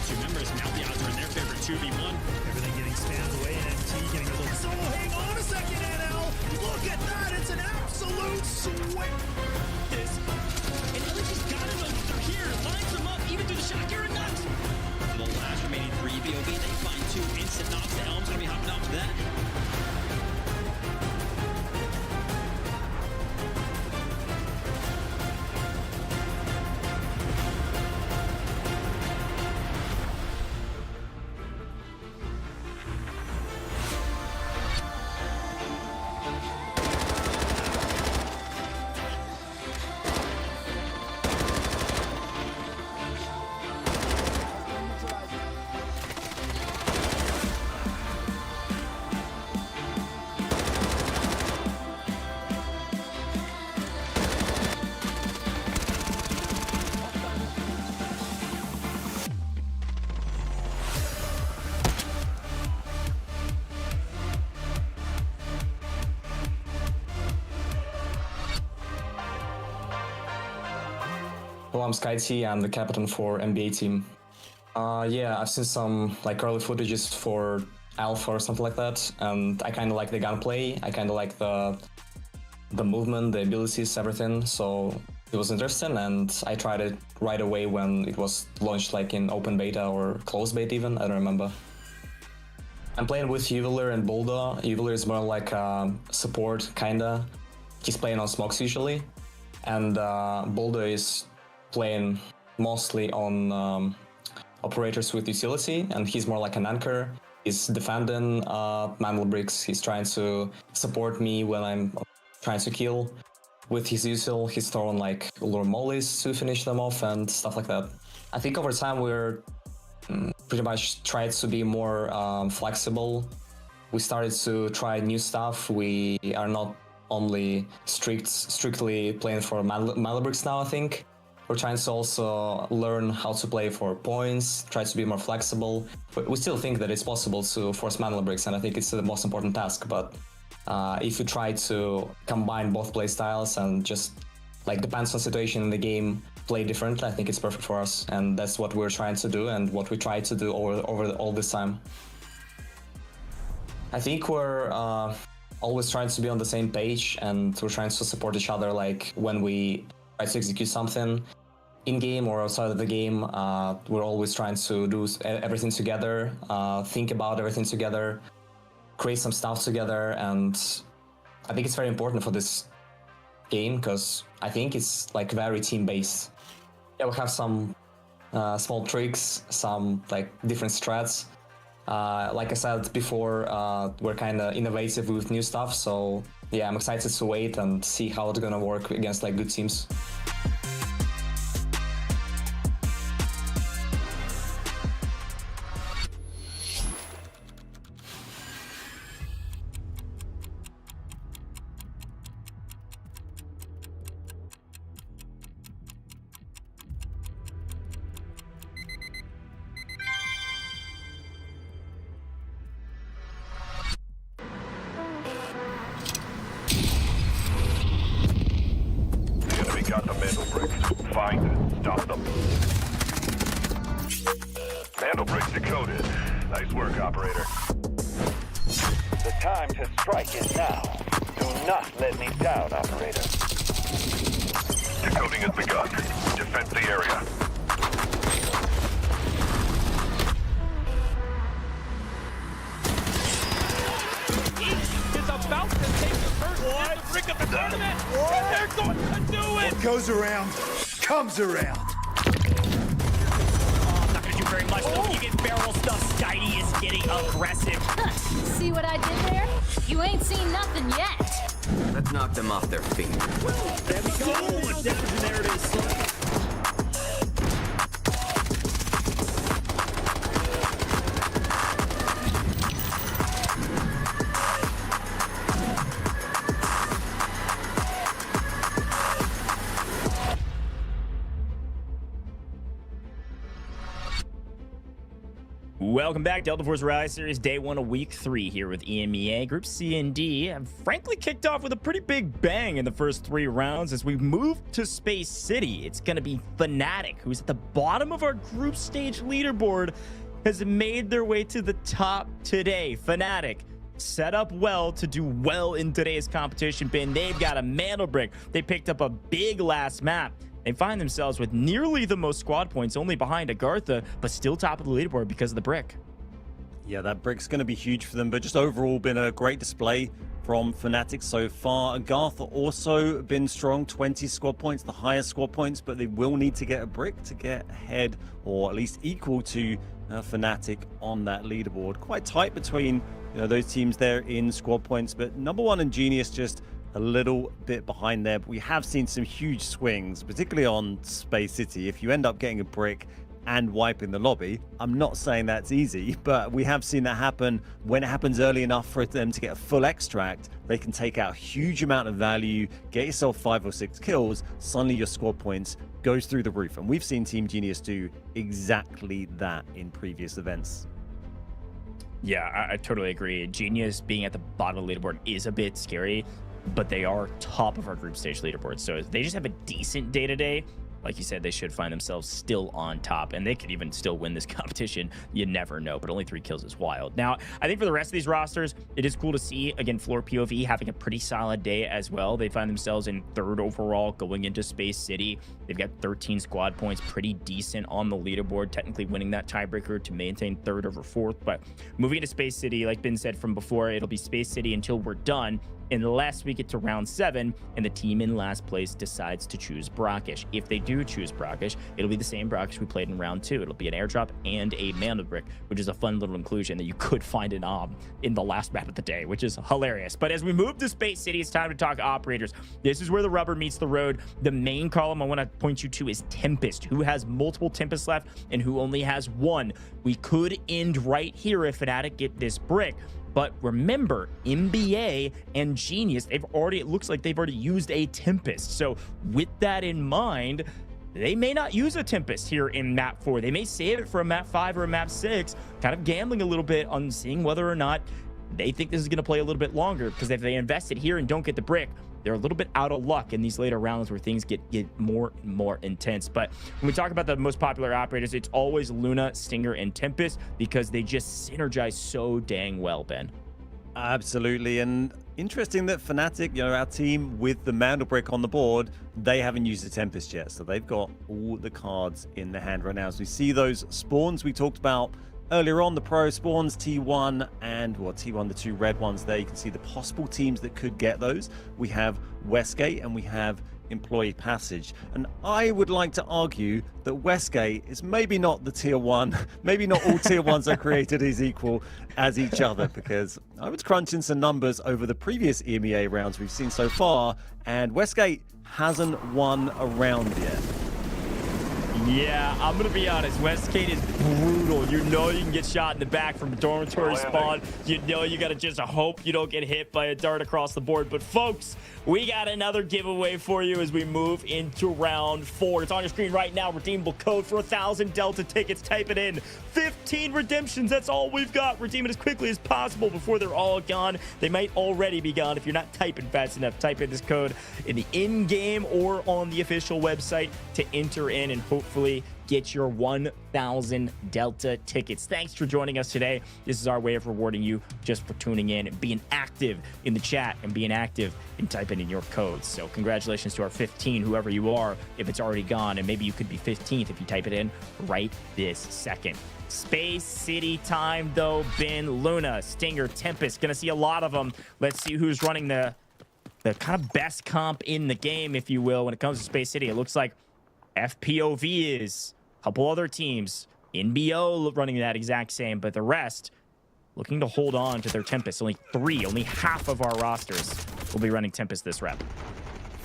Two members, now the odds are in their favor, 2v1. Everything getting spammed away, and MT getting a little solo. Hang on a second, NL. Look at that. It's an absolute swing.
And LG's got to know that they're here. Lines them up, even through the shot. You're a nut. The last remaining 3 BOB, they find 2 instant knocks. The Helm's going to be hopping off that.
Well, I'm SkyT, I'm the captain for NBA team. Yeah, I've seen some like early footages for Alpha or something like that, and I kind of like the gunplay, I kind of like the movement, the abilities, everything, so it was interesting, and I tried it right away when it was launched like in open beta or closed beta even, I don't remember. I'm playing with Juveler and Boulder. Juveler is more like a support, kinda. He's playing on smokes usually, and Boulder is playing mostly on operators with utility, and he's more like an anchor. He's defending Mandelbricks. He's trying to support me when I'm trying to kill. With his util, he's throwing like lure mollies to finish them off and stuff like that. I think over time we're pretty much tried to be more flexible. We started to try new stuff. We are not only strictly playing for Mandelbricks now, I think. We're trying to also learn how to play for points, try to be more flexible. But we still think that it's possible to force Mandelbricks, and I think it's the most important task. But if you try to combine both play styles and just like depends on situation in the game, play differently, I think it's perfect for us. And that's what we're trying to do and what we try to do over all this time. I think we're always trying to be on the same page, and we're trying to support each other. Like when we try to execute something in-game or outside of the game, we're always trying to do everything together, think about everything together, create some stuff together, and I think it's very important for this game because I think it's like very team-based. Yeah, we have some small tricks, some like different strats. Like I said before, we're kind of innovative with new stuff, so yeah, I'm excited to wait and see how it's gonna work against like good teams.
Got the Mandelbricks. Find and stop them. Mandelbricks decoded. Nice work, operator.
The time to strike is now. Do not let me down, operator.
Decoding has begun. Defend the area.
ultimate, and they're going to do it!
What goes around, comes around.
Not gonna do very much though. You get barrel stuff. Skydie is getting aggressive.
See what I did there? You ain't seen nothing yet.
Let's knock them off their feet.
There we go. Much damage, and there it is. Welcome back, Delta Force Rise Series, day 1 of week 3 here with EMEA. Group C and D have frankly kicked off with a pretty big bang in the first 3 rounds. As we move to Space City, it's going to be Fnatic, who's at the bottom of our group stage leaderboard, has made their way to the top today. Fnatic set up well to do well in today's competition bin. They've got a Mandelbrick. They picked up a big last map. They find themselves with nearly the most squad points, only behind AGARTHA, but still top of the leaderboard because of the brick.
Yeah, that brick's going to be huge for them, but just overall been a great display from Fnatic so far. AGARTHA also been strong, 20 squad points, the highest squad points, but they will need to get a brick to get ahead, or at least equal to Fnatic on that leaderboard. Quite tight between those teams there in squad points, but number 1 and Genius just a little bit behind there. But we have seen some huge swings, particularly on Space City. If you end up getting a brick and wiping the lobby, I'm not saying that's easy, but we have seen that happen. When it happens early enough for them to get a full extract, they can take out a huge amount of value, get yourself 5 or 6 kills, suddenly your squad points goes through the roof. And we've seen Team Genius do exactly that in previous events.
Yeah, I totally agree. Genius being at the bottom of the leaderboard is a bit scary, but they are top of our group stage leaderboard. So they just have a decent day today. Like you said, they should find themselves still on top, and they could even still win this competition. You never know, but only 3 kills is wild. Now, I think for the rest of these rosters, it is cool to see, again, FLOORPOV having a pretty solid day as well. They find themselves in 3rd overall going into Space City. They've got 13 squad points, pretty decent on the leaderboard, technically winning that tiebreaker to maintain 3rd over 4th. But moving into Space City, like Ben said from before, it'll be Space City until we're done, unless we get to round 7 and the team in last place decides to choose Brakkesh. If they do choose Brakkesh, it'll be the same Brakkesh we played in round 2. It'll be an airdrop and a Mandelbrick, which is a fun little inclusion that you could find in the last map of the day, which is hilarious. But as we move to Space City, it's time to talk operators. This is where the rubber meets the road. The main column I want to point you to is Tempest, who has multiple Tempests left and who only has 1. We could end right here if Fnatic get this brick. But remember, EMEA and Genius, it looks like they've already used a Tempest. So with that in mind, they may not use a Tempest here in map 4. They may save it for a map 5 or a map 6, kind of gambling a little bit on seeing whether or not they think this is going to play a little bit longer. Because if they invest it here and don't get the brick, they're a little bit out of luck in these later rounds where things get more and more intense. But when we talk about the most popular operators, it's always Luna, Stinger, and Tempest because they just synergize so dang well, Ben.
Absolutely. And interesting that Fnatic, our team with the Mandelbrick on the board, they haven't used the Tempest yet. So they've got all the cards in their hand right now. As we see those spawns we talked about earlier on, the pro spawns, T1 and T1, the 2 red ones there. You can see the possible teams that could get those. We have Westgate and we have Employee Passage. And I would like to argue that Westgate is maybe not the tier 1. Maybe not all tier 1s are created as equal as each other, because I was crunching some numbers over the previous EMEA rounds we've seen so far, and Westgate hasn't won a round yet.
Yeah, I'm going to be honest. Westgate is brutal. You know you can get shot in the back from a dormitory spawn. You know you got to just hope you don't get hit by a dart across the board. But, folks, we got another giveaway for you as we move into round 4. It's on your screen right now. Redeemable code for 1,000 Delta tickets. Type it in. 15 redemptions. That's all we've got. Redeem it as quickly as possible before they're all gone. They might already be gone if you're not typing fast enough. Type in this code in the in-game or on the official website to enter in and hopefully get your 1,000 Delta tickets. Thanks for joining us today. This is our way of rewarding you just for tuning in and being active in the chat and being active in typing in your codes. So congratulations to our 15, whoever you are, if it's already gone, and maybe you could be 15th if you type it in right this second. Space City time though. Ben, Luna, Stinger, Tempest, gonna see a lot of them. Let's see who's running the the kind of best comp in the game, if you will, when it comes to Space City. It looks like FPOV is, a couple other teams, NBO running that exact same, but the rest looking to hold on to their Tempest. Only half of our rosters will be running Tempest this rep.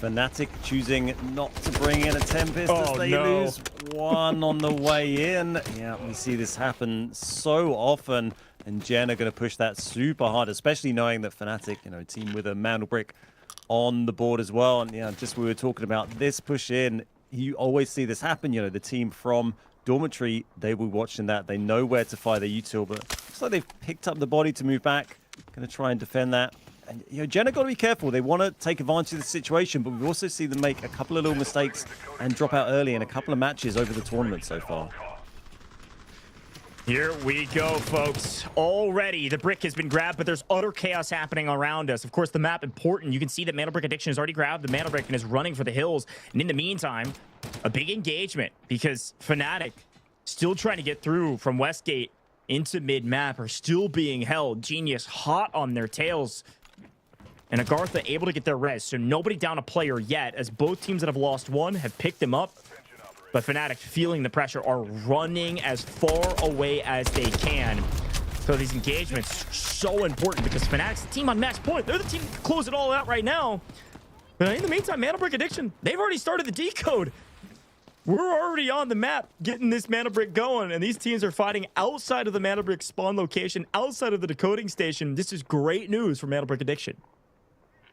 Fnatic choosing not to bring in a Tempest as they lose one on the way in. Yeah, we see this happen so often, and Gen are going to push that super hard, especially knowing that Fnatic, you know, a team with a Mandelbrick on the board as well. And yeah, just we were talking about this push in, you always see this happen. You know, the team from Dormitory, they will be watching that. They know where to fire their util, but looks like they've picked up the body to move back. Going to try and defend that. And, you know, Gen have got to be careful. They want to take advantage of the situation, but we've also seen them make a couple of little mistakes and drop out early in a couple of matches over the tournament so far.
Here we go, folks. Already, the brick has been grabbed, but there's utter chaos happening around us. Of course, the map important. You can see that Mandelbrick Addiction has already grabbed the Mandelbrick and is running for the hills. And in the meantime, a big engagement because Fnatic still trying to get through from Westgate into mid-map are still being held. Genius hot on their tails. And AGARTHA able to get their res. So nobody down a player yet, as both teams that have lost one have picked them up. But Fnatic, feeling the pressure, are running as far away as they can. So these engagements are so important because Fnatic's the team on max point. They're the team that can close it all out right now. But in the meantime, Mandelbrick Addiction, they've already started the decode. We're already on the map getting this Mandelbrick going, and these teams are fighting outside of the Mandelbrick spawn location, outside of the decoding station. This is great news for Mandelbrick Addiction.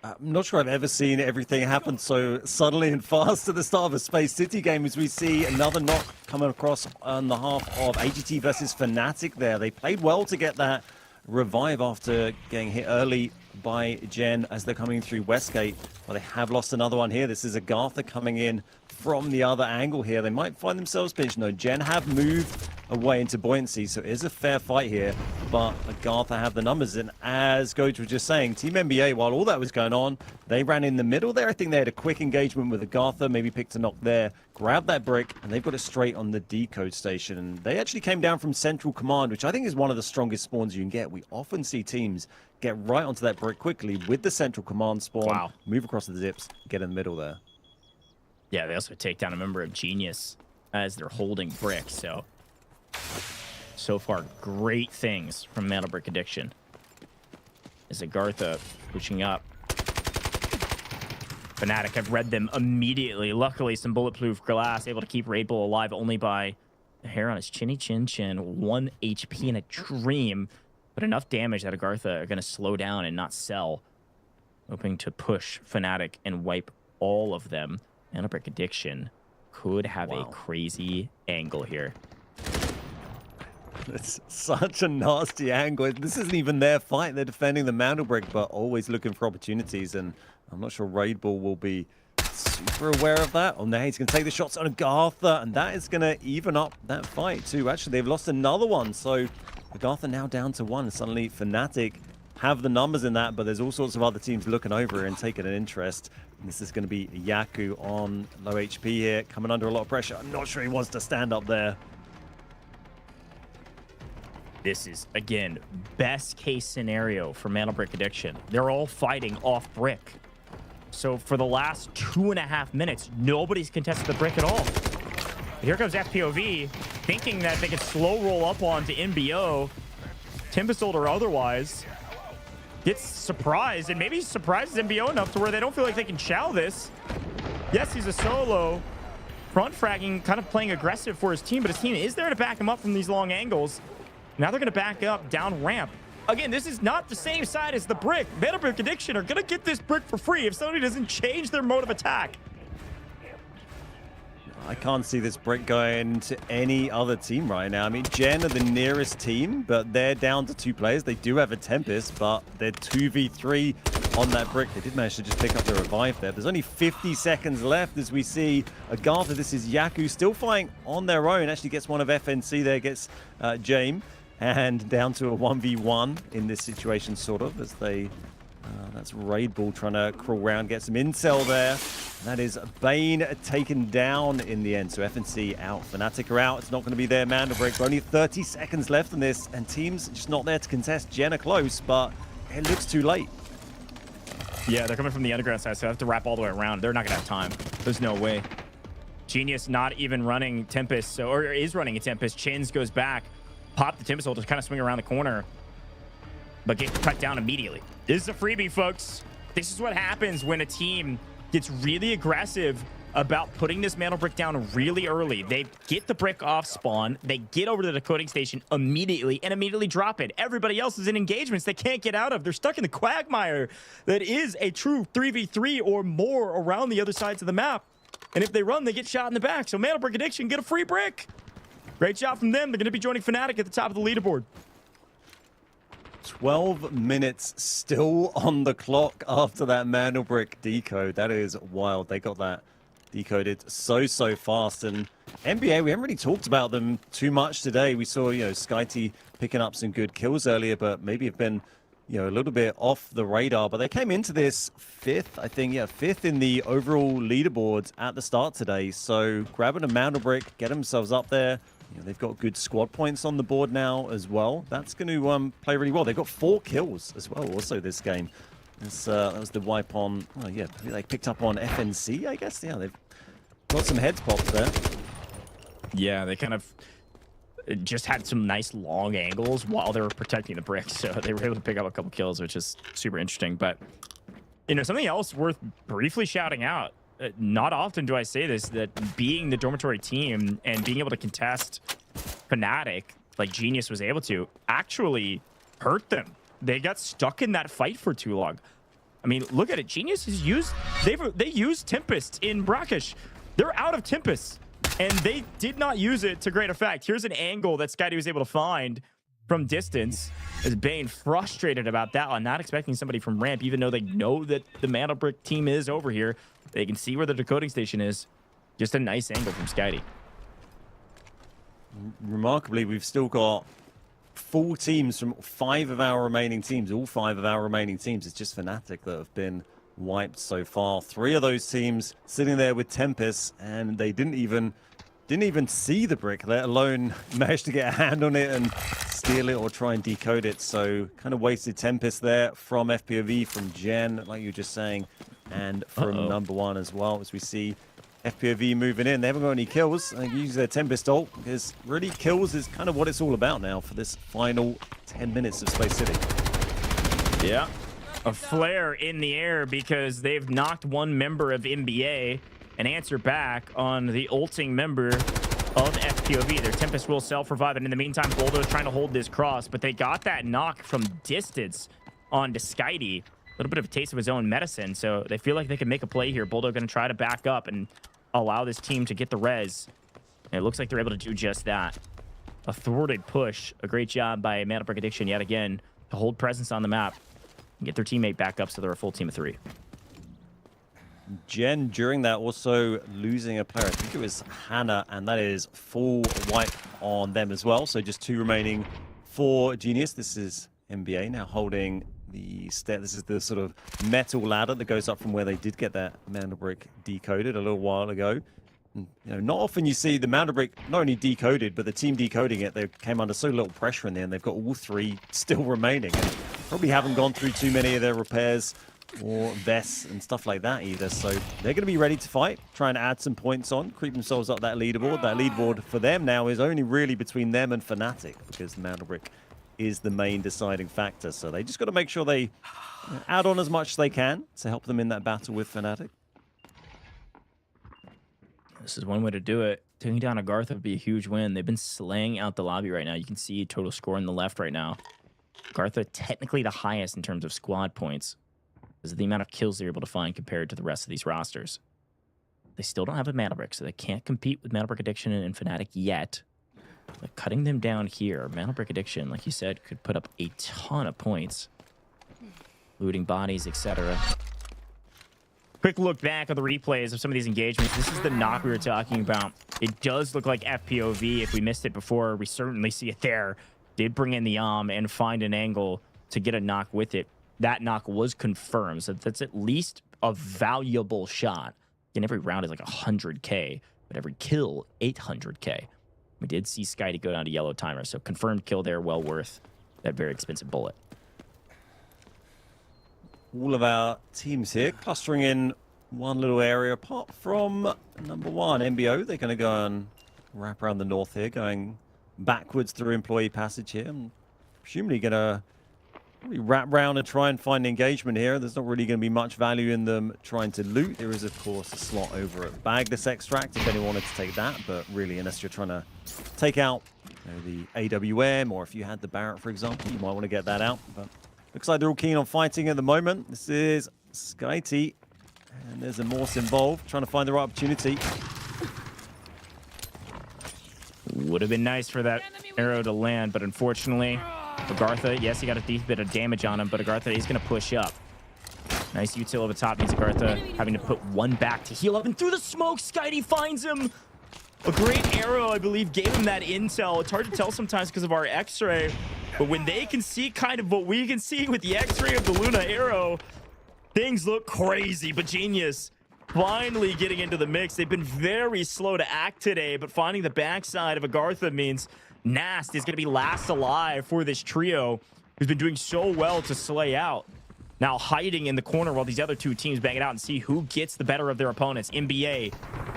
I'm not sure I've ever seen everything happen so suddenly and fast at the start of a Space City game, as we see another knock coming across on the half of AGT versus Fnatic there. They played well to get that revive after getting hit early by Gen as they're coming through Westgate. Well, they have lost another one here. This is AGARTHA coming in from the other angle here. They might find themselves pinched. No, Gen have moved away into buoyancy, so it is a fair fight here, but AGARTHA have the numbers. And as Gotaga was just saying, Team NBA, while all that was going on, they ran in the middle there. I think they had a quick engagement with AGARTHA, maybe picked a knock there, grabbed that brick, and they've got it straight on the decode station. And they actually came down from Central Command, which I think is one of the strongest spawns you can get. We often see teams get right onto that brick quickly with the Central Command spawn, move across the zips, get in the middle there.
Yeah, they also take down a member of Genius as they're holding brick, so far, great things from Mandelbrick Addiction. As AGARTHA pushing up. Fnatic have read them immediately. Luckily, some bulletproof glass able to keep Raid Bull alive only by the hair on his chinny chin chin. 1 HP in a dream, but enough damage that AGARTHA are going to slow down and not sell. Hoping to push Fnatic and wipe all of them. Mandelbrick Addiction could have a crazy angle here.
It's such a nasty angle. This isn't even their fight. They're defending the Mandelbrick, but always looking for opportunities. And I'm not sure Raid Bull will be super aware of that. Oh, no, he's going to take the shots on AGARTHA, and that is going to even up that fight, too. Actually, they've lost another one. So AGARTHA now down to 1. Suddenly, Fnatic have the numbers in that, but there's all sorts of other teams looking over and taking an interest. And this is going to be Yaku on low HP here, coming under a lot of pressure. I'm not sure he wants to stand up there.
This is, again, best case scenario for Mandelbrick Addiction. They're all fighting off brick. So for the last 2.5 minutes, nobody's contested the brick at all. But here comes FPOV, thinking that they could slow roll up onto NBO, Timbersault or otherwise. Gets surprised, and maybe surprises NBO enough to where they don't feel like they can chow this. Yes, he's a solo. Front fragging, kind of playing aggressive for his team, but his team is there to back him up from these long angles. Now they're going to back up down ramp. Again, this is not the same side as the brick. Mandelbrick Addiction are going to get this brick for free if somebody doesn't change their mode of attack.
I can't see this brick going to any other team right now. I mean, Gen are the nearest team, but they're down to 2 players. They do have a Tempest, but they're 2v3 on that brick. They did manage to just pick up the revive there. There's only 50 seconds left as we see AGARTHA. This is Yaku still fighting on their own. Actually gets one of FNC there, gets James. And down to a 1v1 in this situation, sort of, as they... that's Raid Bull trying to crawl around, get some intel there. That is Bane taken down in the end. So FNC out, Fnatic are out. It's not going to be their Mandelbrick. Only 30 seconds left in this, and teams just not there to contest. Gen are close, but it looks too late.
Yeah, they're coming from the underground side, so I have to wrap all the way around. They're not going to have time. There's no way. Genius not even running Tempest, so, or is running a Tempest. Chins goes back. Pop the Tempest, will just kind of swing around the corner, but get cut down immediately. This is a freebie, folks. This is what happens when a team gets really aggressive about putting this Mandelbrick down really early. They get the brick off spawn, they get over to the decoding station immediately and immediately drop it. Everybody else is in engagements they can't get out of. They're stuck in the quagmire that is a true 3v3 or more around the other sides of the map. And if they run, they get shot in the back. So Mandelbrick Addiction get a free brick. Great job from them. They're going to be joining Fnatic at the top of the leaderboard.
12 minutes still on the clock after that Mandelbrick decode. That is wild. They got that decoded so fast. And NBA, we haven't really talked about them too much today. We saw, SkyT picking up some good kills earlier, but maybe have been, a little bit off the radar. But they came into this fifth, I think, fifth in the overall leaderboards at the start today. So grabbing a Mandelbrick, get themselves up there. They've got good squad points on the board now as well. That's going to play really well. They've got 4 kills as well also this game. That was the wipe on, they picked up on FNC, I guess. Yeah, they've got some heads popped there.
Yeah, they kind of just had some nice long angles while they were protecting the bricks. So they were able to pick up a couple kills, which is super interesting. But, something else worth briefly shouting out. Not often do I say this, that being the dormitory team and being able to contest Fnatic, like Genius was able to, actually hurt them. They got stuck in that fight for too long. I mean, look at it. Genius has used, they used Tempest in Brakkesh. They're out of Tempest, and they did not use it to great effect. Here's an angle that Skydie was able to find from distance. As Bane frustrated about that one, not expecting somebody from ramp, even though they know that the Mandelbrick team is over here. They can see where the decoding station is. Just a nice angle from Skydie.
Remarkably, we've still got full teams from 5 of our remaining teams. All 5 of our remaining teams. It's just Fnatic that have been wiped so far. 3 of those teams sitting there with Tempest, and they didn't even see the brick, let alone manage to get a hand on it and steal it or try and decode it. So kind of wasted Tempest there from FPOV, from Gen, like you were just saying, and from number 1 as well. As we see FPOV moving in, they haven't got any kills. They use their Tempest ult, because really kills is kind of what it's all about now for this final 10 minutes of Space City.
Yeah, a flare in the air because they've knocked one member of NBA. An answer back on the ulting member of FPOV. Their Tempest will self-revive, and in the meantime, Boldo is trying to hold this cross, but they got that knock from distance onto Skydie. A little bit of a taste of his own medicine, so they feel like they can make a play here. Boldo going to try to back up and allow this team to get the res. And it looks like they're able to do just that. A thwarted push. A great job by Mandelbrick Addiction yet again to hold presence on the map and get their teammate back up so they're a full team of 3.
Gen, during that, also losing a player. I think it was Hannah, and that is full wipe on them as well. So just 2 remaining for Genius. This is NBA now holding the step. This is the sort of metal ladder that goes up from where they did get that Mandelbrick decoded a little while ago. And, not often you see the Mandelbrick not only decoded, but the team decoding it. They came under so little pressure in there, and they've got all 3 still remaining. And probably haven't gone through too many of their repairs or vests and stuff like that either. So they're going to be ready to fight, trying to add some points on, creep themselves up that leaderboard. That leaderboard for them now is only really between them and Fnatic, because Mandelbrick is the main deciding factor. So they just got to make sure they add on as much as they can to help them in that battle with Fnatic.
This is one way to do it. Taking down AGARTHA would be a huge win. They've been slaying out the lobby right now. You can see total score on the left right now. AGARTHA technically the highest in terms of squad points, because of the amount of kills they're able to find compared to the rest of these rosters. They still don't have a Mandelbrick, so they can't compete with Mandelbrick Addiction and Fnatic yet. But cutting them down here, Mandelbrick Addiction, like you said, could put up a ton of points. Looting bodies, etc. Quick look back on the replays of some of these engagements. This is the knock we were talking about. It does look like FPOV. If we missed it before, we certainly see it there. Did bring in the and find an angle to get a knock with it. That knock was confirmed, so that's at least a valuable shot. And every round is like 100k, but every kill 800k. We did see Skydie go down to yellow timer, so confirmed kill there, well worth that very expensive bullet.
all of our teams here clustering in one little area apart from number one, MBO. They're going to go and wrap around the north here, going backwards through employee passage here. I'm presumably going to wrap around and try and find engagement here. There's not really going to be much value in them trying to loot. There is, of course, a slot over at Bagless Extract if anyone wanted to take that. But really, unless you're trying to take out the AWM, or if you had the Barrett, for example, you might want to get that out. But looks like they're all keen on fighting at the moment. This is Skyty, and there's a Morse involved, trying to find the right opportunity.
Would have been nice for that arrow to land, but unfortunately, AGARTHA, yes, he got a deep bit of damage on him, but AGARTHA is going to push up. Nice util over top means AGARTHA having to put one back to heal up, and through the smoke, Skyty finds him. A great arrow, I believe, gave him that intel. It's hard to tell sometimes because of our X-ray, but when they can see kind of what we can see with the X-ray of the Luna arrow, things look crazy. But Genius finally getting into the mix. They've been very slow to act today, but finding the backside of AGARTHA means Nast is going to be last alive for this trio who's been doing so well to slay out. Now hiding in the corner while these other two teams bang it out and see who gets the better of their opponents. NBA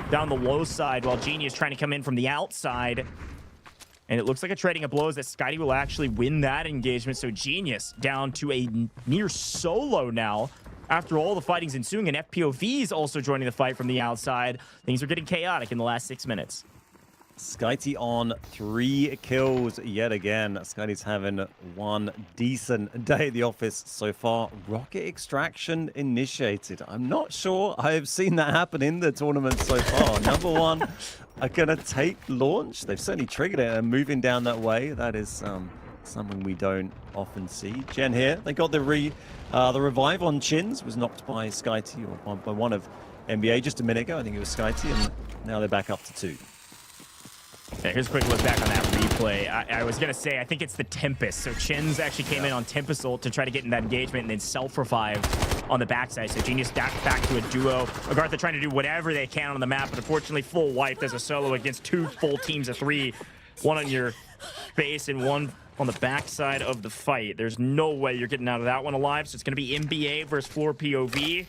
down the low side while Genius trying to come in from the outside. And it looks like a trading of blows that Skyty will actually win that engagement. So Genius down to a near solo now after all the fighting's ensuing, and FPOV is also joining the fight from the outside. Things are getting chaotic in the last 6 minutes.
Skyty on 3 kills yet again. Skyty's having one decent day at the office so far. Rocket extraction initiated. I'm not sure I have seen that happen in the tournament so far. Number one are going to take launch. They've certainly triggered it and moving down that way. That is something we don't often see. Gen here, they got the revive on Chins. Was knocked by Skyty or by one of NBA just a minute ago. I think it was Skyty, and now they're back up to 2.
Yeah, here's a quick look back on that replay. I was going to say, I think it's the Tempest. So Chins actually came in on Tempest ult to try to get in that engagement and then self-revive on the backside. So Genius back to a duo. AGARTHA trying to do whatever they can on the map, but unfortunately full wiped as a solo against 2 full teams of 3. One on your face and one on the backside of the fight. There's no way you're getting out of that one alive. So it's going to be NBA versus FLOORPOV.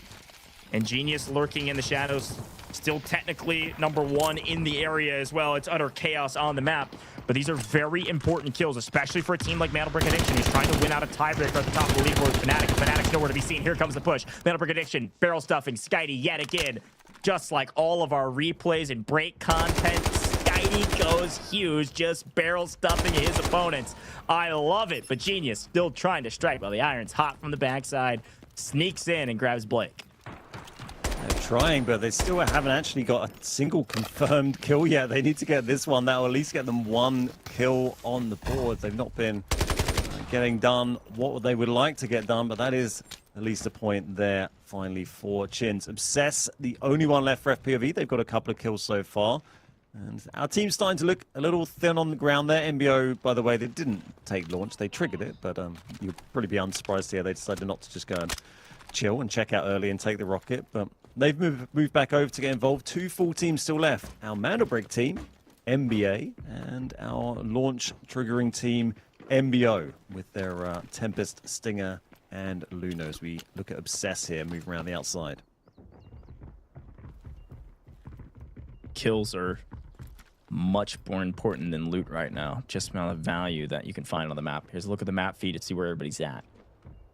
And Genius lurking in the shadows. Still technically number 1 in the area as well. It's utter chaos on the map. But these are very important kills, especially for a team like Mandelbrick Addiction, who's trying to win out a tiebreaker at the top of the leaderboard with Fnatic. Fnatic's nowhere to be seen. Here comes the push. Mandelbrick Addiction, barrel stuffing, Skyty yet again. Just like all of our replays and break content, Skyty goes huge, just barrel stuffing his opponents. I love it, but Genius still trying to strike while the iron's hot from the backside. Sneaks in and grabs Blake.
They're trying, but they still haven't actually got a single confirmed kill yet. They need to get this one. That will at least get them 1 kill on the board. They've not been getting done what they would like to get done, but that is at least a point there finally for Chins. Obsess, the only one left for FPOV. They've got a couple of kills so far. And our team's starting to look a little thin on the ground there. MBO, by the way, they didn't take launch. They triggered it, but you'd probably be unsurprised here. They decided not to just go and chill and check out early and take the rocket, but they've moved back over to get involved. 2 full teams still left. Our Mandelbrick team, NBA, and our launch triggering team, MBO, with their Tempest, Stinger, and Luna as we look at Obsess here, moving around the outside.
Kills are much more important than loot right now. Just amount of value that you can find on the map. Here's a look at the map feed to see where everybody's at.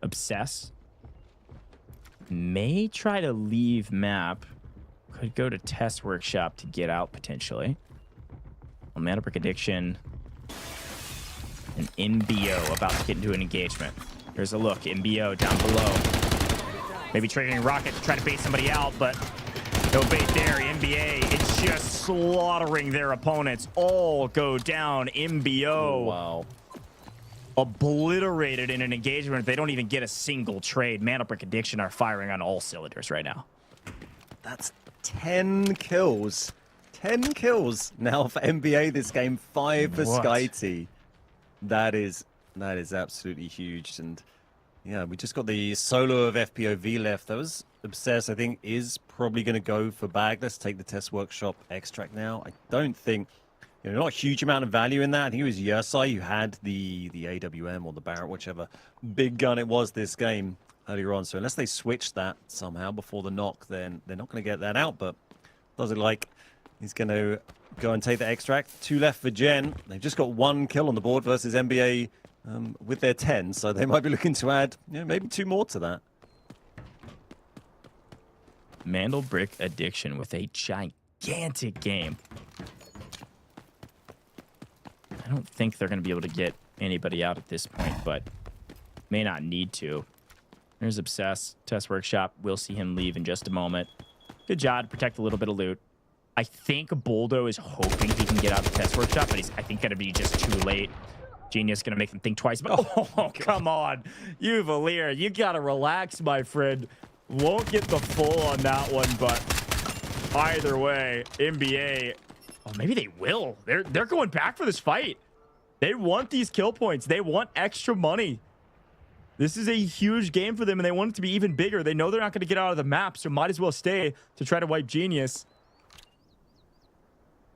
Obsess may try to leave map. Could go to test workshop to get out potentially. Well, Mandelbrick Addiction and MBO about to get into an engagement. Here's a look. MBO down below. Maybe triggering rocket to try to bait somebody out, but no bait there. NBA is just slaughtering their opponents. All go down. MBO.
Oh, wow.
Obliterated in an engagement. They don't even get a single trade. Mandelbrick Addiction are firing on all cylinders right now.
That's 10 kills. 10 kills now for NBA this game. 5 for Skyty. That is absolutely huge. And yeah, we just got the solo of FPOV left. That was Obsess, I think, is probably going to go for bag. Let's take the test workshop extract now. I don't think, not a huge amount of value in that. I think it was Yersai who had the AWM or the Barrett, whichever big gun it was this game. earlier on. So unless they switch that somehow before the knock, then they're not going to get that out. But does it like he's going to go and take the extract. 2 left for Gen. They've just got 1 kill on the board versus NBA with their 10. So they might be looking to add maybe 2 more to that.
Mandelbrick Addiction with a gigantic game. I don't think they're going to be able to get anybody out at this point, but may not need to. There's Obsess, Test Workshop. We'll see him leave in just a moment. Good job to protect a little bit of loot. I think Boldo is hoping he can get out of the Test Workshop, but he's, I think, going to be just too late. Genius going to make him think twice. But oh come on. Uvalier, you got to relax, my friend. Won't get the full on that one, but either way, NBA... Oh, maybe they will. They're going back for this fight. They want these kill points. They want extra money. This is a huge game for them, and they want it to be even bigger. They know they're not going to get out of the map, so might as well stay to try to wipe Genius.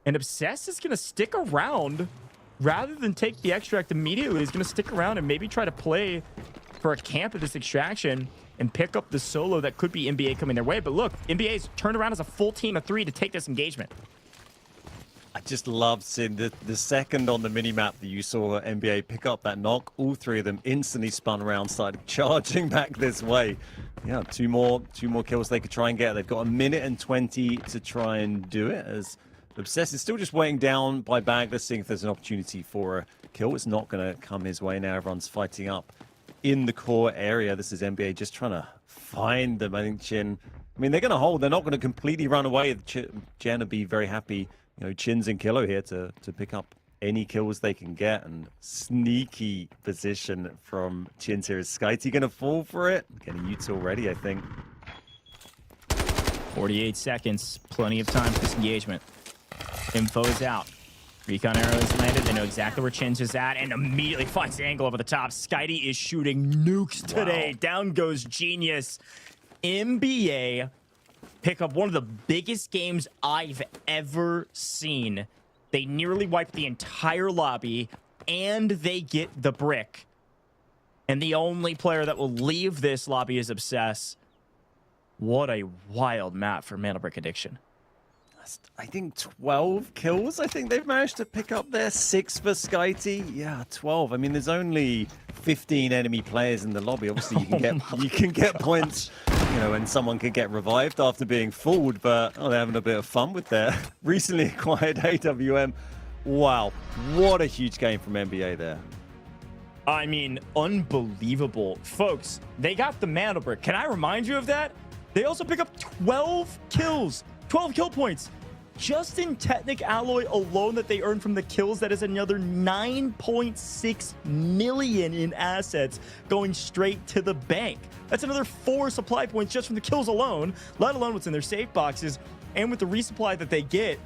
And Obsess is going to stick around. Rather than take the extract immediately, he's going to stick around and maybe try to play for a camp of this extraction and pick up the solo that could be NBA coming their way. But look, NBA's turned around as a full team of 3 to take this engagement.
I just loved seeing the second on the minimap that you saw NBA pick up that knock. All 3 of them instantly spun around, started charging back this way. Yeah, two more kills they could try and get. They've got 1 minute and 20 to try and do it, as Obsess is still just weighing down by bag. Let's see if there's an opportunity for a kill. It's not going to come his way now. Everyone's fighting up in the core area. This is NBA just trying to find them. I think Chin, I mean, they're going to hold. They're not going to completely run away. Jen will be very happy. You know, Chin's and Kilo here to pick up any kills they can get. And sneaky position from Chin's here. Is Skyty going to fall for it? Getting util ready, I think.
48 seconds. Plenty of time for this engagement. Info is out. Recon arrow is landed. They know exactly where Chin's is at and immediately finds the angle over the top. Skyty is shooting nukes today. Wow. Down goes Genius. NBA pick up one of the biggest games I've ever seen. They nearly wiped the entire lobby and they get the brick. And the only player that will leave this lobby is Obsess. What a wild map for Mandelbrick Addiction.
I think 12 kills. I think they've managed to pick up there. 6 for Skyty. Yeah, 12. I mean, there's only 15 enemy players in the lobby. Obviously, you can get points, you know, and someone can get revived after being fooled. But they're having a bit of fun with their recently acquired AWM. Wow, what a huge game from NBA there.
I mean, unbelievable, folks. They got the Mandelbrick. Can I remind you of that? They also pick up 12 kills. 12 kill points. Just in Technic Alloy alone that they earned from the kills, that is another 9.6 million in assets going straight to the bank. That's another 4 supply points just from the kills alone, let alone what's in their safe boxes. And with the resupply that they get,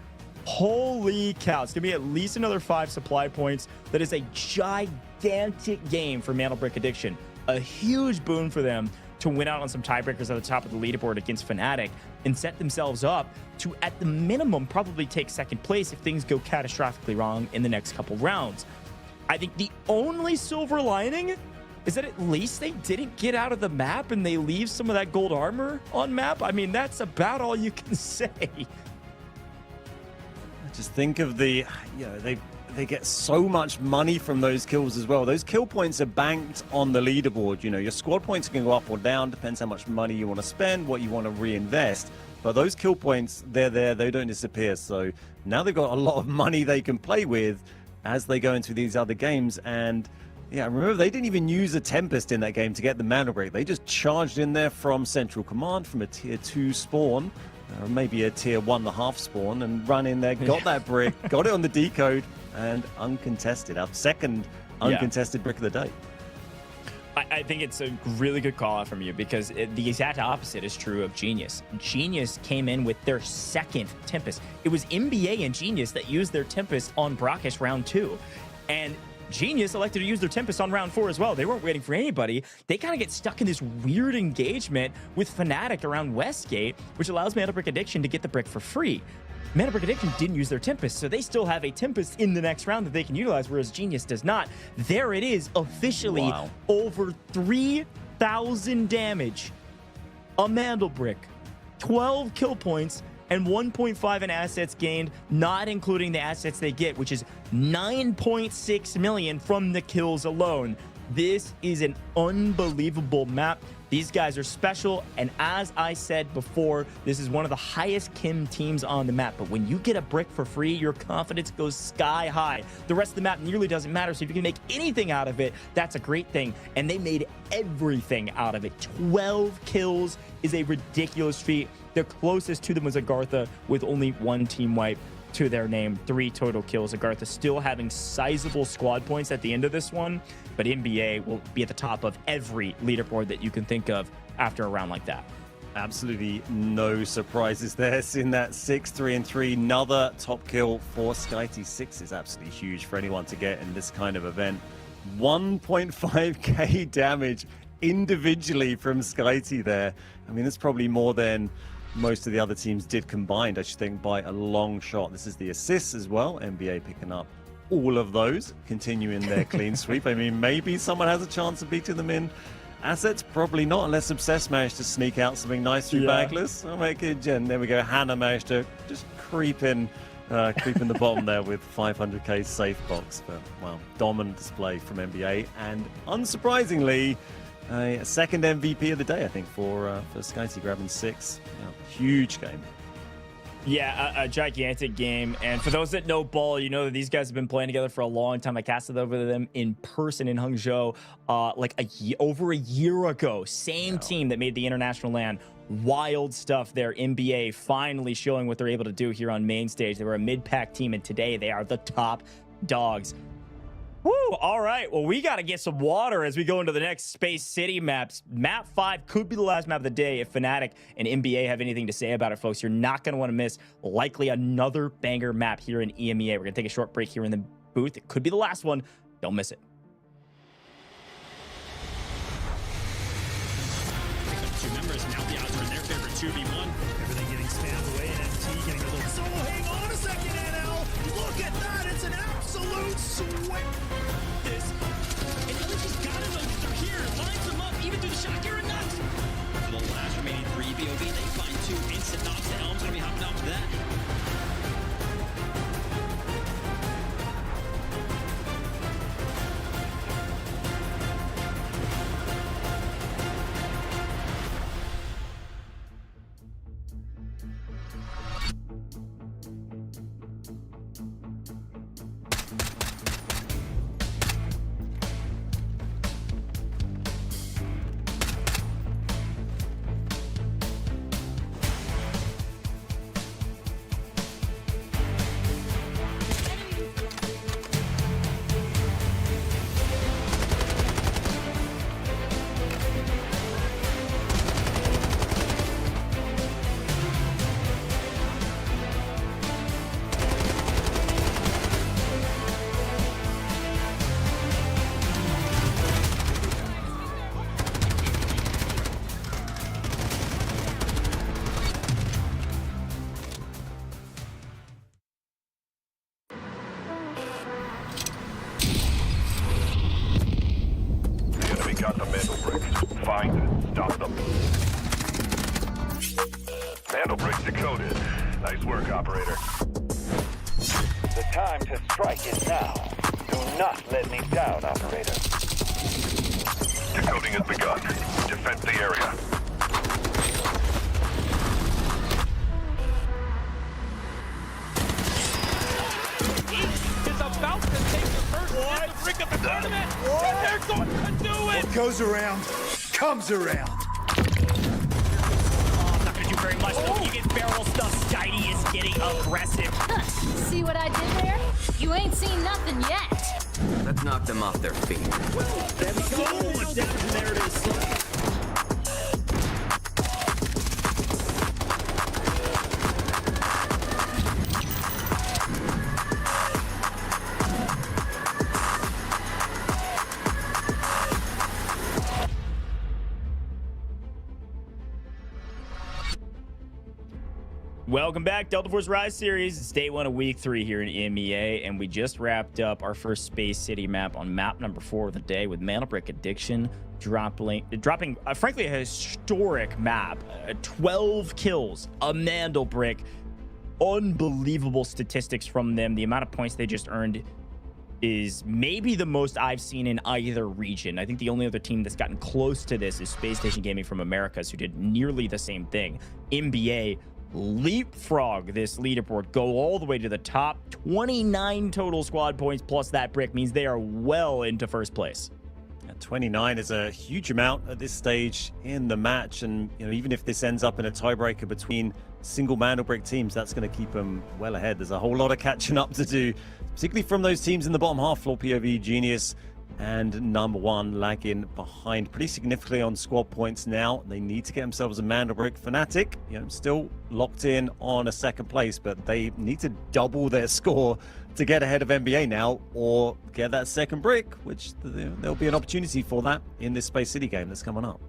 holy cow, it's going to be at least another 5 supply points. That is a gigantic game for Mandelbrick Addiction. A huge boon for them to win out on some tiebreakers at the top of the leaderboard against Fnatic and set themselves up to, at the minimum, probably take second place if things go catastrophically wrong in the next couple rounds. I think the only silver lining is that at least they didn't get out of the map and they leave some of that gold armor on map. I mean, that's about all you can say.
Just think of the, you know, they get so much money from those kills as well. Those kill points are banked on the leaderboard. You know, your squad points can go up or down, depends how much money you want to spend, what you want to reinvest. But those kill points, they're there, they don't disappear. So now they've got a lot of money they can play with as they go into these other games. And yeah, remember, they didn't even use a Tempest in that game to get the Mandelbrick. They just charged in there from Central Command, from a tier 2 spawn, or maybe a tier 1.5 spawn, and run in there, got that brick, got it on the decode, and uncontested. Our second uncontested brick of the day.
I think it's a really good call out from you, because the exact opposite is true of Genius. Genius came in with their second Tempest. It was NBA and Genius that used their Tempest on Brakkesh round 2. And Genius elected to use their Tempest on round 4 as well. They weren't waiting for anybody. They kind of get stuck in this weird engagement with Fnatic around Westgate, which allows Mandelbrick Addiction to get the brick for free. Mandelbrick Addiction didn't use their Tempest, so they still have a Tempest in the next round that they can utilize, whereas Genius does not. There it is, officially over 3 1,000 damage, a Mandelbrick, 12 kill points, and 1.5 in assets gained, not including the assets they get, which is 9.6 million from the kills alone. This is an unbelievable map. These guys are special, and as I said before, this is one of the highest Kim teams on the map. But when you get a brick for free, your confidence goes sky high. The rest of the map nearly doesn't matter, so if you can make anything out of it, that's a great thing. And they made everything out of it. 12 kills is a ridiculous feat. The closest to them was AGARTHA with only 1 team wipe to their name, 3 total kills. AGARTHA still having sizable squad points at the end of this one, but EMEA will be at the top of every leaderboard that you can think of after a round like that.
Absolutely no surprises there. Seeing that 6-3-3, another top kill for Skyty. 6 is absolutely huge for anyone to get in this kind of event. 1.5k damage individually from Skyty there. I mean, that's probably more than most of the other teams did combined, I should think, by a long shot. This is the assists as well. NBA picking up all of those, continuing their clean sweep. I mean, maybe someone has a chance of beating them in assets. Probably not, unless Obsessed managed to sneak out something nice through Bagless. I'll make it. And there we go. Hannah managed to just creep in the bottom there with 500k safe box. But, wow, dominant display from NBA. And unsurprisingly, a second MVP of the day, I think, for Skyty, grabbing 6. Huge game.
Yeah, a gigantic game. And for those that know ball, you know that these guys have been playing together for a long time. I casted over them in person in Hangzhou over a year ago. Same team that made the international LAN. Wild stuff there. NBA finally showing what they're able to do here on main stage. They were a mid-pack team, and today they are the top dogs. Woo, all right. Well, we got to get some water as we go into the next Space City maps. Map 5 could be the last map of the day if Fnatic and NBA have anything to say about it, folks. You're not going to want to miss likely another banger map here in EMEA. We're going to take a short break here in the booth. It could be the last one. Don't miss it.
Two members, now the odds are in their favor, 2v1. Everything getting spammed away, and MT getting a little solo. Hang on a second, NL. Look at that. It's an absolute sweat.
Shotgun or not? For the last remaining 3 BOV, they find 2 instant knocks. The Elm's gonna be hopping off to that.
got the Mandelbrick. Find, stop them. Mandelbrick decoded. Nice work, operator.
The time to strike is now. Do not let me down, operator.
Decoding has begun. Defend the area.
Is about to take the first brick of the tournament, and they're going to do it!
What goes around, comes around.
Oh, not gonna do very much, though. You get barrel stuff. Skyty is getting aggressive.
See what I did there? You ain't seen nothing yet.
Let's knock them off their feet.
There we go. So much damage, and there it is. Welcome back, Delta Force Rise Series. It's day 1 of week 3 here in EMEA, and we just wrapped up our first Space City map on map number 4 of the day with Mandelbrick Addiction dropping frankly, a historic map. 12 kills, a Mandelbrick. Unbelievable statistics from them. The amount of points they just earned is maybe the most I've seen in either region. I think the only other team that's gotten close to this is Space Station Gaming from Americas, who did nearly the same thing. NBA leapfrog this leaderboard, go all the way to the top. 29 total squad points plus that brick means they are well into first place.
29 is a huge amount at this stage in the match, and even if this ends up in a tiebreaker between single Mandelbrick teams, that's going to keep them well ahead. There's a whole lot of catching up to do, particularly from those teams in the bottom half. FLOORPOV, Genius, and number 1 lagging behind pretty significantly on squad points now. They need to get themselves a Mandelbrick. Fnatic, still locked in on a second place, but they need to double their score to get ahead of NBA now, or get that second brick, which there'll be an opportunity for that in this Space City game that's coming up.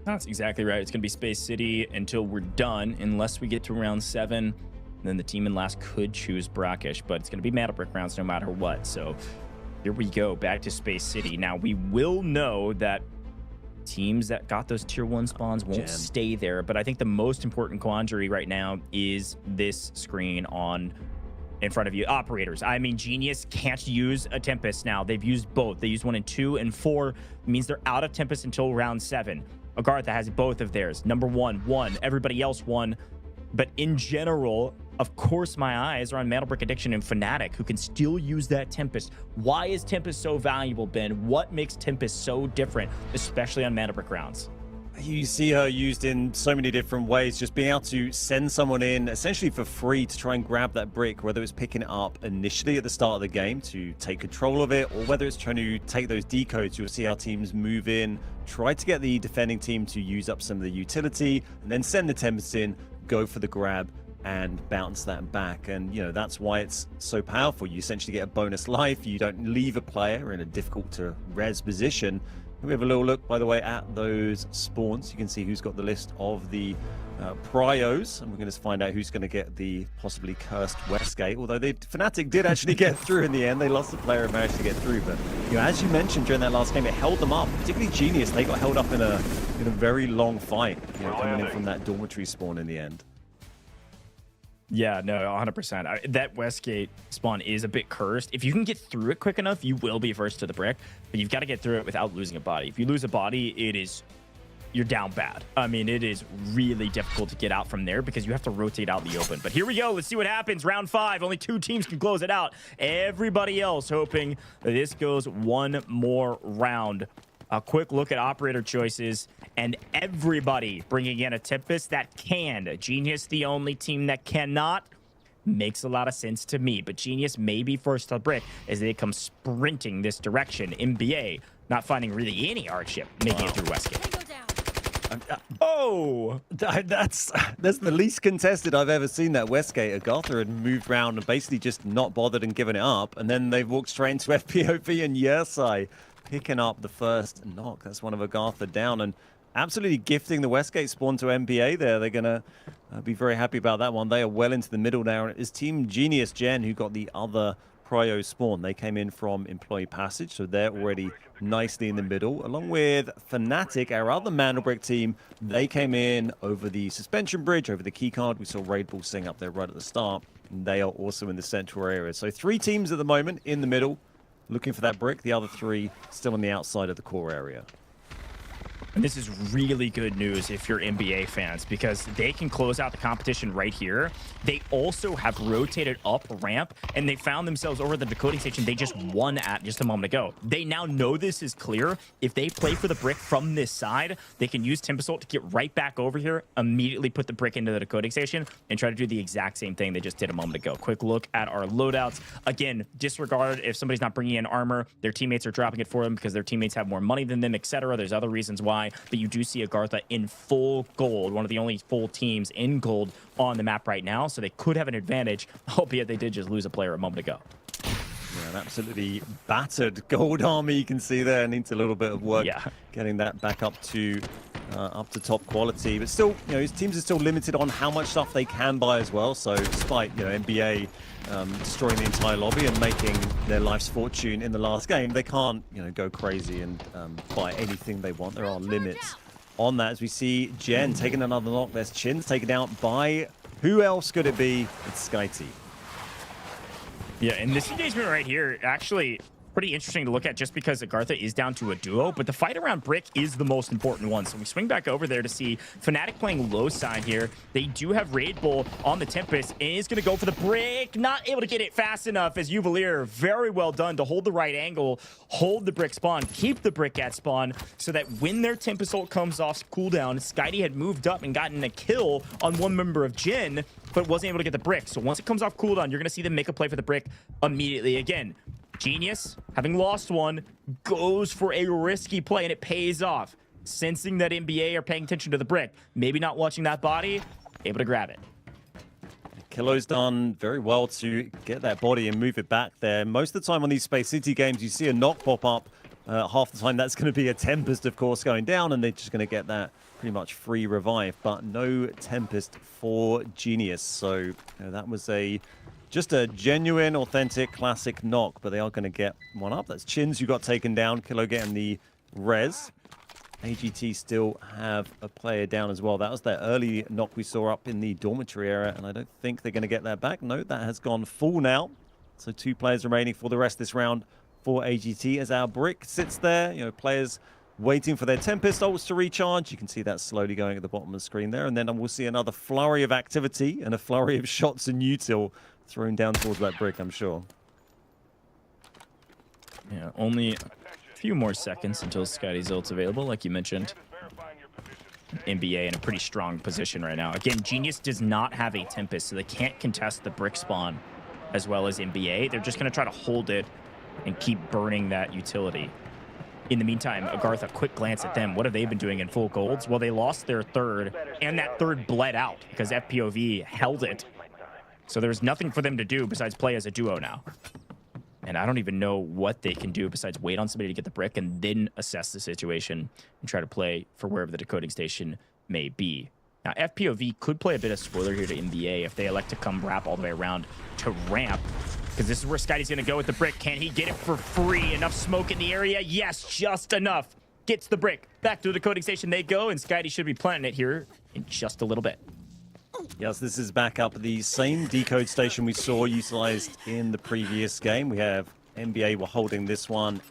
That's exactly right. It's going to be Space City until we're done, unless we get to round 7. Then the team in last could choose Brakkesh, but it's going to be Mandelbrick rounds no matter what. So here we go, back to Space City. Now, we will know that teams that got those tier 1 spawns won't stay there, but I think the most important quandary right now is this screen on in front of you. Operators. I mean, Genius can't use a Tempest now. They've used both. They used 1 and 2, and 4 it means they're out of Tempest until round 7. AGARTHA has both of theirs. Number 1, everybody else 1. But in general, of course, my eyes are on Mandelbrick Addiction and Fnatic, who can still use that Tempest. Why is Tempest so valuable, Ben? What makes Tempest so different, especially on Mandelbrick rounds?
You see her used in so many different ways, just being able to send someone in essentially for free to try and grab that brick, whether it's picking it up initially at the start of the game to take control of it, or whether it's trying to take those decodes. You'll see how teams move in, try to get the defending team to use up some of the utility, and then send the Tempest in, go for the grab, and bounce that back. And that's why it's so powerful. You essentially get a bonus life. You don't leave a player in a difficult to res position. We have a little look, by the way, at those spawns. You can see who's got the list of the prios, and we're going to find out who's going to get the possibly cursed Westgate. Although Fnatic did actually get through in the end. They lost a player and managed to get through. But as you mentioned during that last game, it held them up. Particularly Genius, they got held up in a very long fight, coming in from that dormitory spawn in the end.
Yeah, no, 100%. That Westgate spawn is a bit cursed. If you can get through it quick enough, you will be first to the brick, but you've got to get through it without losing a body. If you lose a body, you're down bad. I mean, it is really difficult to get out from there because you have to rotate out in the open. But here we go. Let's see what happens. Round 5. Only 2 teams can close it out. Everybody else hoping that this goes one more round. A quick look at operator choices, and everybody bringing in a Tempest that can. Genius, the only team that cannot. Makes a lot of sense to me, but Genius may be first to the brick as they come sprinting this direction. NBA not finding really any hardship making it through Westgate.
That's the least contested I've ever seen that Westgate. AGARTHA had moved around and basically just not bothered and given it up, and then they've walked straight into FPOV and Yersai picking up the first knock. That's one of AGARTHA down, and absolutely gifting the Westgate spawn to NBA there. They're going to be very happy about that one. They are well into the middle now, and it is Team Genius Gen who got the other prio spawn. They came in from Employee Passage, so they're already nicely in the middle, along with Fnatic, our other Mandelbrick team. They came in over the suspension bridge, over the keycard. We saw Raid Bull sing up there right at the start, and they are also in the central area. So 3 teams at the moment in the middle, looking for that brick. The other 3 still on the outside of the core area.
And this is really good news if you're NBA fans, because they can close out the competition right here. They also have rotated up ramp, and they found themselves over the decoding station they just won at just a moment ago. They now know this is clear. If they play for the brick from this side, they can use Tempest to get right back over here, immediately put the brick into the decoding station, and try to do the exact same thing they just did a moment ago. Quick look at our loadouts. Again, disregard if somebody's not bringing in armor. Their teammates are dropping it for them because their teammates have more money than them, etc. There's other reasons why. But you do see AGARTHA in full gold, one of the only full teams in gold on the map right now, so they could have an advantage, albeit they did just lose a player a moment ago.
Yeah, an absolutely battered gold army you can see there. Needs a little bit of work getting that back up to up to top quality, but still, you know, his teams are still limited on how much stuff they can buy as well. So despite, you know, NBA destroying the entire lobby and making their life's fortune in the last game, they can't, you know, go crazy and buy anything they want. There are limits on that. As we see Jen taking another knock. There's Chin's taken out by, who else could it be? It's SkyT.
Yeah, and this engagement right here, actually pretty interesting to look at just because AGARTHA is down to a duo, but the fight around Brick is the most important one. So we swing back over there to see Fnatic playing low side here. They do have Raid Bull on the Tempest and is going to go for the Brick. Not able to get it fast enough as Uvalier. Very well done to hold the right angle, hold the Brick spawn, keep the Brick at spawn so that when their Tempest ult comes off cooldown, SkyT had moved up and gotten a kill on one member of Jin, but wasn't able to get the Brick. So once it comes off cooldown, you're going to see them make a play for the Brick immediately. Again, Genius, having lost one, goes for a risky play, and it pays off. Sensing that NBA are paying attention to the Brick, maybe not watching that body, able to grab it.
Killo's done very well to get that body and move it back there. Most of the time on these Space City games, you see a knock pop up. Half the time, that's going to be a Tempest, of course, going down, and they're just going to get that pretty much free revive. But no Tempest for Genius. So you know, that was just a genuine, authentic, classic knock, but they are going to get one up. That's Chins who got taken down. Killo getting the res. AGT still have a player down as well. That was that early knock we saw up in the dormitory area, and I don't think they're going to get that back. No, that has gone full now. So 2 players remaining for the rest of this round for AGT as our Brick sits there. You know, players waiting for their Tempest ults to recharge. You can see that slowly going at the bottom of the screen there, and then we'll see another flurry of activity and a flurry of shots and util thrown down towards that Brick, I'm sure.
Yeah, only a few more seconds until SkyT's ult's available, like you mentioned. NBA in a pretty strong position right now. Again, Genius does not have a Tempest, so they can't contest the Brick spawn as well as NBA. They're just going to try to hold it and keep burning that utility. In the meantime, AGARTHA, quick glance at them. What have they been doing in full golds? Well, they lost their third, and that third bled out because FPOV held it. So there's nothing for them to do besides play as a duo now. And I don't even know what they can do besides wait on somebody to get the Brick and then assess the situation and try to play for wherever the decoding station may be. Now, FPOV could play a bit of spoiler here to NBA if they elect to come wrap all the way around to ramp, because this is where SkyT's going to go with the Brick. Can he get it for free? Enough smoke in the area? Yes, just enough. Gets the Brick. Back to the decoding station they go, and SkyT should be planting it here in just a little bit.
Yes, this is back up the same decode station we saw utilized in the previous game. We have NBA were holding this one.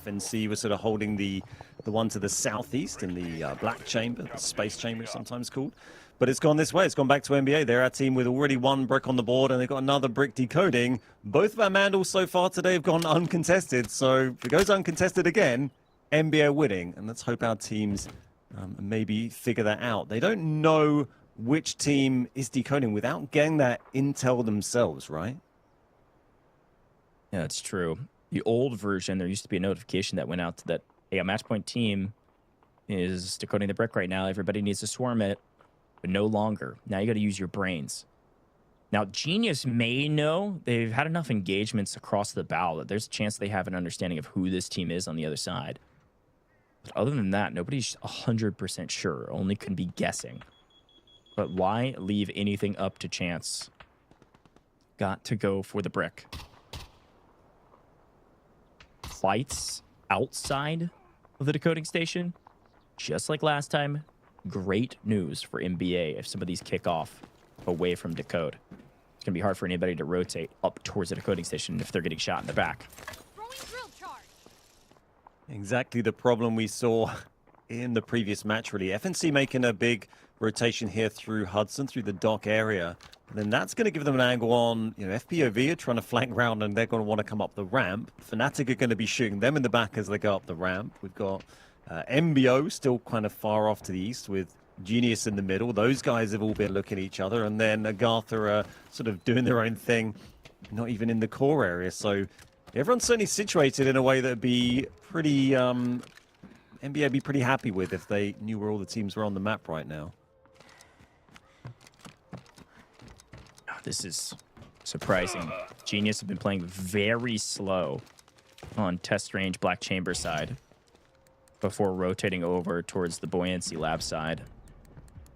FNC was sort of holding the one to the southeast in the black chamber, the space chamber it's sometimes called. But it's gone this way. It's gone back to NBA. They're our team with already 1 Brick on the board, and they've got another Brick decoding. Both of our Mandals so far today have gone uncontested. So if it goes uncontested again, NBA winning. And let's hope our teams maybe figure that out. They don't know which team is decoding without getting that intel themselves, right?
Yeah, that's true. The old version, there used to be a notification that went out that, hey, a matchpoint team is decoding the Brick right now. Everybody needs to swarm it, but no longer. Now you got to use your brains. Now, Genius may know. They've had enough engagements across the bow that there's a chance they have an understanding of who this team is on the other side. But other than that, nobody's 100% sure. Only can be guessing. But why leave anything up to chance? Got to go for the Brick. Fights outside of the decoding station, just like last time. Great news for NBA if some of these kick off away from decode. It's going to be hard for anybody to rotate up towards the decoding station if they're getting shot in the back.
Exactly the problem we saw in the previous match, really. FNC making a big rotation here through Hudson, through the dock area. And then that's going to give them an angle on, you know, FPOV are trying to flank round and they're going to want to come up the ramp. Fnatic are going to be shooting them in the back as they go up the ramp. We've got MBO still kind of far off to the east with Genius in the middle. Those guys have all been looking at each other. And then AGARTHA are sort of doing their own thing, not even in the core area. So everyone's certainly situated in a way that would be pretty, NBA would be pretty happy with if they knew where all the teams were on the map right now.
This is surprising. Genius have been playing very slow on test range Black Chamber side. before rotating over towards the Buoyancy Lab side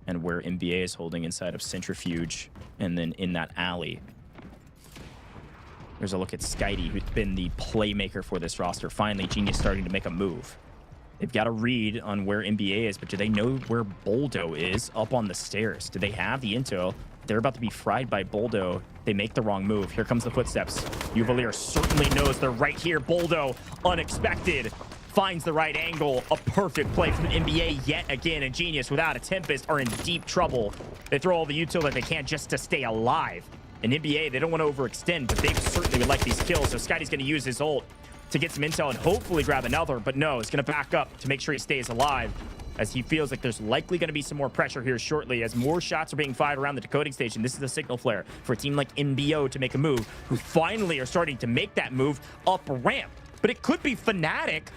and where NBA is holding inside of Centrifuge, and then in that alley. There's a look at Skitey, who's been the playmaker for this roster. Finally, Genius starting to make a move. They've got a read on where NBA is, but do they know where Boldo is up on the stairs? Do they have the intel? They're about to be fried by Boldo. They make the wrong move. Here comes the footsteps. Uvalier certainly knows they're right here. Boldo, unexpected, finds the right angle. A perfect play from the NBA yet again. And Genius, without a Tempest, are in deep trouble. They throw all the util that they can just to stay alive. And NBA, they don't want to overextend, but they certainly would like these kills. So Skitey's going to use his ult to get some intel and hopefully grab another. But no, he's going to back up to make sure he stays alive, as he feels like there's likely going to be some more pressure here shortly as more shots are being fired around the decoding station. This is a signal flare for a team like NBO to make a move, who finally are starting to make that move up ramp. But it could be Fnatic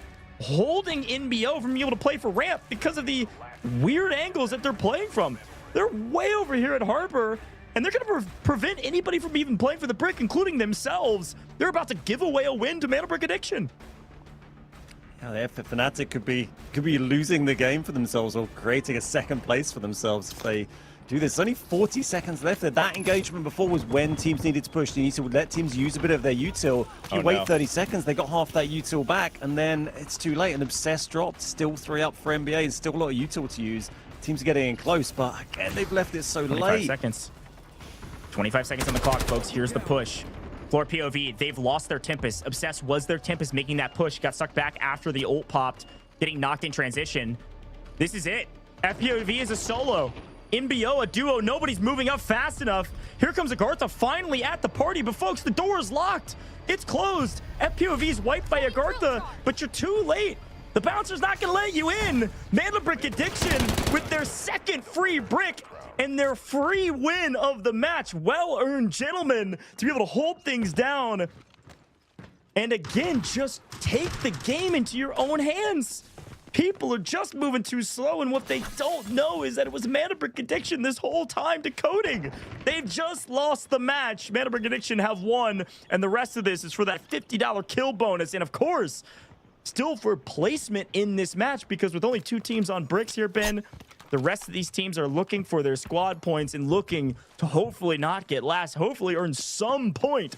holding NBO from being able to play for ramp because of the weird angles that they're playing from. They're way over here at Harbor, and they're going to prevent anybody from even playing for the Brick, including themselves. They're about to give away a win to Mandelbrick Addiction.
Yeah, Fnatic could be losing the game for themselves, or creating a second place for themselves if they do this. Only 40 seconds left. That engagement before was when teams needed to push. You need to let teams use a bit of their util. If you wait 30 seconds, they got half that util back, and then it's too late. And Obsessed dropped. Still 3 up for NBA, and still a lot of util to use. Teams are getting in close, but again, they've left it so late.
25 seconds. 25 seconds on the clock, folks. Here's the push. Floor POV, they've lost their Tempest. Obsessed was their Tempest making that push. Got sucked back after the ult popped, getting knocked in transition. This is it. FPOV is a solo. NBO, a duo. Nobody's moving up fast enough. Here comes AGARTHA finally at the party. But folks, the door is locked. It's closed. FPOV is wiped by AGARTHA, but you're too late. The bouncer's not going to let you in. Mandelbrick Addiction with their second free brick and their free win of the match. Well-earned, gentlemen, to be able to hold things down. And again, just take the game into your own hands. People are just moving too slow, and what they don't know is that it was Mandelbrick Addiction this whole time decoding. They've just lost the match. Mandelbrick Addiction have won, and the rest of this is for that $50 kill bonus. And of course, still for placement in this match, because with only 2 teams on bricks here, Ben, the rest of these teams are looking for their squad points and looking to hopefully not get last, hopefully earn some point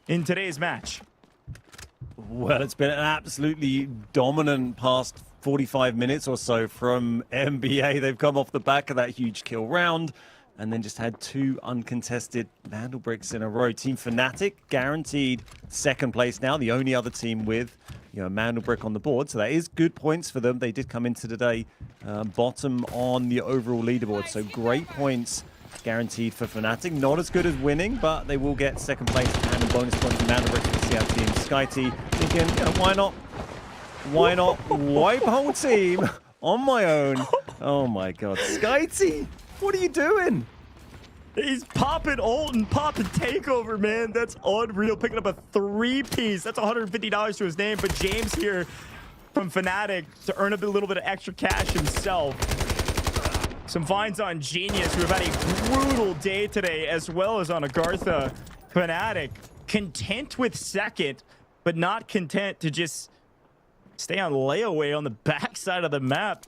in today's match.
Well, it's been an absolutely dominant past 45 minutes or so from NBA. They've come off the back of that huge kill round and then just had 2 uncontested Mandelbricks in a row. Team Fnatic guaranteed second place now, the only other team with Mandelbrick on the board. So that is good points for them. They did come into today bottom on the overall leaderboard. So great points guaranteed for Fnatic. Not as good as winning, but they will get second place and a bonus point for Mandelbrick. You can see our team Skitey thinking, why not? Why not wipe whole team on my own? Oh my God. Skitey, what are you doing?
He's popping ult and popping takeover, man. That's unreal. Picking up a 3-piece. That's $150 to his name. But James here from Fnatic to earn a little bit of extra cash himself. Some finds on Genius, who have had a brutal day today, as well as on AGARTHA. Fnatic content with second, but not content to just stay on layaway on the backside of the map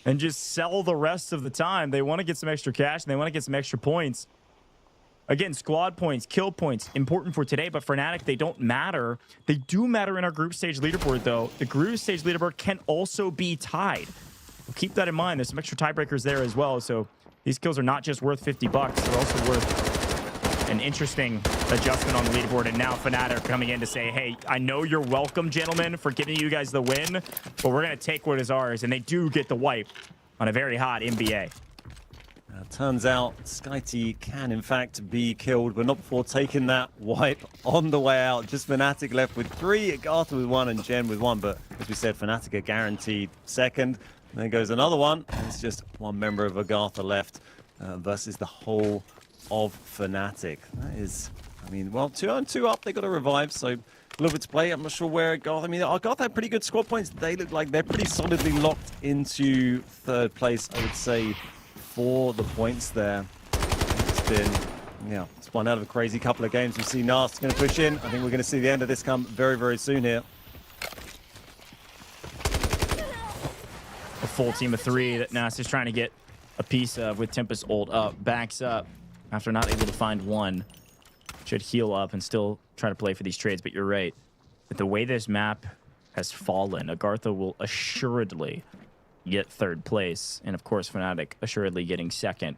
and just sell the rest of the time. They want to get some extra cash, and they want to get some extra points. Again, squad points, kill points, important for today, but for Fnatic, they don't matter. They do matter in our group stage leaderboard, though. The group stage leaderboard can also be tied. We'll keep that in mind. There's some extra tiebreakers there as well, so these kills are not just worth $50. They're also worth an interesting adjustment on the leaderboard. And now Fnatic coming in to say, hey, I know you're welcome, gentlemen, for giving you guys the win, but we're going to take what is ours. And they do get the wipe on a very hot NBA.
Turns out Skitey can in fact be killed, but not before taking that wipe on the way out. Just Fnatic left with 3, AGARTHA with 1, and Gen with 1. But as we said, Fnatic are guaranteed second. And then goes another one, and it's just one member of AGARTHA left versus the whole of Fnatic. That is, I mean, well, 2 up. They got to revive, so a little bit to play. I'm not sure where AGARTHA. I mean, AGARTHA had pretty good squad points. They look like they're pretty solidly locked into third place, I would say, for the points there. It's been, yeah, it's one out of a crazy couple of games. We see Nast going to push in. I think we're going to see the end of this come very, very soon here.
full team of 3 that Nas is trying to get a piece of with Tempest ult up. Backs up after not able to find one. Should heal up and still try to play for these trades, but you're right. With the way this map has fallen, AGARTHA will assuredly get 3rd place. And of course, Fnatic assuredly getting 2nd.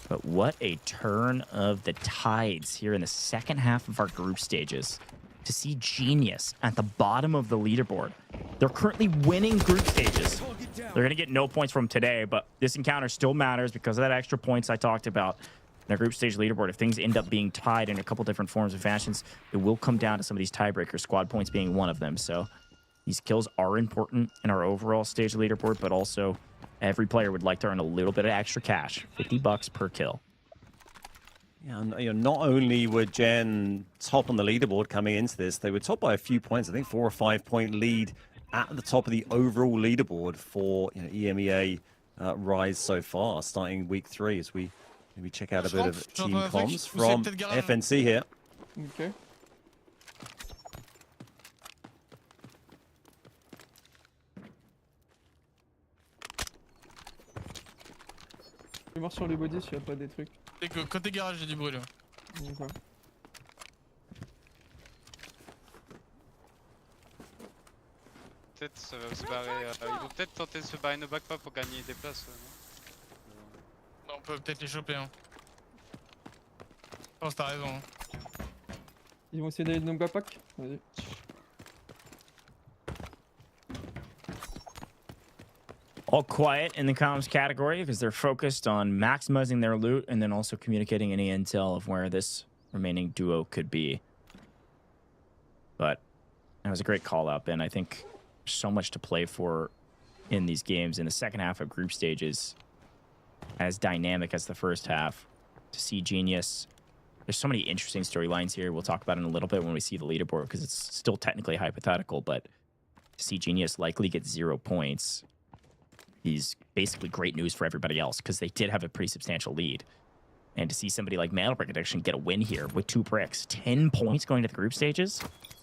But what a turn of the tides here in the second half of our group stages. To see Genius at the bottom of the leaderboard. They're currently winning group stages. They're going to get no points from today, but this encounter still matters because of that extra points I talked about. In our group stage leaderboard, if things end up being tied in a couple different forms and fashions, it will come down to some of these tiebreakers, squad points being one of them. So these kills are important in our overall stage leaderboard, but also every player would like to earn a little bit of extra cash, $50 per kill.
Yeah, and, you know, not only were Gen top on the leaderboard coming into this, they were top by a few points. I think 4 or 5 point lead at the top of the overall leaderboard for EMEA Rise so far, starting week 3 as we maybe check out a bit of team comms from FNC here.
Okay. Je vais voir sur les bodies s'il n'y a pas des trucs.
Côté garage, j'ai du bruit là.
D'accord.
Peut-être ça va se barrer. Ils vont peut-être tenter de se barrer nos backpaps pour gagner des places. Non, on peut peut-être les choper. Hein. Je pense que t'as raison. Hein.
Ils vont essayer d'aller de nos backpacks. Vas-y.
All quiet in the comms category because they're focused on maximizing their loot and then also communicating any intel of where this remaining duo could be. But that was a great call out, Ben. I think so much to play for in these games. In the second half of group stages, as dynamic as the first half, to see Genius. There's so many interesting storylines here. We'll talk about it in a little bit when we see the leaderboard because it's still technically hypothetical, but to see Genius likely get 0 points is basically great news for everybody else because they did have a pretty substantial lead. And to see somebody like Mandelbrick actually get a win here with 2 bricks, 10 points going to the group stages,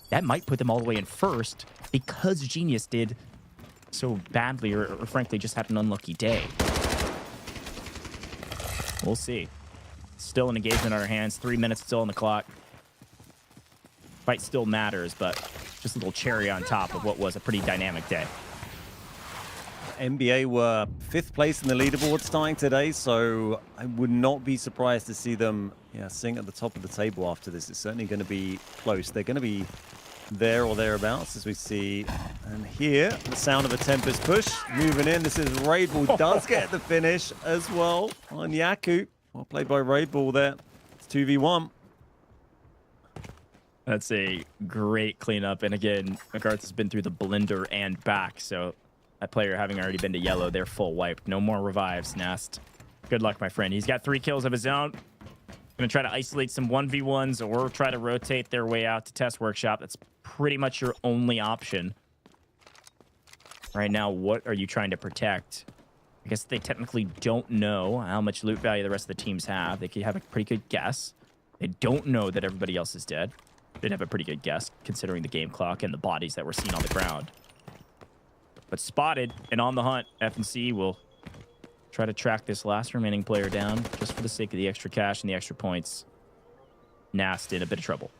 that might put them all the way in first because Genius did so badly or frankly just had an unlucky day. We'll see. Still an engagement on our hands, 3 minutes still on the clock. Fight still matters, but just a little cherry on top of what was a pretty dynamic day.
NBA were 5th place in the leaderboard starting today, so I would not be surprised to see them sing at the top of the table after this. It's certainly going to be close. They're going to be there or thereabouts as we see. And here, the sound of a Tempest push moving in. This is Raidball does get the finish as well on Yaku. Well played by Raidball there. It's 2v1.
That's a great cleanup. And again, AGARTHA's been through the blender and back, so that player having already been to yellow, they're full wiped. No more revives, Nast. Good luck, my friend. He's got 3 kills of his own. Gonna try to isolate some 1v1s or try to rotate their way out to Test Workshop. That's pretty much your only option. Right now, what are you trying to protect? I guess they technically don't know how much loot value the rest of the teams have. They could have a pretty good guess. They don't know that everybody else is dead. They'd have a pretty good guess considering the game clock and the bodies that were seen on the ground. But spotted and on the hunt, FNC will try to track this last remaining player down just for the sake of the extra cash and the extra points. Nast in a bit of trouble.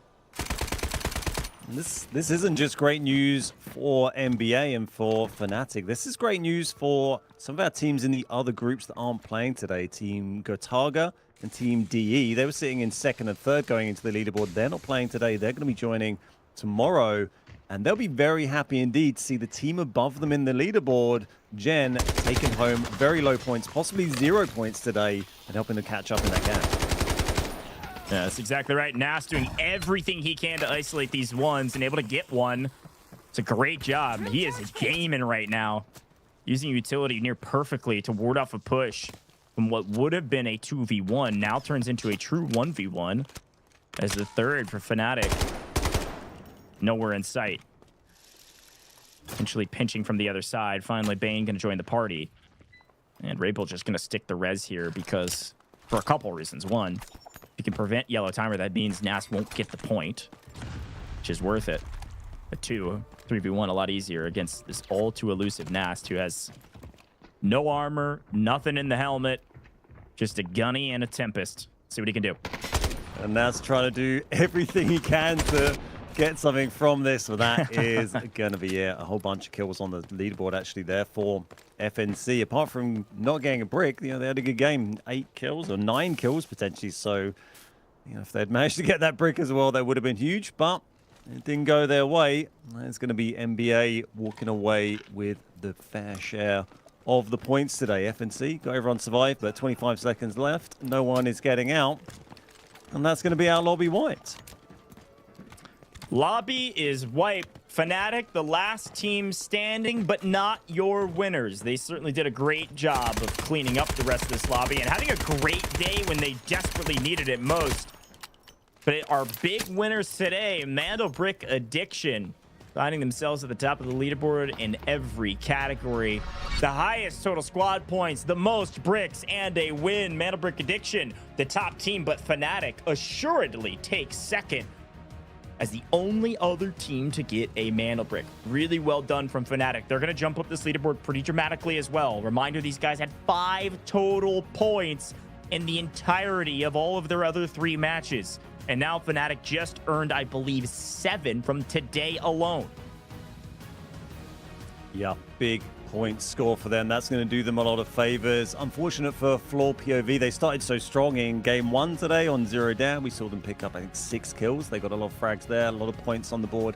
This isn't just great news for NBA and for Fnatic. This is great news for some of our teams in the other groups that aren't playing today. Team Gotaga and Team DE. They were sitting in 2nd and 3rd going into the leaderboard. They're not playing today. They're going to be joining tomorrow. And they'll be very happy indeed to see the team above them in the leaderboard, Gen, taking home very low points, possibly 0 points today, and helping them catch up in that gap.
Yeah, that's exactly right. Nas doing everything he can to isolate these ones and able to get one. It's a great job. He is gaming right now, using utility near perfectly to ward off a push from what would have been a 2v1 now turns into a true 1v1 as the 3rd for Fnatic. Nowhere in sight. Potentially pinching from the other side. Finally, Bane going to join the party. And Raidball just going to stick the res here because, for a couple reasons. One, if you can prevent yellow timer, that means Nas won't get the point, which is worth it. But 2, 3v1 a lot easier against this all too elusive Nast, who has no armor, nothing in the helmet, just a Gunny and a Tempest. See what he can do.
And Nast trying to do everything he can to get something from this. So that is going to be a whole bunch of kills on the leaderboard actually there for FNC. Apart from not getting a brick, you know, they had a good game. 8 kills or 9 kills potentially. So, you know, if they'd managed to get that brick as well, that would have been huge. But it didn't go their way. It's going to be NBA walking away with the fair share of the points today. FNC got everyone survived, but 25 seconds left. No one is getting out. And that's going to be our lobby wiped.
Lobby is wiped. Fnatic, the last team standing, but not your winners. They certainly did a great job of cleaning up the rest of this lobby and having a great day when they desperately needed it most. But our big winners today, Mandelbrick Addiction, finding themselves at the top of the leaderboard in every category. The highest total squad points, the most bricks, and a win. Mandelbrick Addiction, the top team, but Fnatic assuredly takes second as the only other team to get a Mandelbrick. Really well done from Fnatic. They're going to jump up this leaderboard pretty dramatically as well. Reminder, these guys had 5 total points in the entirety of all of their other 3 matches. And now Fnatic just earned, I believe, 7 from today alone.
Yeah, big point score for them. That's going to do them a lot of favors. Unfortunate for FLOORPOV. They started so strong in game 1 today on 0 down. We saw them pick up, I think, 6 kills. They got a lot of frags there, a lot of points on the board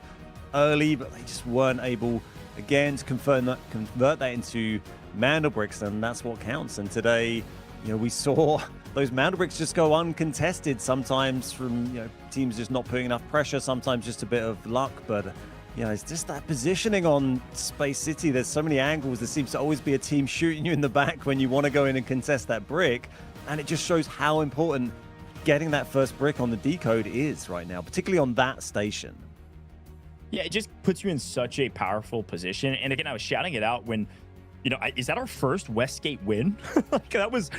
early, but they just weren't able, again, to convert that into Mandelbricks, and that's what counts. And today, you know, we saw those Mandelbricks just go uncontested, sometimes from, you know, teams just not putting enough pressure, sometimes just a bit of luck. But, you know, it's just that positioning on Space City. There's so many angles. There seems to always be a team shooting you in the back when you want to go in and contest that brick. And it just shows how important getting that first brick on the decode is right now, particularly on that station.
Yeah, it just puts you in such a powerful position. And again, I was shouting it out when, you know, is that our first Westgate win? Like, that was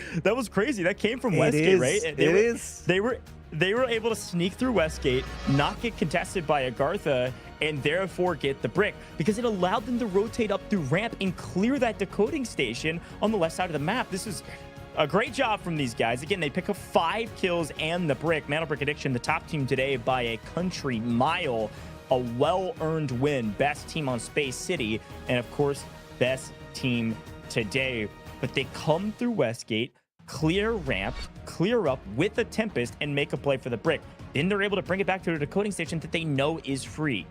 crazy. That came from Westgate, right? They were able to sneak through Westgate, not get contested by AGARTHA, and therefore get the brick, because it allowed them to rotate up through ramp and clear that decoding station on the left side of the map. This is a great job from these guys. Again, they pick up 5 kills and the brick. Mandelbrick Addiction, the top team today by a country mile. A well-earned win. Best team on Space City, and of course, best team today. But they come through Westgate, clear ramp, clear up with a Tempest, and make a play for the brick. Then they're able to bring it back to the decoding station that they know is free.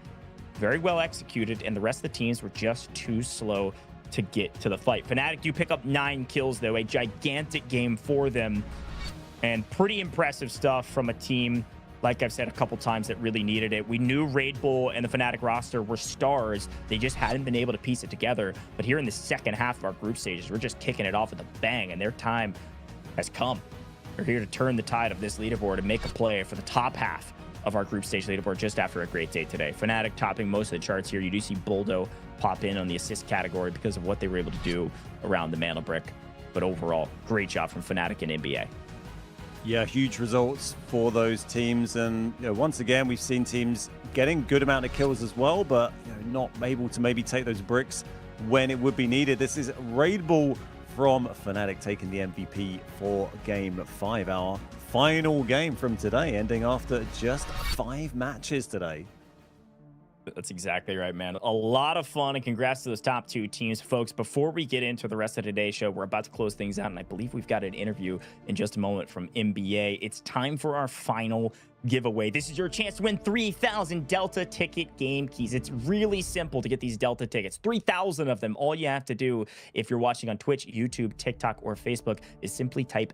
Very well executed, and the rest of the teams were just too slow to get to the fight. Fnatic do pick up 9 kills, though. A gigantic game for them, and pretty impressive stuff from a team, like I've said a couple times, that really needed it. We knew Raid Bull and the Fnatic roster were stars. They just hadn't been able to piece it together. But here in the second half of our group stages, we're just kicking it off with a bang, and their time has come. They're here to turn the tide of this leaderboard and make a play for the top half of our group stage leaderboard just after a great day today. Fnatic topping most of the charts here. You do see Boldo pop in on the assist category because of what they were able to do around the Mandelbrick. But overall, great job from Fnatic and NBA.
Yeah, huge results for those teams. And, you know, once again, we've seen teams getting good amount of kills as well, but, you know, not able to maybe take those bricks when it would be needed. This is Raid Bull from Fnatic taking the MVP for Game 5, our final game from today, ending after just 5 matches today.
That's exactly right, man. A lot of fun, and congrats to those top 2 teams. Folks, before we get into the rest of today's show, we're about to close things out, and I believe we've got an interview in just a moment from NBA. It's time for our final giveaway. This is your chance to win 3,000 Delta ticket game keys. It's really simple to get these Delta tickets, 3,000 of them. All you have to do, if you're watching on Twitch, YouTube, TikTok, or Facebook, is simply type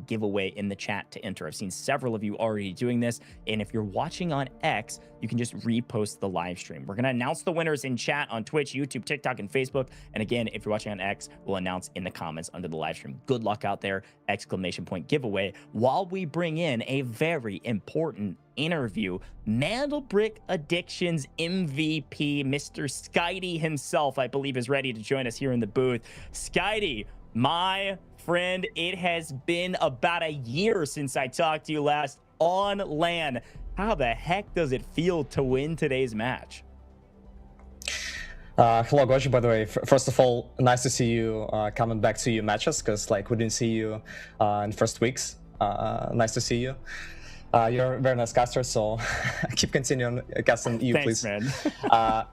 !giveaway in the chat to enter. I've seen several of you already doing this, and if you're watching on X, you can just repost the live stream. We're going to announce the winners in chat on Twitch, YouTube, TikTok, and Facebook. And again, if you're watching on X, we'll announce in the comments under the live stream. Good luck out there, !giveaway, while we bring in a very important interview. Mandelbrick Addiction's MVP, Mr. Skydie himself, I believe, is ready to join us here in the booth. Skydie, my friend, it has been about a year since I talked to you last on LAN. How the heck does it feel to win today's match?
Hello, Goji, by the way. First of all, nice to see you coming back to your matches, because like we didn't see you in first weeks. Nice to see you. You're a very nice caster, so keep continuing casting you,
Thanks,
please.
man.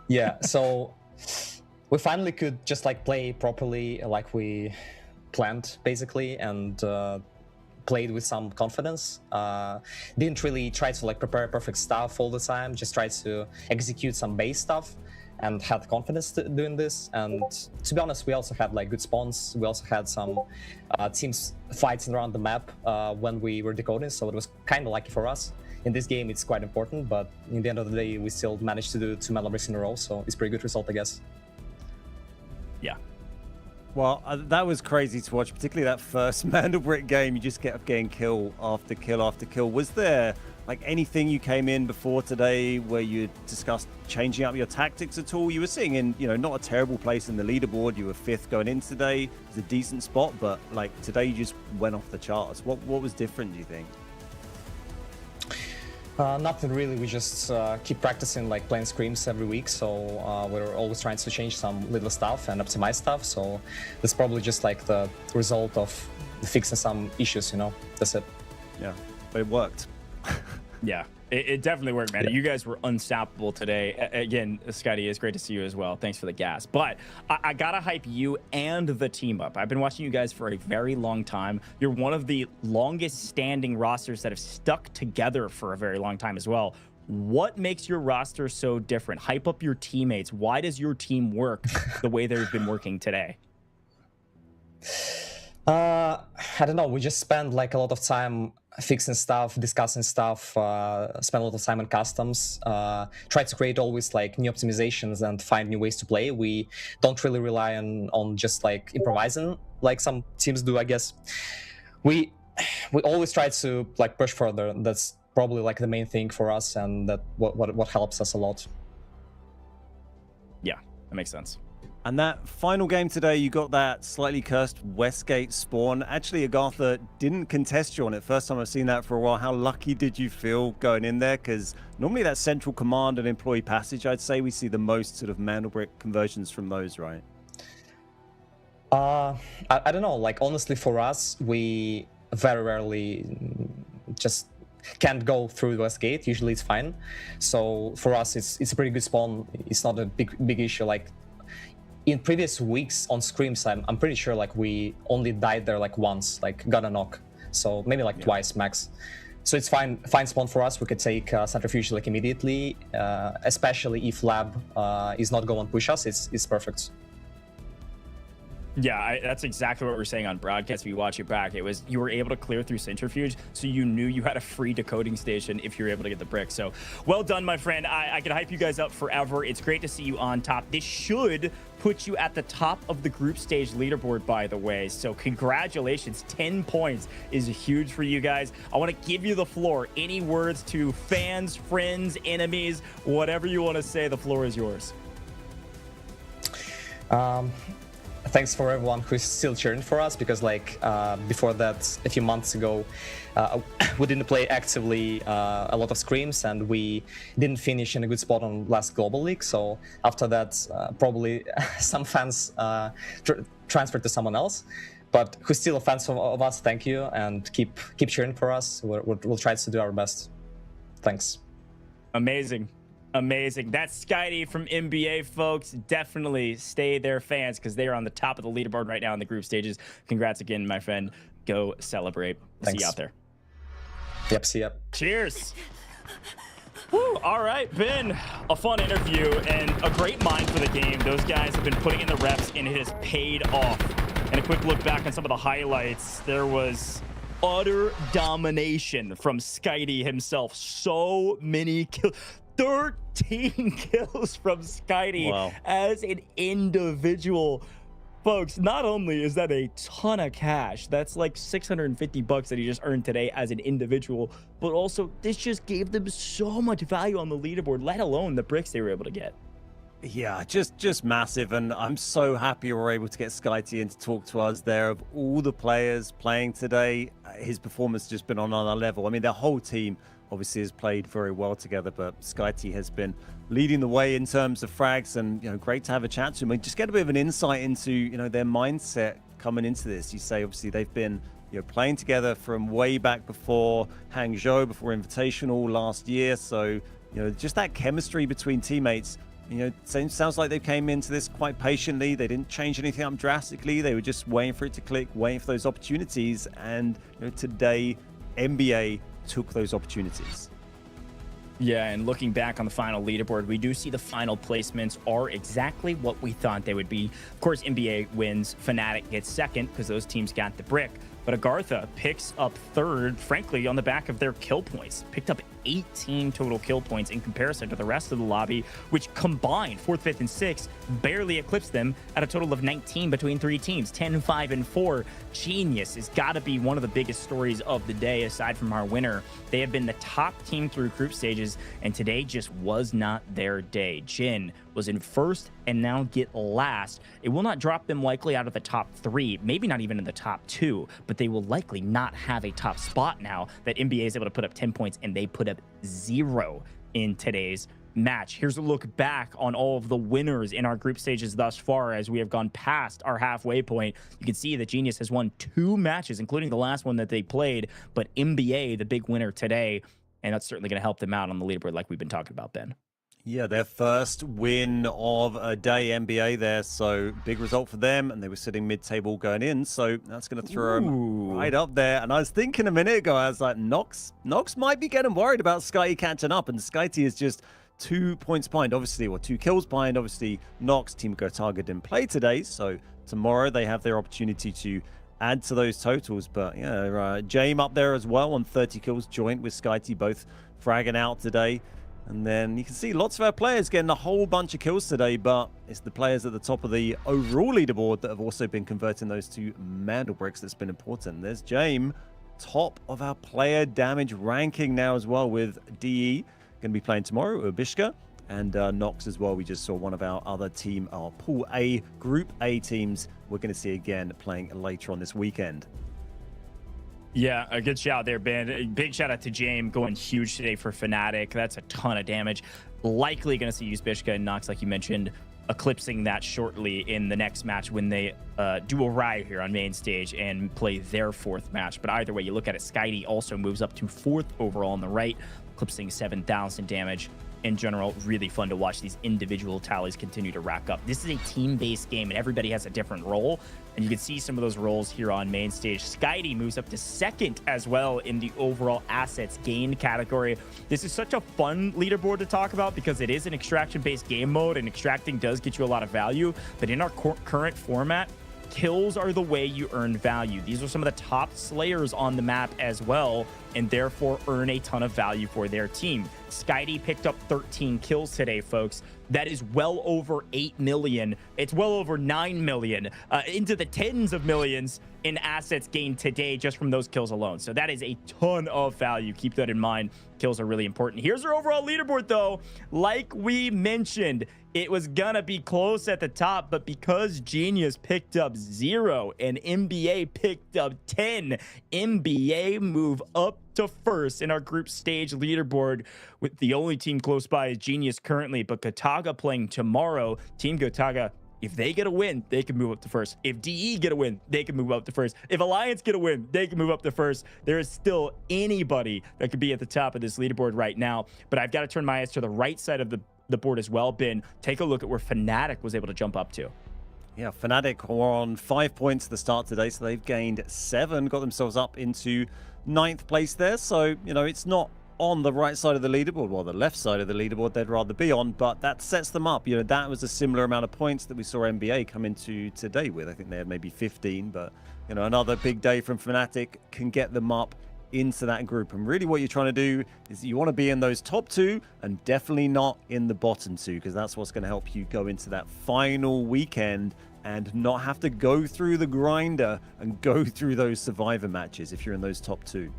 Yeah, so we finally could just like play properly like we planned, basically, and played with some confidence. Didn't really try to like prepare perfect stuff all the time, just tried to execute some base stuff and had confidence doing this. And to be honest, we also had like good spawns. We also had some teams fighting around the map when we were decoding, so it was kind of lucky for us. In this game, it's quite important, but in the end of the day, we still managed to do 2 Mandelbricks in a row, so it's a pretty good result, I guess.
Yeah.
Well, that was crazy to watch, particularly that first Mandelbrick game. You just kept getting kill after kill after kill. Was there like anything you came in before today where you discussed changing up your tactics at all? You were sitting in, you know, not a terrible place in the leaderboard. You were 5th going in today. It's a decent spot, but like today you just went off the charts. What was different, do you think?
Nothing really. We just keep practicing like playing scrims every week, so we're always trying to change some little stuff and optimize stuff, so that's probably just like the result of fixing some issues, you know. That's it.
Yeah, but it worked.
Yeah, it definitely worked, man.
Yeah.
You guys were unstoppable today. Again, Scotty, it's great to see you as well. Thanks for the gas. But I gotta hype you and the team up. I've been watching you guys for a very long time. You're one of the longest standing rosters that have stuck together for a very long time as well. What makes your roster so different? Hype up your teammates. Why does your team work the way they've been working today?
I don't know. We just spend like a lot of time fixing stuff, discussing stuff, spend a lot of time on customs, try to create always like new optimizations and find new ways to play. We don't really rely on just like improvising like some teams do, I guess. We always try to like push further. That's probably like the main thing for us, and that what helps us a lot.
Yeah, that makes sense.
And that final game today, you got that slightly cursed Westgate spawn. Actually, AGARTHA didn't contest you on it. First time I've seen that for a while. How lucky did you feel going in there? Because normally that central command and employee passage, I'd say we see the most sort of Mandelbrick conversions from those, right?
I don't know. Like, honestly, for us, we very rarely just can't go through the Westgate. Usually it's fine. So for us, it's a pretty good spawn. It's not a big issue. Like, in previous weeks on scrims, I'm pretty sure like we only died there like once, like got a knock, so maybe like twice max. So it's fine spawn for us. We could take centrifuge like immediately, especially if lab is not going to push us. It's perfect.
Yeah, that's exactly what we're saying on broadcast. If you watch it back, it was you were able to clear through centrifuge, so you knew you had a free decoding station if you were able to get the brick. So well done, my friend. I could hype you guys up forever. It's great to see you on top. This should put you at the top of the group stage leaderboard, by the way. So congratulations. 10 points is huge for you guys. I want to give you the floor. Any words to fans, friends, enemies, whatever you want to say, the floor is yours.
Thanks for everyone who's still cheering for us, because like before that, a few months ago, we didn't play actively a lot of scrims, and we didn't finish in a good spot on last Global League. So after that, probably some fans transferred to someone else. But who's still a fan of us, thank you, and keep cheering for us. We'll try to do our best. Thanks.
Amazing. Amazing. That's Skydee from NBA, folks. Definitely stay there, fans, because they are on the top of the leaderboard right now in the group stages. Congrats again, my friend. Go celebrate.
Thanks.
See you out there.
Yep, see ya.
Cheers. Woo, all right, been a fun interview and a great mind for the game. Those guys have been putting in the reps, and it has paid off. And a quick look back on some of the highlights. There was utter domination from Skydee himself. So many kills. 13 kills from Skydee as an individual. Folks, not only is that a ton of cash, that's like $650 that he just earned today as an individual, but also this just gave them so much value on the leaderboard, let alone the bricks they were able to get.
Yeah, just massive, and I'm so happy we're able to get Skydee in to talk to us there. Of all the players playing today, his performance has just been on another level. I mean, their whole team obviously has played very well together, but SkyT has been leading the way in terms of frags, and great to have a chat to him and just get a bit of an insight into their mindset coming into this. You say obviously they've been playing together from way back before Hangzhou, before Invitational last year, so just that chemistry between teammates. Sounds like they came into this quite patiently. They didn't change anything up drastically. They were just waiting for it to click, waiting for those opportunities. And today, NBA took those opportunities.
Yeah, and looking back on the final leaderboard, we do see the final placements are exactly what we thought they would be. Of course, NBA wins, Fnatic gets second because those teams got the brick. But AGARTHA picks up third, frankly, on the back of their kill points. Picked up 18 total kill points in comparison to the rest of the lobby, which combined 4th, 5th, and 6th barely eclipsed them at a total of 19 between 3 teams, 10, 5, and 4. Genius has got to be one of the biggest stories of the day, aside from our winner. They have been the top team through group stages, and today just was not their day. Jin was in first and now get last. It will not drop them likely out of the top 3, maybe not even in the top 2, but they will likely not have a top spot now that NBA is able to put up 10 points and they put up 0 in today's match. Here's a look back on all of the winners in our group stages thus far as we have gone past our halfway point. You can see that Genius has won 2 matches, including the last one that they played, but NBA, the big winner today, and that's certainly going to help them out on the leaderboard like we've been talking about, Ben.
Yeah, their first win of a day, NBA there, so big result for them, and they were sitting mid-table going in, so that's going to throw them right up there. And I was thinking a minute ago, I was like, Nox might be getting worried about SkyT catching up, and SkyT is just 2 points behind, obviously, or 2 kills behind. Obviously, Nox, Team Gotaga didn't play today, so tomorrow they have their opportunity to add to those totals. But yeah, Jame up there as well on 30 kills, joint with SkyT, both fragging out today. And then you can see lots of our players getting a whole bunch of kills today, but it's the players at the top of the overall leaderboard that have also been converting those to Mandelbricks that's been important. There's Jame, top of our player damage ranking now as well, with DE going to be playing tomorrow, Ubishka, and Nox as well. We just saw one of our other team, our Pool A, Group A teams, we're going to see again playing later on this weekend.
Yeah, a good shout there, Ben. A big shout out to James, going huge today for Fnatic. That's a ton of damage. Likely going to see Ubishka and Nox, like you mentioned, eclipsing that shortly in the next match when they do arrive here on main stage and play their 4th match. But either way, you look at it, SkyT also moves up to 4th overall on the right, eclipsing 7,000 damage. In general, really fun to watch these individual tallies continue to rack up. This is a team-based game, and everybody has a different role, and you can see some of those roles here on main stage. SkyT moves up to 2nd as well in the overall assets gained category. This is such a fun leaderboard to talk about because it is an extraction-based game mode, and extracting does get you a lot of value, but in our current format, kills are the way you earn value. These are some of the top slayers on the map as well, and therefore earn a ton of value for their team. SkyT picked up 13 kills today, folks. That is well over 8 million. It's well over 9 million, into the tens of millions in assets gained today just from those kills alone. So that is a ton of value. Keep that in mind. Kills are really important. Here's our overall leaderboard, though. Like we mentioned, it was gonna be close at the top, but because Genius picked up 0 and NBA picked up 10, NBA move up to 1st in our group stage leaderboard, with the only team close by is Genius currently, but Gotaga playing tomorrow. Team Gotaga, if they get a win, they can move up to 1st. If DE get a win, they can move up to 1st. If Alliance get a win, they can move up to 1st. There is still anybody that could be at the top of this leaderboard right now, but I've got to turn my eyes to the right side of the board as well, Ben. Take a look at where Fnatic was able to jump up to.
Yeah, Fnatic were on 5 points at the start today, so they've gained 7, got themselves up into 9th place there. So, it's not on the right side of the leaderboard, well, the left side of the leaderboard they'd rather be on, but that sets them up. That was a similar amount of points that we saw NBA come into today with. I think they had maybe 15, but, another big day from Fnatic can get them up into that group. And really what you're trying to do is you want to be in those top 2 and definitely not in the bottom 2, because that's what's going to help you go into that final weekend and not have to go through the grinder and go through those survivor matches if you're in those top 2.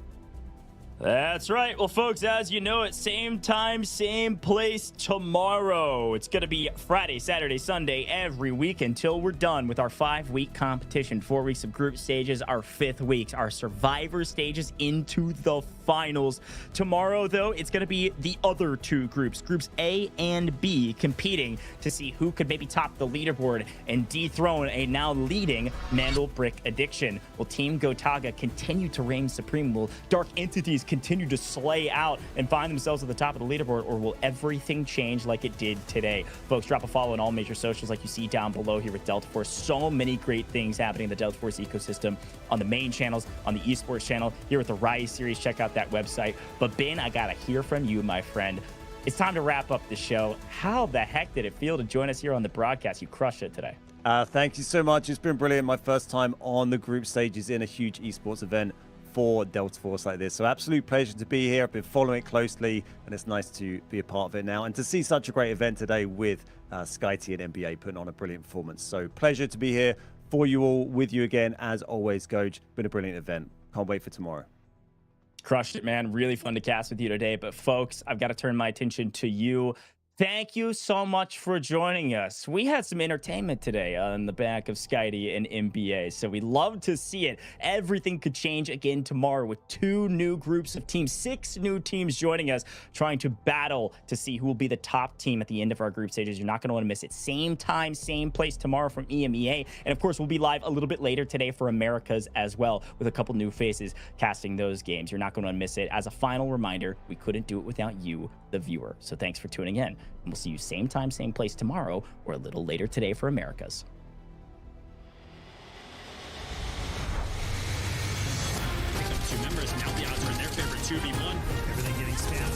That's right. Well, folks, as you know it, same time, same place tomorrow. It's going to be Friday, Saturday, Sunday, every week until we're done with our 5-week competition. 4 weeks of group stages, our 5th week, our survivor stages into the finals. Tomorrow, though, it's going to be the other 2 groups, groups A and B, competing to see who could maybe top the leaderboard and dethrone a now leading Mandelbrick addiction. Will Team Gotaga continue to reign supreme? Will Dark Entities continue to slay out and find themselves at the top of the leaderboard, or will everything change like it did today? Folks, drop a follow on all major socials like you see down below here with Delta Force. So many great things happening in the Delta Force ecosystem on the main channels, on the Esports channel, here with the Rise series. Check out that website. But Ben, I gotta hear from you, my friend. It's time to wrap up the show. How the heck did it feel to join us here on the broadcast? You crushed it today.
Thank you so much. It's been brilliant. My first time on the group stages in a huge esports event for Delta Force like this. So absolute pleasure to be here. I've been following it closely, and it's nice to be a part of it now and to see such a great event today with SkyT and NBA putting on a brilliant performance. So pleasure to be here for you all, with you again as always, Goj. Been a brilliant event. Can't wait for tomorrow.
Crushed it, man. Really fun to cast with you today. But folks, I've got to turn my attention to you. Thank you so much for joining us. We had some entertainment today on the back of SkyT and NBA, so we love to see it. Everything could change again tomorrow with 2 new groups of teams, 6 new teams joining us, trying to battle to see who will be the top team at the end of our group stages. You're not going to want to miss it. Same time, same place tomorrow from EMEA. And of course, we'll be live a little bit later today for Americas as well, with a couple new faces casting those games. You're not going to miss it. As a final reminder, we couldn't do it without you, the viewer. So thanks for tuning in. And we'll see you same time, same place tomorrow, or a little later today for Americas.
Two members, now the odds are in their favor, 2v1. Everything getting spammed